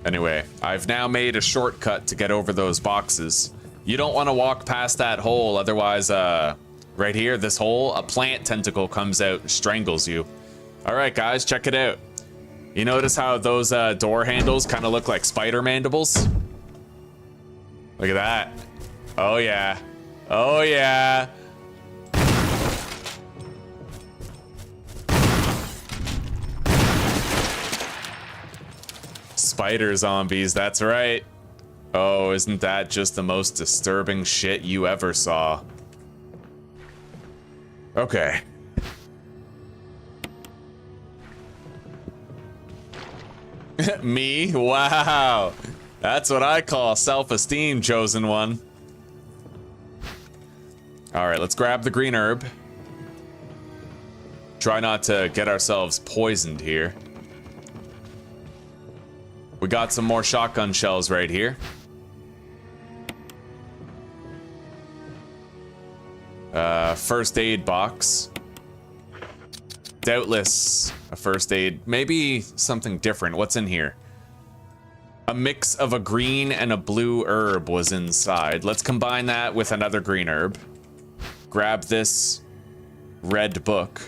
Anyway, I've now made a shortcut to get over those boxes. You don't want to walk past that hole, otherwise, right here, this hole, a plant tentacle comes out and strangles you. All right, guys, check it out. You notice how those door handles kind of look like spider mandibles? Look at that. Oh, yeah. Oh, yeah. Spider zombies, that's right. Oh, isn't that just the most disturbing shit you ever saw? Okay. Me? Wow. That's what I call self-esteem, chosen one. Alright, let's grab the green herb. Try not to get ourselves poisoned here. We got some more shotgun shells right here. First aid box. Doubtless a first aid. Maybe something different. What's in here? A mix of a green and a blue herb was inside. Let's combine that with another green herb. Grab this red book.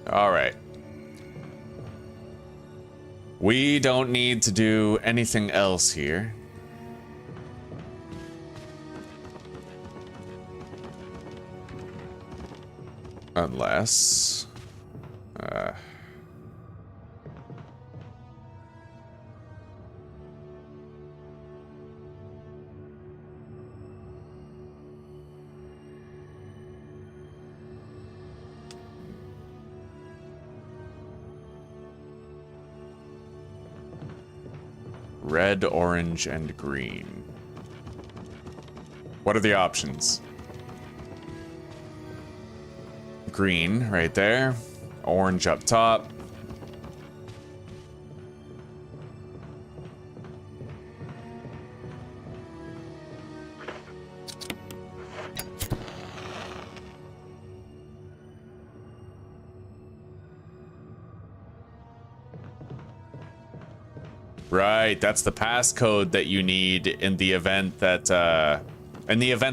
All right. We don't need to do anything else here. Unless... red, orange, and green. What are the options? Green right there. Orange up top. Right, that's the passcode that you need in the event that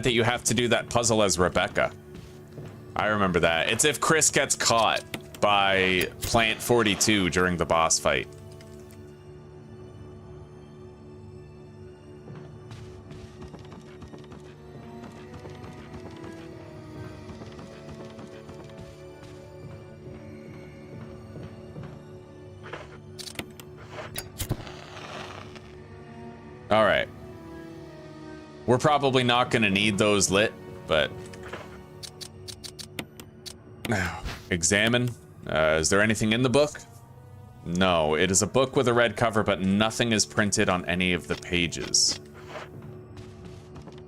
you have to do that puzzle as Rebecca. I remember that. It's if Chris gets caught by Plant 42 during the boss fight. All right. We're probably not going to need those lit, but... Now, examine. Is there anything in the book? No, it is a book with a red cover, but nothing is printed on any of the pages.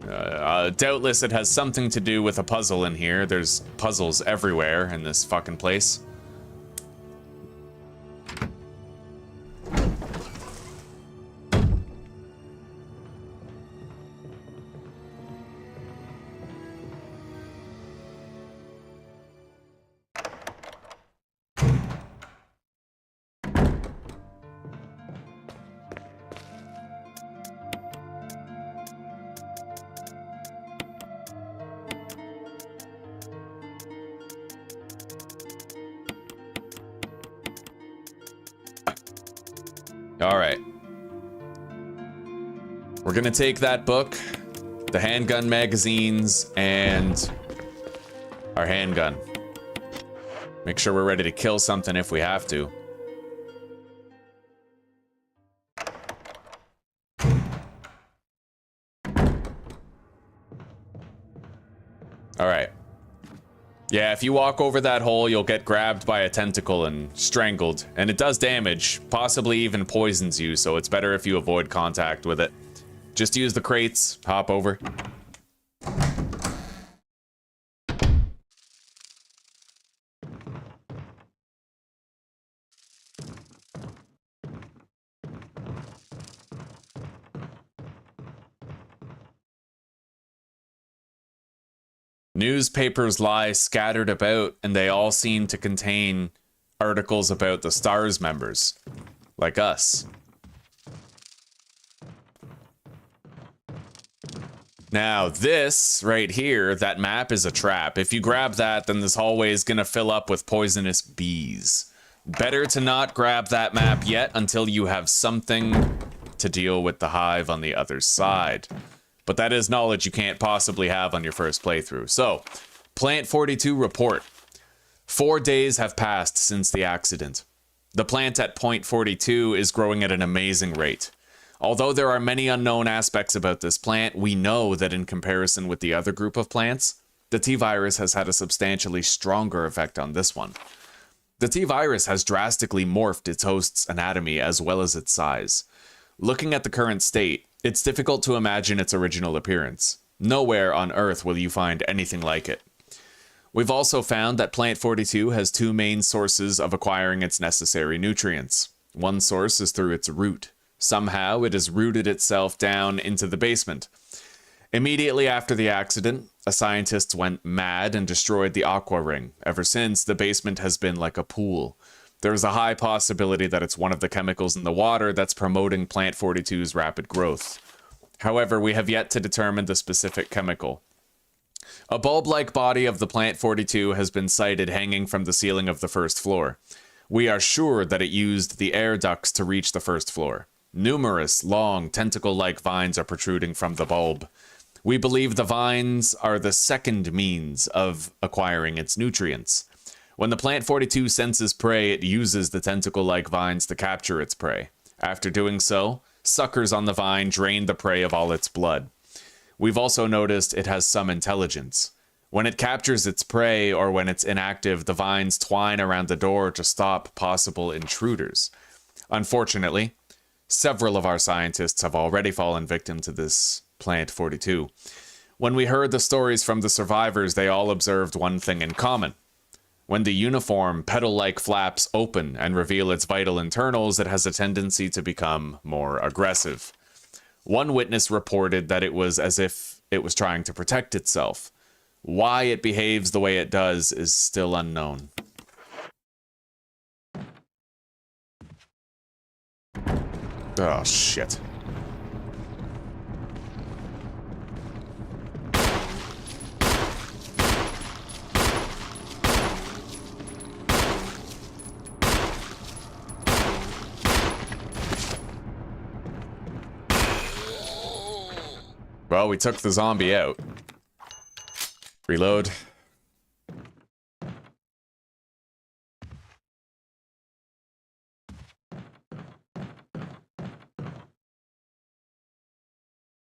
Doubtless it has something to do with a puzzle in here. There's puzzles everywhere in this fucking place. All right. We're gonna take that book, the handgun magazines, and our handgun. Make sure we're ready to kill something if we have to. All right. Yeah, if you walk over that hole, you'll get grabbed by a tentacle and strangled. And it does damage, possibly even poisons you, so it's better if you avoid contact with it. Just use the crates, hop over. Newspapers lie scattered about, and they all seem to contain articles about the STARS members, like us. Now, this right here, that map is a trap. If you grab that, then this hallway is gonna fill up with poisonous bees. Better to not grab that map yet until you have something to deal with the hive on the other side. But that is knowledge you can't possibly have on your first playthrough. So, Plant 42 report. 4 days have passed since the accident. The plant at Point 42 is growing at an amazing rate. Although there are many unknown aspects about this plant, we know that in comparison with the other group of plants, the T-virus has had a substantially stronger effect on this one. The T-virus has drastically morphed its host's anatomy as well as its size. Looking at the current state, it's difficult to imagine its original appearance. Nowhere on Earth will you find anything like it. We've also found that Plant 42 has 2 main sources of acquiring its necessary nutrients. One source is through its root. Somehow it has rooted itself down into the basement. Immediately after the accident, a scientist went mad and destroyed the aqua ring. Ever since, the basement has been like a pool. There is a high possibility that it's one of the chemicals in the water that's promoting Plant 42's rapid growth. However, we have yet to determine the specific chemical. A bulb-like body of the Plant 42 has been sighted hanging from the ceiling of the first floor. We are sure that it used the air ducts to reach the first floor. Numerous, long, tentacle-like vines are protruding from the bulb. We believe the vines are the second means of acquiring its nutrients. When the Plant 42 senses prey, it uses the tentacle-like vines to capture its prey. After doing so, suckers on the vine drain the prey of all its blood. We've also noticed it has some intelligence. When it captures its prey or when it's inactive, the vines twine around the door to stop possible intruders. Unfortunately, several of our scientists have already fallen victim to this Plant 42. When we heard the stories from the survivors, they all observed one thing in common. When the uniform, petal-like flaps open and reveal its vital internals, it has a tendency to become more aggressive. One witness reported that it was as if it was trying to protect itself. Why it behaves the way it does is still unknown. Oh, shit. Well, we took the zombie out. Reload.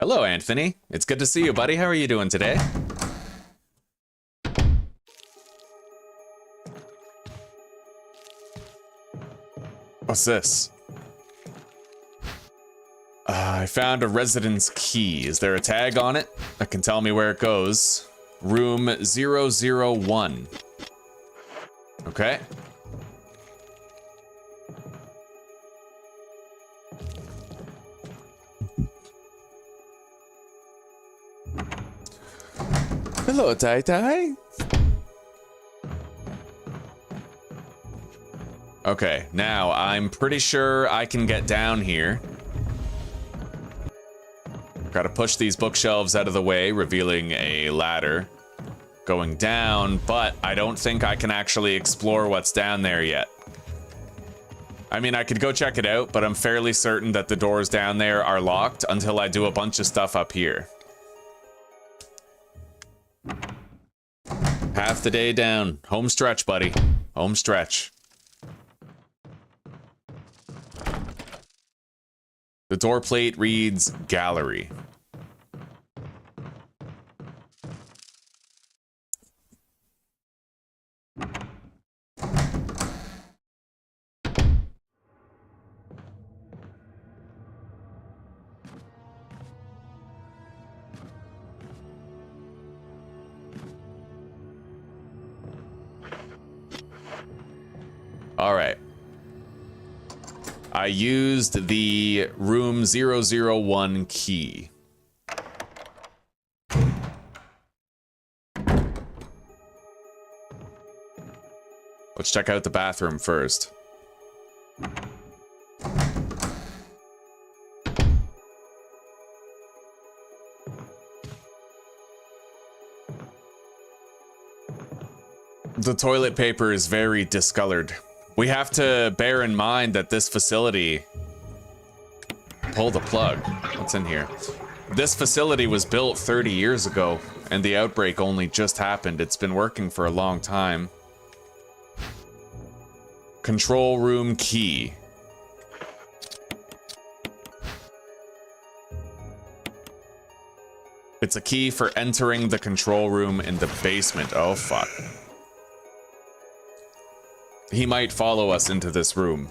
Hello, Anthony. It's good to see you, buddy. How are you doing today? What's this? I found a residence key. Is there a tag on it that can tell me where it goes? Room 001. Okay. Hello, Tai Tai. Okay, now I'm pretty sure I can get down here. Gotta push these bookshelves out of the way, revealing a ladder going down, but I don't think I can actually explore what's down there yet. I mean, I could go check it out, but I'm fairly certain that the doors down there are locked until I do a bunch of stuff up here. Half the day down. Home stretch, buddy. Home stretch. The door plate reads gallery. All right. I used the room 001 key. Let's check out the bathroom first. The toilet paper is very discolored. We have to bear in mind that this facility... Pull the plug. What's in here? This facility was built 30 years ago, and the outbreak only just happened. It's been working for a long time. Control room key. It's a key for entering the control room in the basement. Oh, fuck. He might follow us into this room.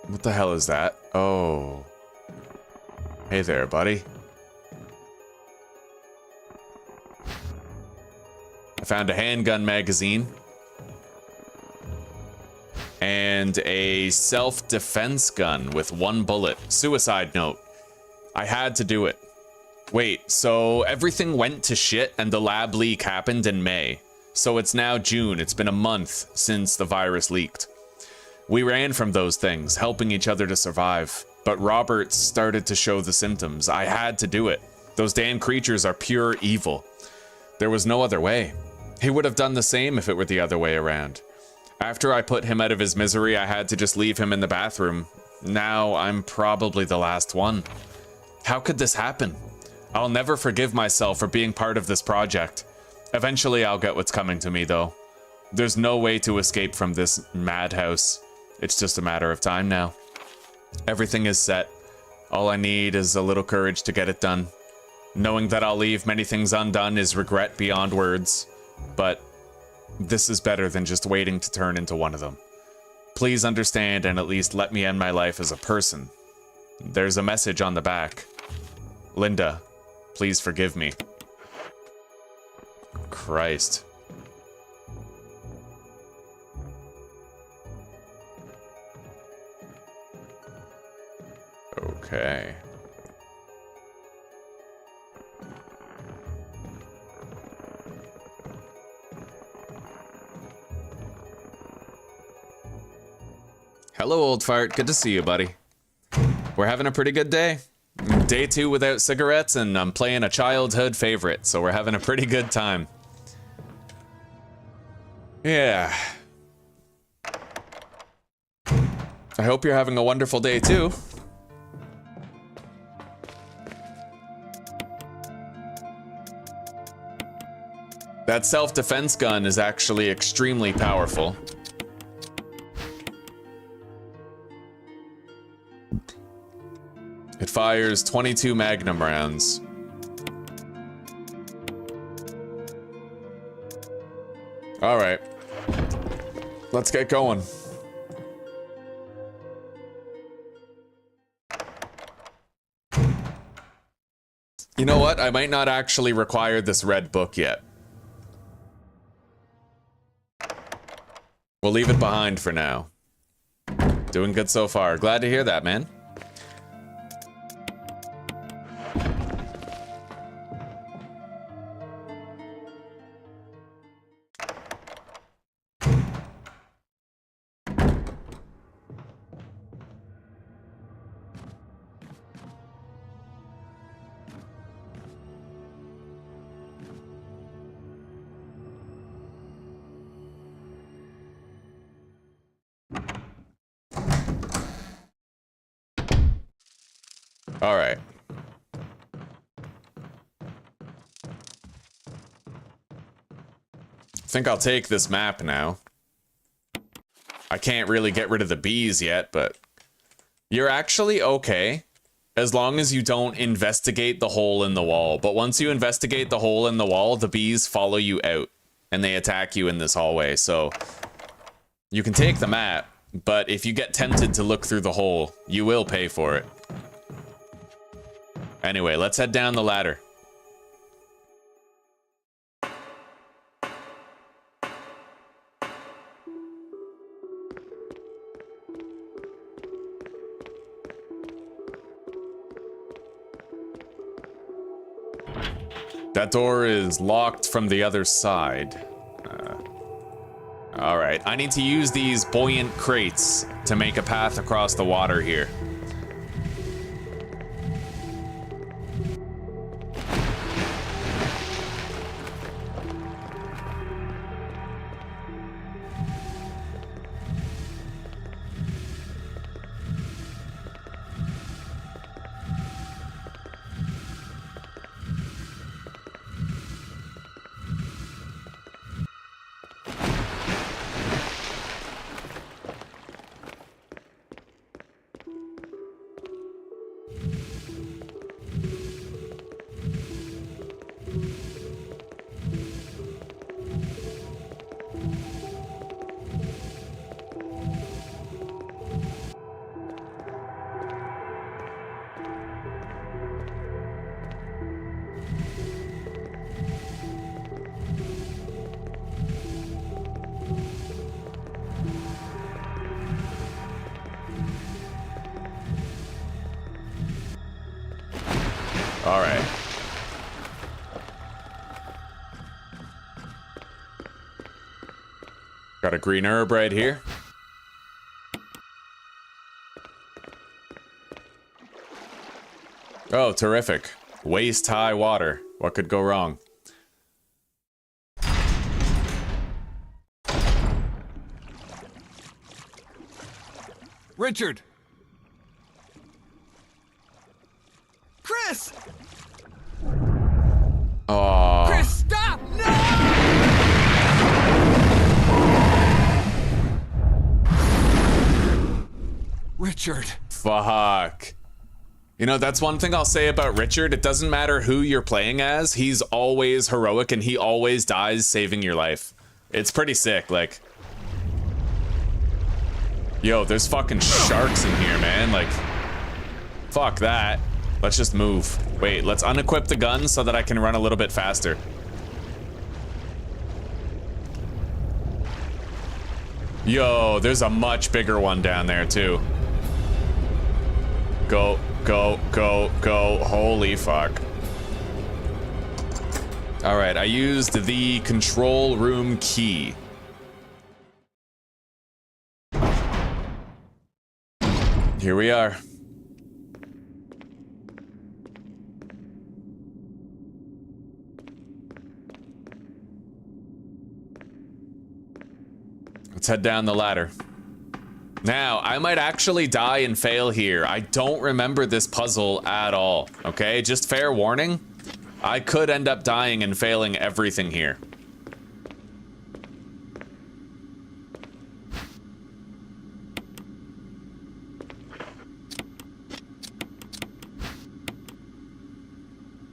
What the hell is that? Oh. Hey there, buddy. I found a handgun magazine. And a self-defense gun with 1 bullet. Suicide note. I had to do it. Wait, so everything went to shit and the lab leak happened in May. So it's now June. It's been a month since the virus leaked. We ran from those things, helping each other to survive. But Robert started to show the symptoms. I had to do it. Those damn creatures are pure evil. There was no other way. He would have done the same if it were the other way around. After I put him out of his misery, I had to just leave him in the bathroom. Now I'm probably the last one. How could this happen? I'll never forgive myself for being part of this project. Eventually I'll get what's coming to me, though. There's no way to escape from this madhouse. It's just a matter of time now. Everything is set. All I need is a little courage to get it done. Knowing that I'll leave many things undone is regret beyond words. But this is better than just waiting to turn into one of them. Please understand and at least let me end my life as a person. There's a message on the back. Linda, please forgive me. Christ. Okay. Hello, old fart. Good to see you, buddy. We're having a pretty good day. Day 2 without cigarettes, and I'm playing a childhood favorite, so we're having a pretty good time. Yeah. I hope you're having a wonderful day, too. That self-defense gun is actually extremely powerful. It fires 22 Magnum rounds. All right. Let's get going. You know what? I might not actually require this red book yet. We'll leave it behind for now. Doing good so far. Glad to hear that, man. All right. I think I'll take this map now. I can't really get rid of the bees yet, but you're actually okay as long as you don't investigate the hole in the wall. But once you investigate the hole in the wall, the bees follow you out and they attack you in this hallway. So you can take the map, but if you get tempted to look through the hole, you will pay for it. Anyway, let's head down the ladder. That door is locked from the other side. All right, I need to use these buoyant crates to make a path across the water here. All right. Got a green herb right here. Oh, terrific. Waist-high water. What could go wrong? Richard! Chris! Oh. Chris, stop! No! Richard. Fuck. You know, that's one thing I'll say about Richard. It doesn't matter who you're playing as. He's always heroic and he always dies saving your life. It's pretty sick, like... Yo, there's fucking sharks in here, man. Like, fuck that. Let's just move. Wait, let's unequip the gun so that I can run a little bit faster. Yo, there's a much bigger one down there, too. Go, go, go, go. Holy fuck. Alright, I used the control room key. Here we are. Let's head down the ladder. Now, I might actually die and fail here. I don't remember this puzzle at all, okay? Just fair warning. I could end up dying and failing everything here.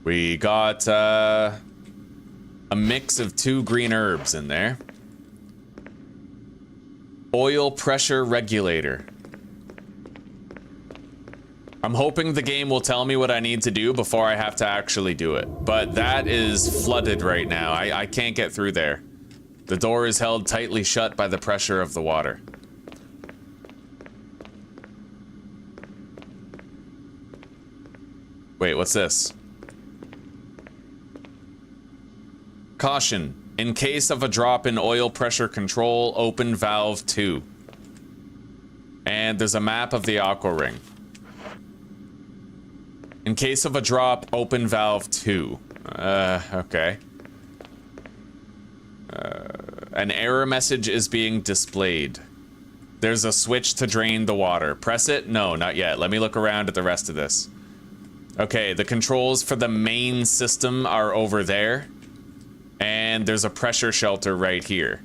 We got a mix of 2 green herbs in there. Oil pressure regulator. I'm hoping the game will tell me what I need to do before I have to actually do it. But that is flooded right now. I can't get through there. The door is held tightly shut by the pressure of the water. Wait, what's this? Caution. In case of a drop in oil pressure control, open valve 2. And there's a map of the aqua ring. In case of a drop, open valve 2. Okay. An error message is being displayed. There's a switch to drain the water. Press it? No, not yet. Let me look around at the rest of this. Okay, the controls for the main system are over there. And there's a pressure shelter right here.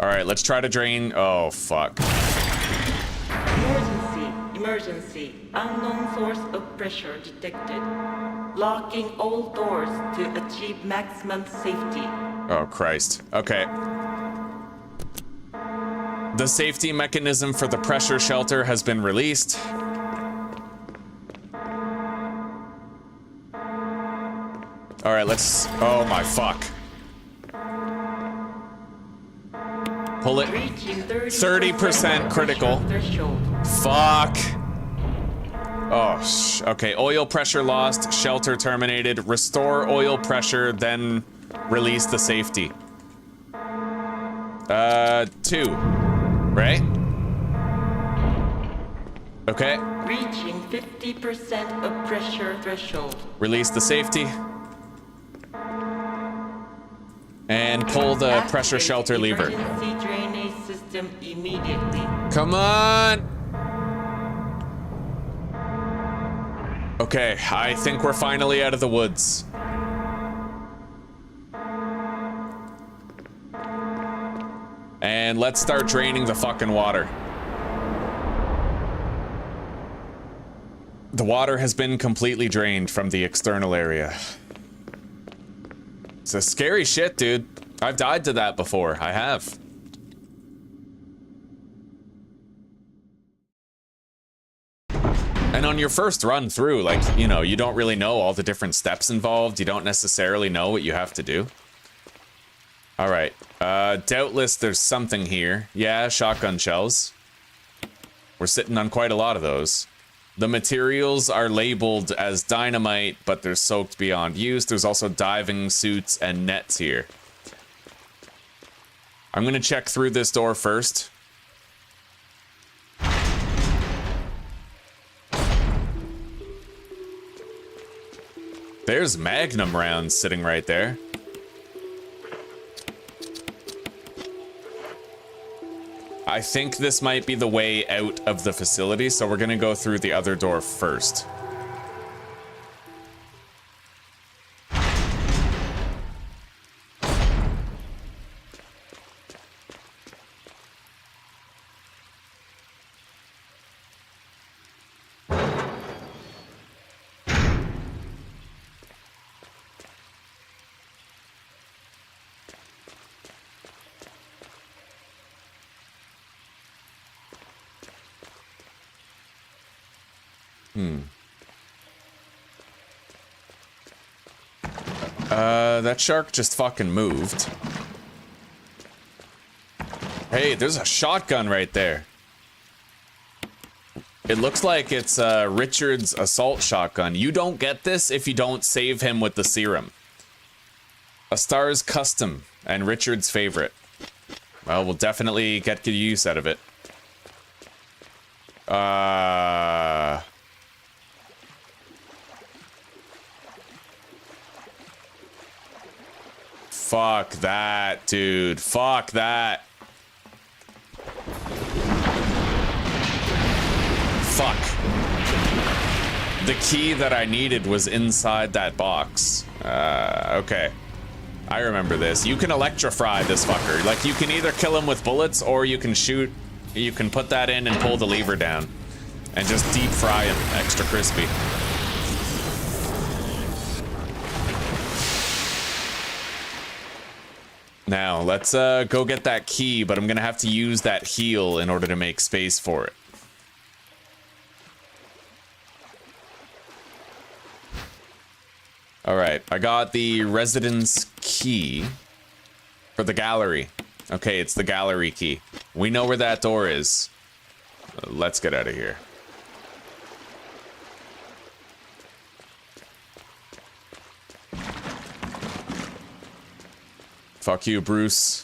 Alright, let's try to drain... Oh, fuck. Emergency. Unknown source of pressure detected. Locking all doors to achieve maximum safety. Oh, Christ. Okay. The safety mechanism for the pressure shelter has been released. Alright, let's... Oh my fuck. Pull it. 30% critical. Fuck. Oh, okay. Oil pressure lost. Shelter terminated. Restore oil pressure, then release the safety. 2. Right? Okay. Reaching 50% of pressure threshold. Release the safety. And pull the pressure shelter lever. Emergency drainage system immediately. Come on! Okay, I think we're finally out of the woods. And let's start draining the fucking water. The water has been completely drained from the external area. It's a scary shit, dude. I've died to that before. I have. And on your first run through, like, you know, you don't really know all the different steps involved. You don't necessarily know what you have to do. All right. Doubtless there's something here. Yeah, shotgun shells. We're sitting on quite a lot of those. The materials are labeled as dynamite, but they're soaked beyond use. There's also diving suits and nets here. I'm gonna check through this door first. There's Magnum rounds sitting right there. I think this might be the way out of the facility, so we're gonna go through the other door first. That shark just fucking moved. Hey, there's a shotgun right there. It looks like it's Richard's assault shotgun. You don't get this if you don't save him with the serum. A Star's custom and Richard's favorite. Well, we'll definitely get good use out of it. Fuck that, dude. Fuck that. Fuck. The key that I needed was inside that box. Okay. I remember this. You can electrify this fucker. Like, you can either kill him with bullets or you can shoot. You can put that in and pull the lever down. And just deep fry him. Extra crispy. Now, let's go get that key, but I'm gonna have to use that heal in order to make space for it. Alright, I got the residence key for the gallery. Okay, it's the gallery key. We know where that door is. Let's get out of here. Fuck you, Bruce.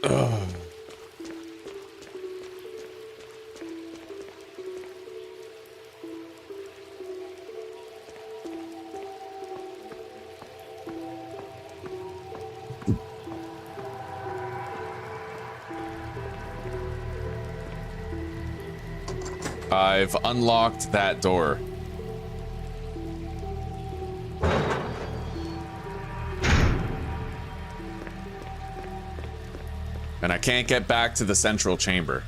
Ugh. I've unlocked that door. And I can't get back to the central chamber.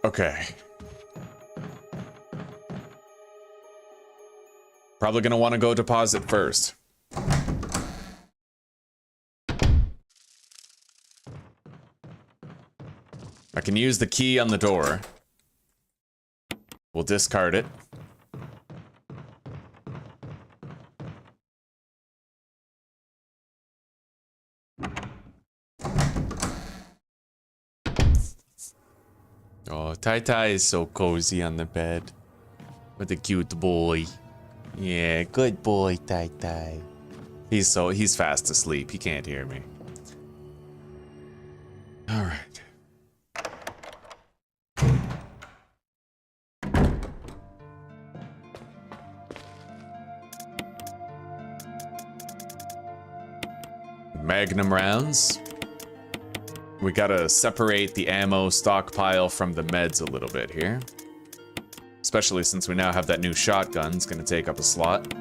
Okay. Probably gonna want to go deposit first. I can use the key on the door. We'll discard it. Oh, Tai is so cozy on the bed. What a cute boy. Yeah, good boy, Tai. He's fast asleep. He can't hear me. All right. Magnum rounds. We gotta separate the ammo stockpile from the meds a little bit here. Especially since we now have that new shotgun. It's gonna take up a slot.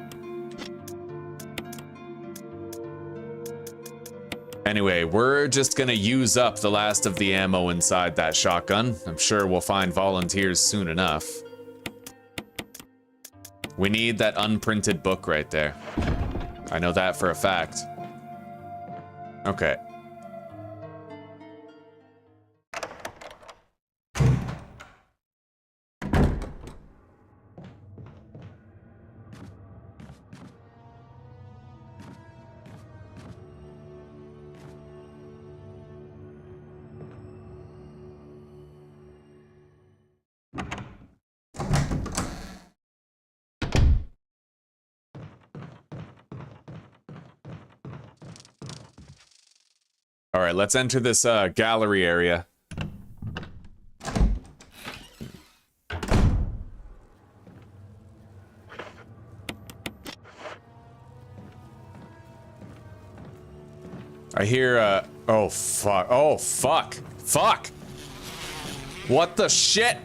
Anyway, we're just gonna use up the last of the ammo inside that shotgun. I'm sure we'll find volunteers soon enough. We need that unprinted book right there. I know that for a fact. Okay. All right, let's enter this gallery area. I hear, oh fuck, oh fuck, fuck! What the shit?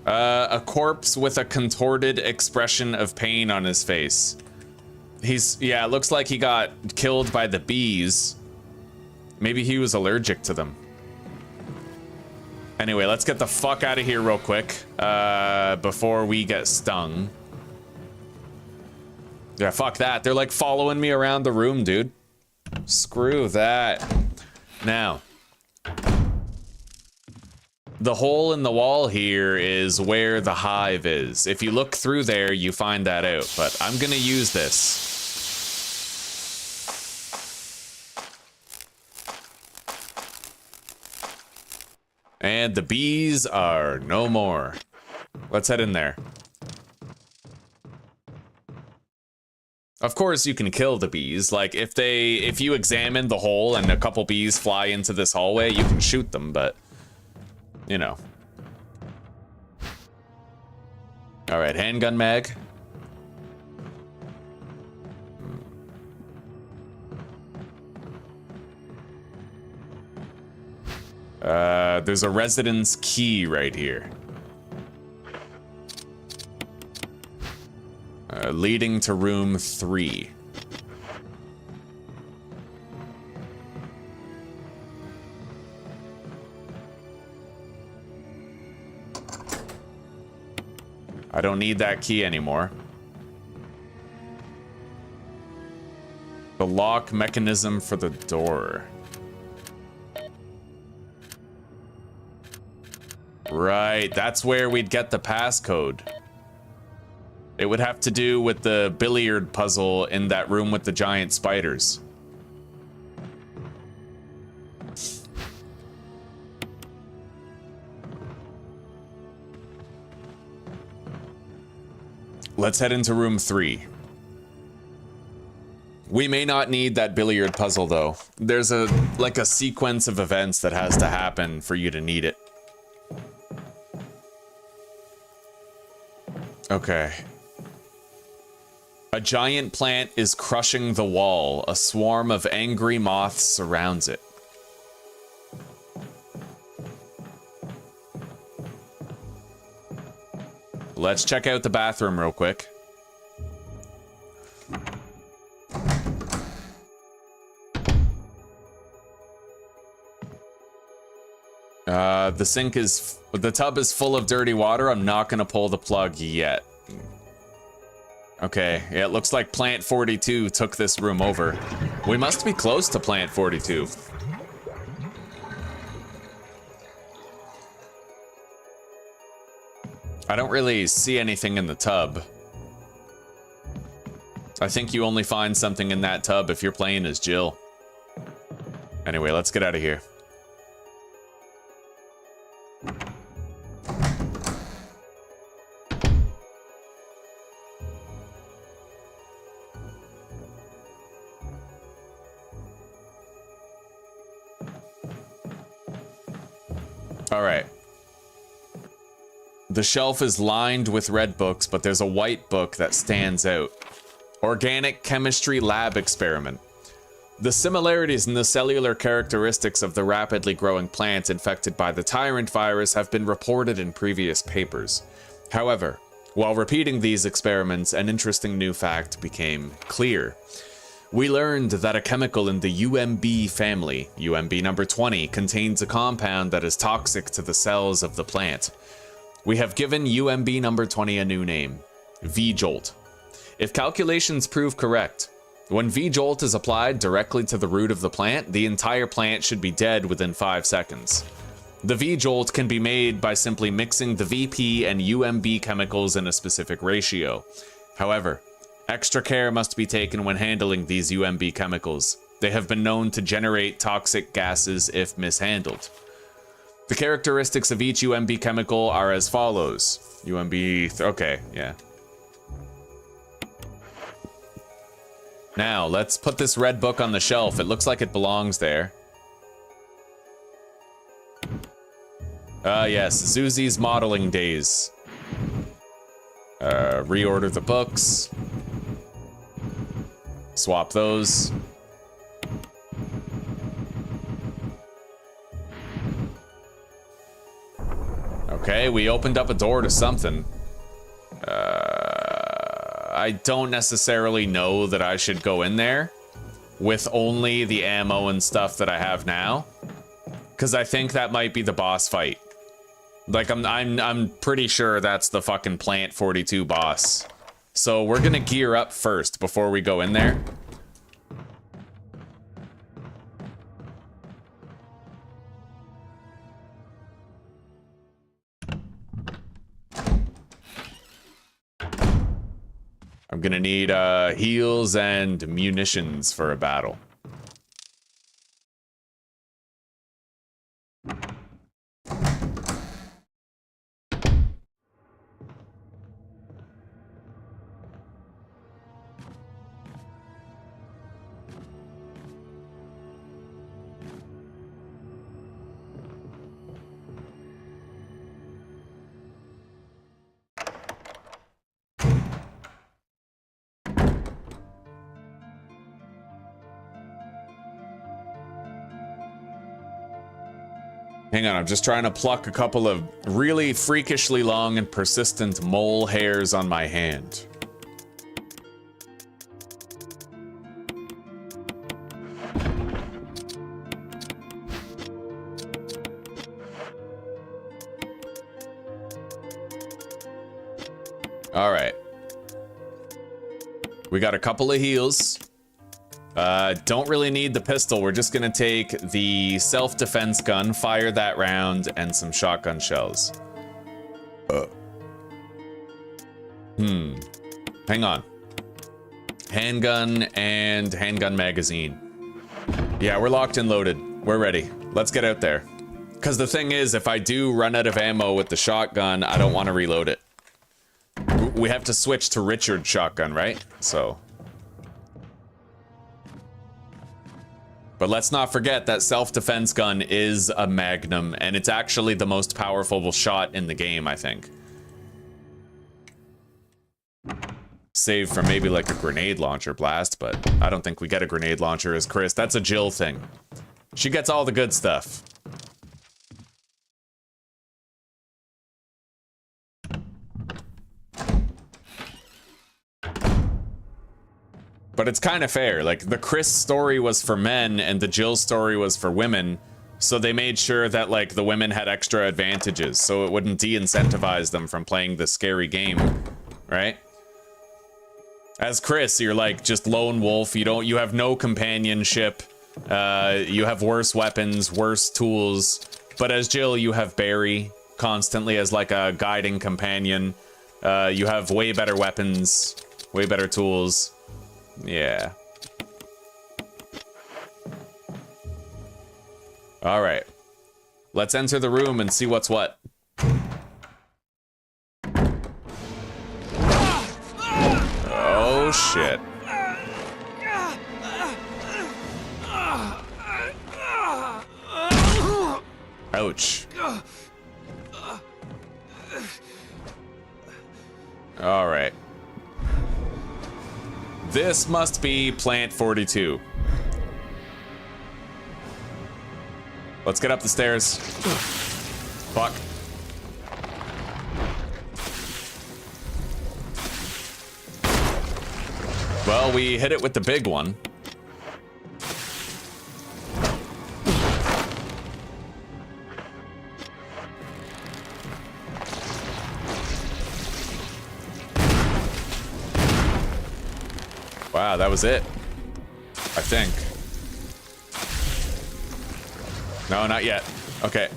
A corpse with a contorted expression of pain on his face. Yeah, it looks like he got killed by the bees. Maybe he was allergic to them. Anyway, let's get the fuck out of here real quick, before we get stung. Yeah, fuck that. They're like following me around the room, dude. Screw that. Now, the hole in the wall here is where the hive is. If you look through there, you find that out, but I'm gonna use this. And the bees are no more. Let's head in there. Of course you can kill the bees. Like if you examine the hole and a couple bees fly into this hallway, you can shoot them, but you know. All right, handgun mag. There's a residence key right here. Leading to room 3. I don't need that key anymore. The lock mechanism for the door. Right, that's where we'd get the passcode. It would have to do with the billiard puzzle in that room with the giant spiders. Let's head into room 3. We may not need that billiard puzzle though. There's a sequence of events that has to happen for you to need it. Okay. A giant plant is crushing the wall. A swarm of angry moths surrounds it. Let's check out the bathroom real quick. The tub is full of dirty water. I'm not gonna pull the plug yet. Okay, yeah, it looks like Plant 42 took this room over. We must be close to Plant 42. I don't really see anything in the tub. I think you only find something in that tub if you're playing as Jill. Anyway, let's get out of here. All right. The shelf is lined with red books, but there's a white book that stands out. Organic Chemistry Lab Experiment. The similarities in the cellular characteristics of the rapidly growing plant infected by the Tyrant virus have been reported in previous papers. However, while repeating these experiments, an interesting new fact became clear. We learned that a chemical in the UMB family, UMB number 20, contains a compound that is toxic to the cells of the plant. We have given UMB number 20 a new name, V-Jolt. If calculations prove correct, when V-Jolt is applied directly to the root of the plant, the entire plant should be dead within 5 seconds. The V-Jolt can be made by simply mixing the VP and UMB chemicals in a specific ratio. However, extra care must be taken when handling these UMB chemicals. They have been known to generate toxic gases if mishandled. The characteristics of each UMB chemical are as follows. okay, yeah. Now, let's put this red book on the shelf. It looks like it belongs there. Yes, Zuzi's modeling days. Reorder the books. Swap those. Okay, we opened up a door to something. I don't necessarily know that I should go in there with only the ammo and stuff that I have now, because I think that might be the boss fight. Like I'm pretty sure that's the fucking Plant 42 boss. So we're gonna gear up first before we go in there. I'm gonna need heals and munitions for a battle. Hang on, I'm just trying to pluck a couple of really freakishly long and persistent mole hairs on my hand. All right. We got a couple of heals. Don't really need the pistol. We're just gonna take the self-defense gun, fire that round, and some shotgun shells. Hang on. Handgun and handgun magazine. Yeah, we're locked and loaded. We're ready. Let's get out there. Because the thing is, if I do run out of ammo with the shotgun, I don't want to reload it. We have to switch to Richard's shotgun, right? So... But let's not forget that self-defense gun is a magnum, and it's actually the most powerful shot in the game, I think. Save for maybe like a grenade launcher blast, but I don't think we get a grenade launcher as Chris. That's a Jill thing. She gets all the good stuff. But it's kind of fair. Like, the Chris story was for men and the Jill story was for women. So they made sure that, like, the women had extra advantages so it wouldn't de-incentivize them from playing the scary game, right? As Chris, you're like just lone wolf. You have no companionship. You have worse weapons, worse tools. But as Jill, you have Barry constantly as like a guiding companion. You have way better weapons, way better tools. Yeah. All right. Let's enter the room and see what's what. Oh, shit. Ouch. All right. This must be Plant 42. Let's get up the stairs. Fuck. Well, we hit it with the big one. Wow, that was it. I think. No, not yet. Okay.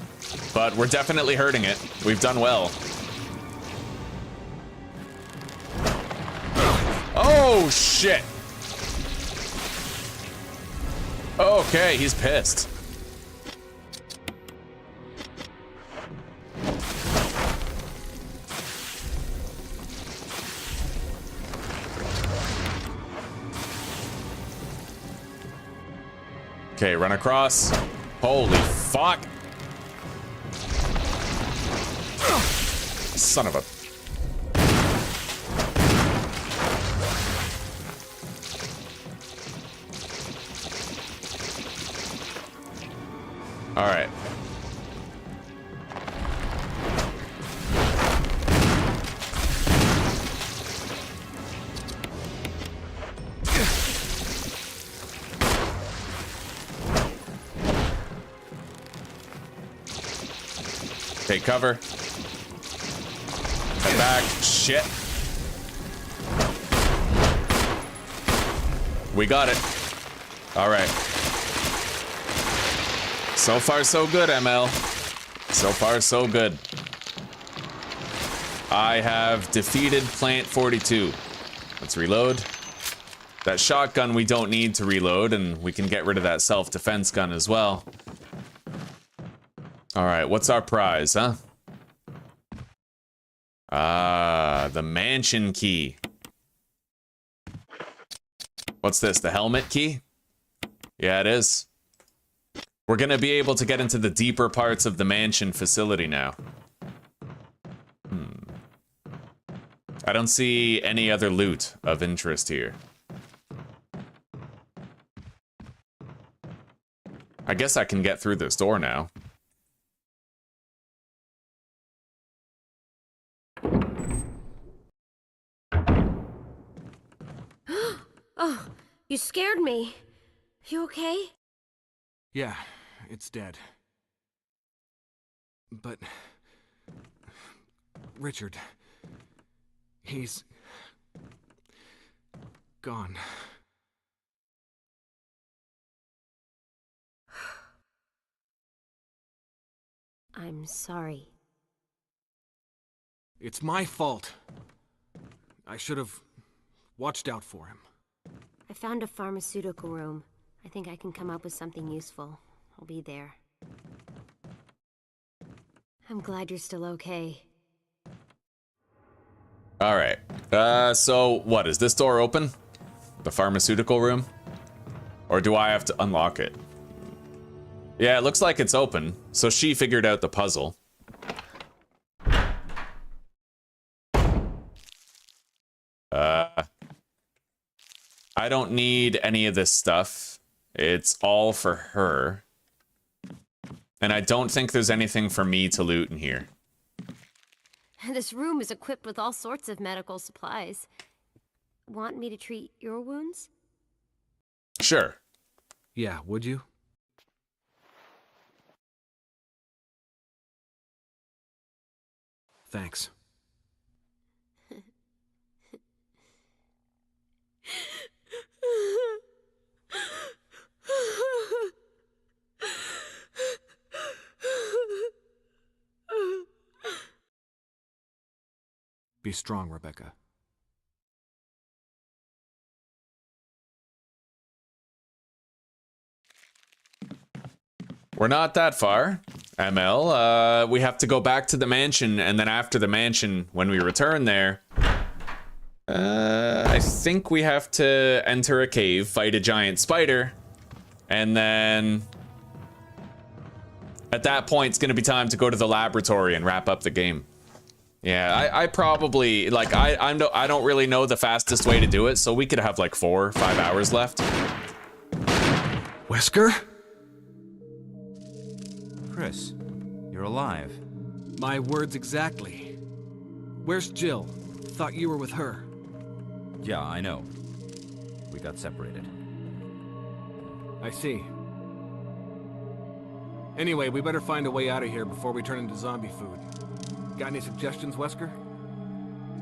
But we're definitely hurting it. We've done well. Oh, shit. Okay, he's pissed. Okay, run across. Holy fuck. Son of a... All right. Take cover. Head back. Shit. We got it. All right. So far, so good, ML. So far, so good. I have defeated Plant 42. Let's reload. That shotgun we don't need to reload, and we can get rid of that self-defense gun as well. All right, what's our prize, huh? Ah, the mansion key. What's this, the helmet key? Yeah, it is. We're gonna be able to get into the deeper parts of the mansion facility now. I don't see any other loot of interest here. I guess I can get through this door now. Oh, you scared me. You okay? Yeah, it's dead. But... Richard... he's... gone. I'm sorry. It's my fault. I should have watched out for him. I found a pharmaceutical room. I think I can come up with something useful. I'll be there. I'm glad you're still okay. All right. So what, is this door open? The pharmaceutical room? Or do I have to unlock it? Yeah, it looks like it's open. So she figured out the puzzle. I don't need any of this stuff. It's all for her. And I don't think there's anything for me to loot in here. This room is equipped with all sorts of medical supplies. Want me to treat your wounds? Sure. Yeah, would you? Thanks. Be strong, Rebecca. We're not that far, ML. We have to go back to the mansion, and then after the mansion, when we return there, I think we have to enter a cave, fight a giant spider, and then at that point, it's gonna be time to go to the laboratory and wrap up the game. Yeah, I probably, like, I don't really know the fastest way to do it, so we could have like 4 or 5 hours left. Wesker? Chris, you're alive. My words exactly. Where's Jill? Thought you were with her. Yeah, I know. We got separated. I see. Anyway, we better find a way out of here before we turn into zombie food. Got any suggestions, Wesker?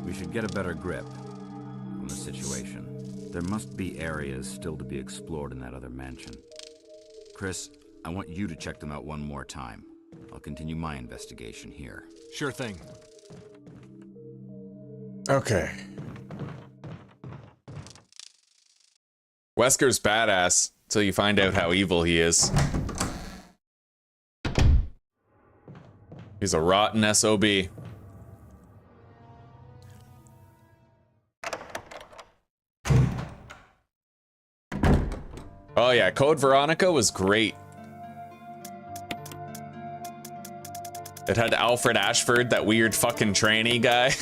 We should get a better grip on the situation. There must be areas still to be explored in that other mansion. Chris, I want you to check them out one more time. I'll continue my investigation here. Sure thing. Okay. Wesker's badass till you find out how evil he is. He's a rotten SOB. Oh yeah, Code Veronica was great. It had Alfred Ashford, that weird fucking tranny guy.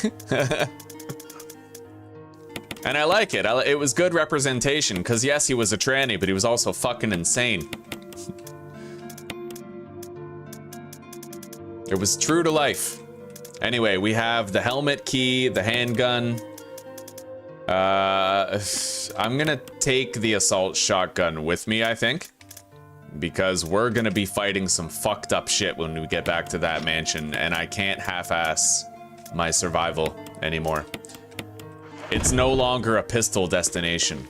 And I like it. It was good representation, because yes, he was a tranny, but he was also fucking insane. It was true to life. Anyway, we have the helmet key, the handgun. I'm gonna take the assault shotgun with me, I think. Because we're gonna be fighting some fucked up shit when we get back to that mansion, and I can't half-ass my survival anymore. It's no longer a pistol destination.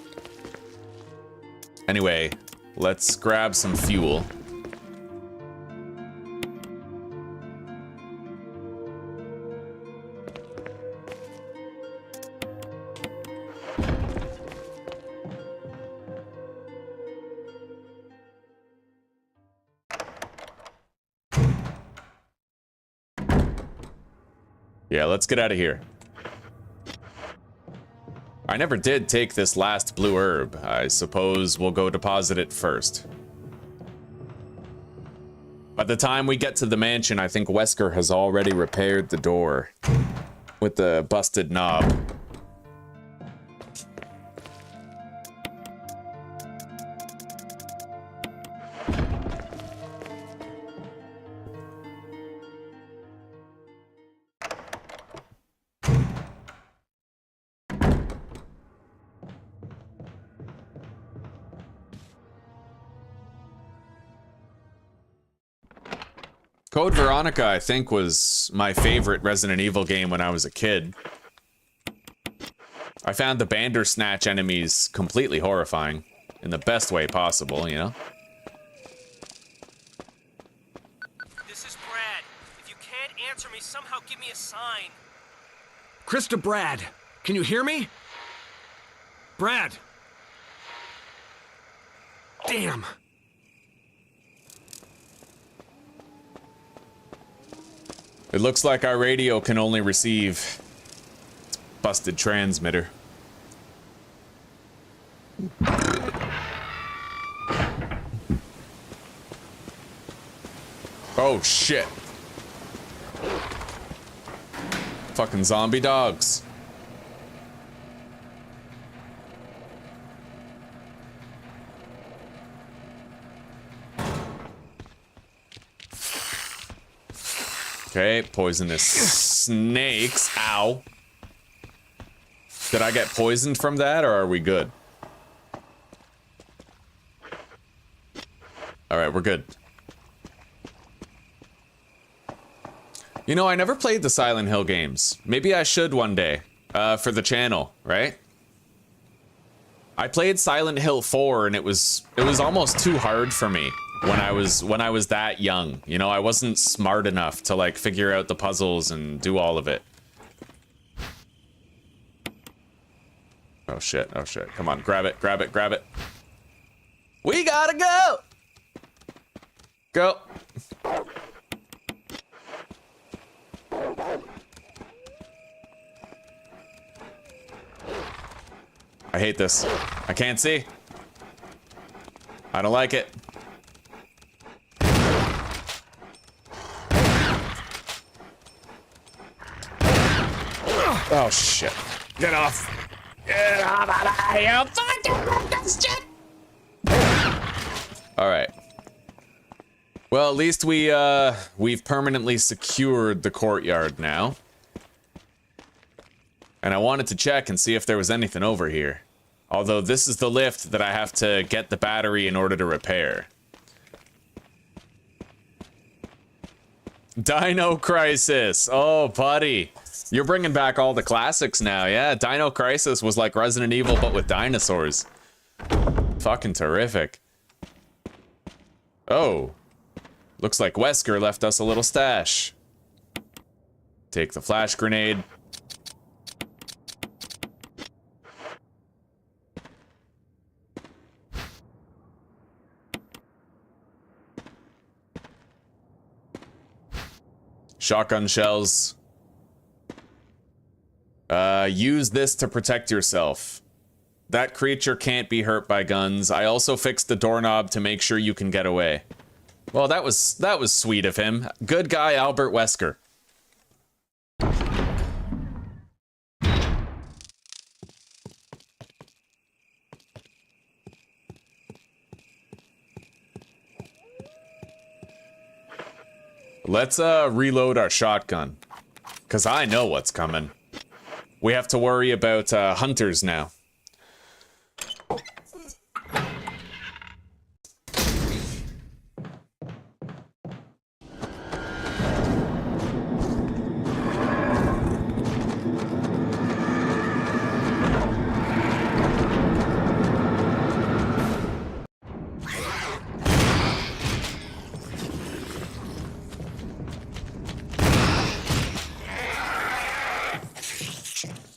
Anyway, let's grab some fuel. Yeah, let's get out of here. I never did take this last blue herb. I suppose we'll go deposit it first. By the time we get to the mansion, I think Wesker has already repaired the door with the busted knob. Code Veronica, I think, was my favorite Resident Evil game when I was a kid. I found the Bandersnatch enemies completely horrifying, in the best way possible, you know? This is Brad. If you can't answer me, somehow give me a sign. Krista, Brad, can you hear me? Brad! Damn! It looks like our radio can only receive its busted transmitter. Oh, shit. Fucking zombie dogs. Okay, poisonous snakes. Ow. Did I get poisoned from that, or are we good? Alright, we're good. You know, I never played the Silent Hill games. Maybe I should one day, for the channel, right? I played Silent Hill 4 and it was almost too hard for me when I was that young. You know, I wasn't smart enough to like figure out the puzzles and do all of it. Oh shit, oh shit. Come on, grab it, grab it, grab it. We gotta go! Go. I hate this. I can't see. I don't like it. Oh shit. Get off. Get off of here. All right. Well, at least we've permanently secured the courtyard now. And I wanted to check and see if there was anything over here. Although this is the lift that I have to get the battery in order to repair. Dino Crisis. Oh, buddy. You're bringing back all the classics now, yeah? Dino Crisis was like Resident Evil, but with dinosaurs. Fucking terrific. Oh. Looks like Wesker left us a little stash. Take the flash grenade. Shotgun shells. Use this to protect yourself. That creature can't be hurt by guns. I also fixed the doorknob to make sure you can get away. Well, that was sweet of him. Good guy, Albert Wesker. Let's reload our shotgun, cause I know what's coming. We have to worry about hunters now.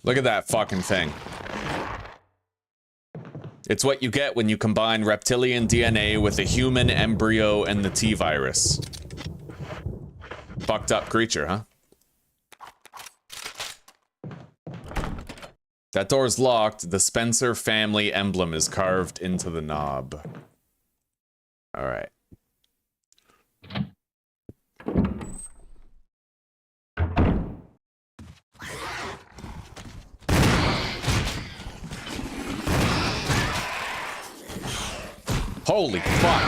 Look at that fucking thing. It's what you get when you combine reptilian DNA with a human embryo and the T-virus. Fucked up creature, huh? That door's locked. The Spencer family emblem is carved into the knob. All right. Holy fuck.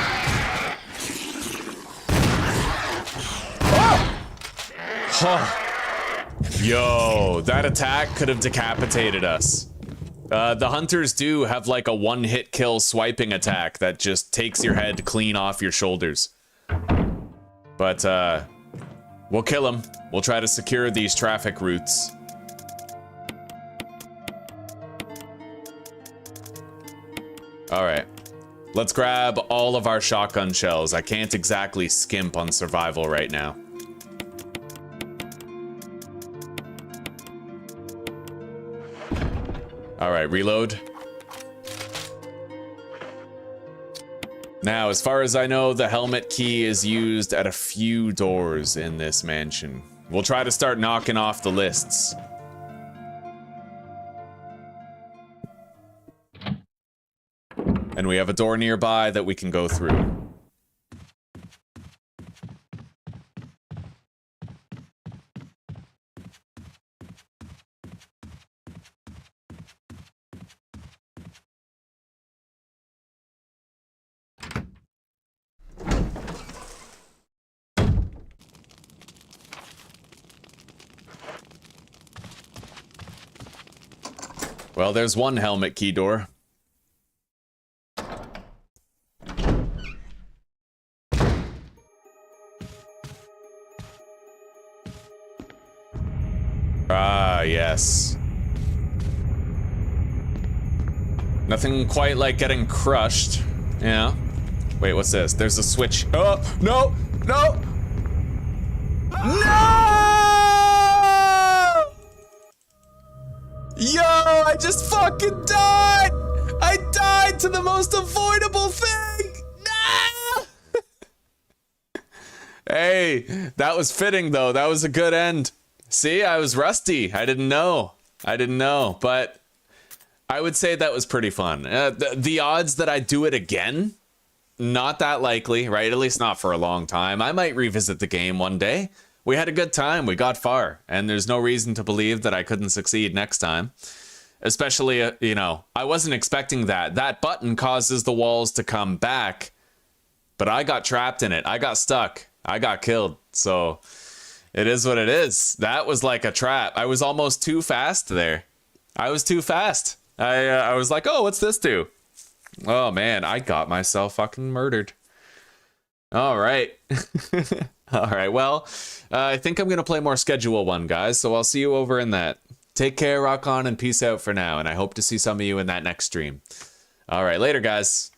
Oh. Yo, that attack could have decapitated us. The hunters do have like a one-hit kill swiping attack that just takes your head clean off your shoulders. But, we'll kill them. We'll try to secure these traffic routes. All right. Let's grab all of our shotgun shells. I can't exactly skimp on survival right now. All right, reload. Now, as far as I know, the helmet key is used at a few doors in this mansion. We'll try to start knocking off the lists. And we have a door nearby that we can go through. Well, there's one helmet key door. Ah, yes. Nothing quite like getting crushed. Yeah. Wait, what's this? There's a switch. Oh, no! No! No! Yo, I just fucking died! I died to the most avoidable thing! No! Hey, that was fitting though. That was a good end. See, I was rusty. I didn't know. But I would say that was pretty fun. The odds that I do it again, not that likely, right? At least not for a long time. I might revisit the game one day. We had a good time. We got far. And there's no reason to believe that I couldn't succeed next time. Especially, you know, I wasn't expecting that. That button causes the walls to come back. But I got trapped in it. I got stuck. I got killed. So it is what it is. That was like a trap. I was almost too fast there. I was too fast. I was like, oh, what's this do? Oh, man, I got myself fucking murdered. All right. All right, well, I think I'm going to play more Schedule 1, guys, so I'll see you over in that. Take care, rock on, and peace out for now, and I hope to see some of you in that next stream. All right, later, guys.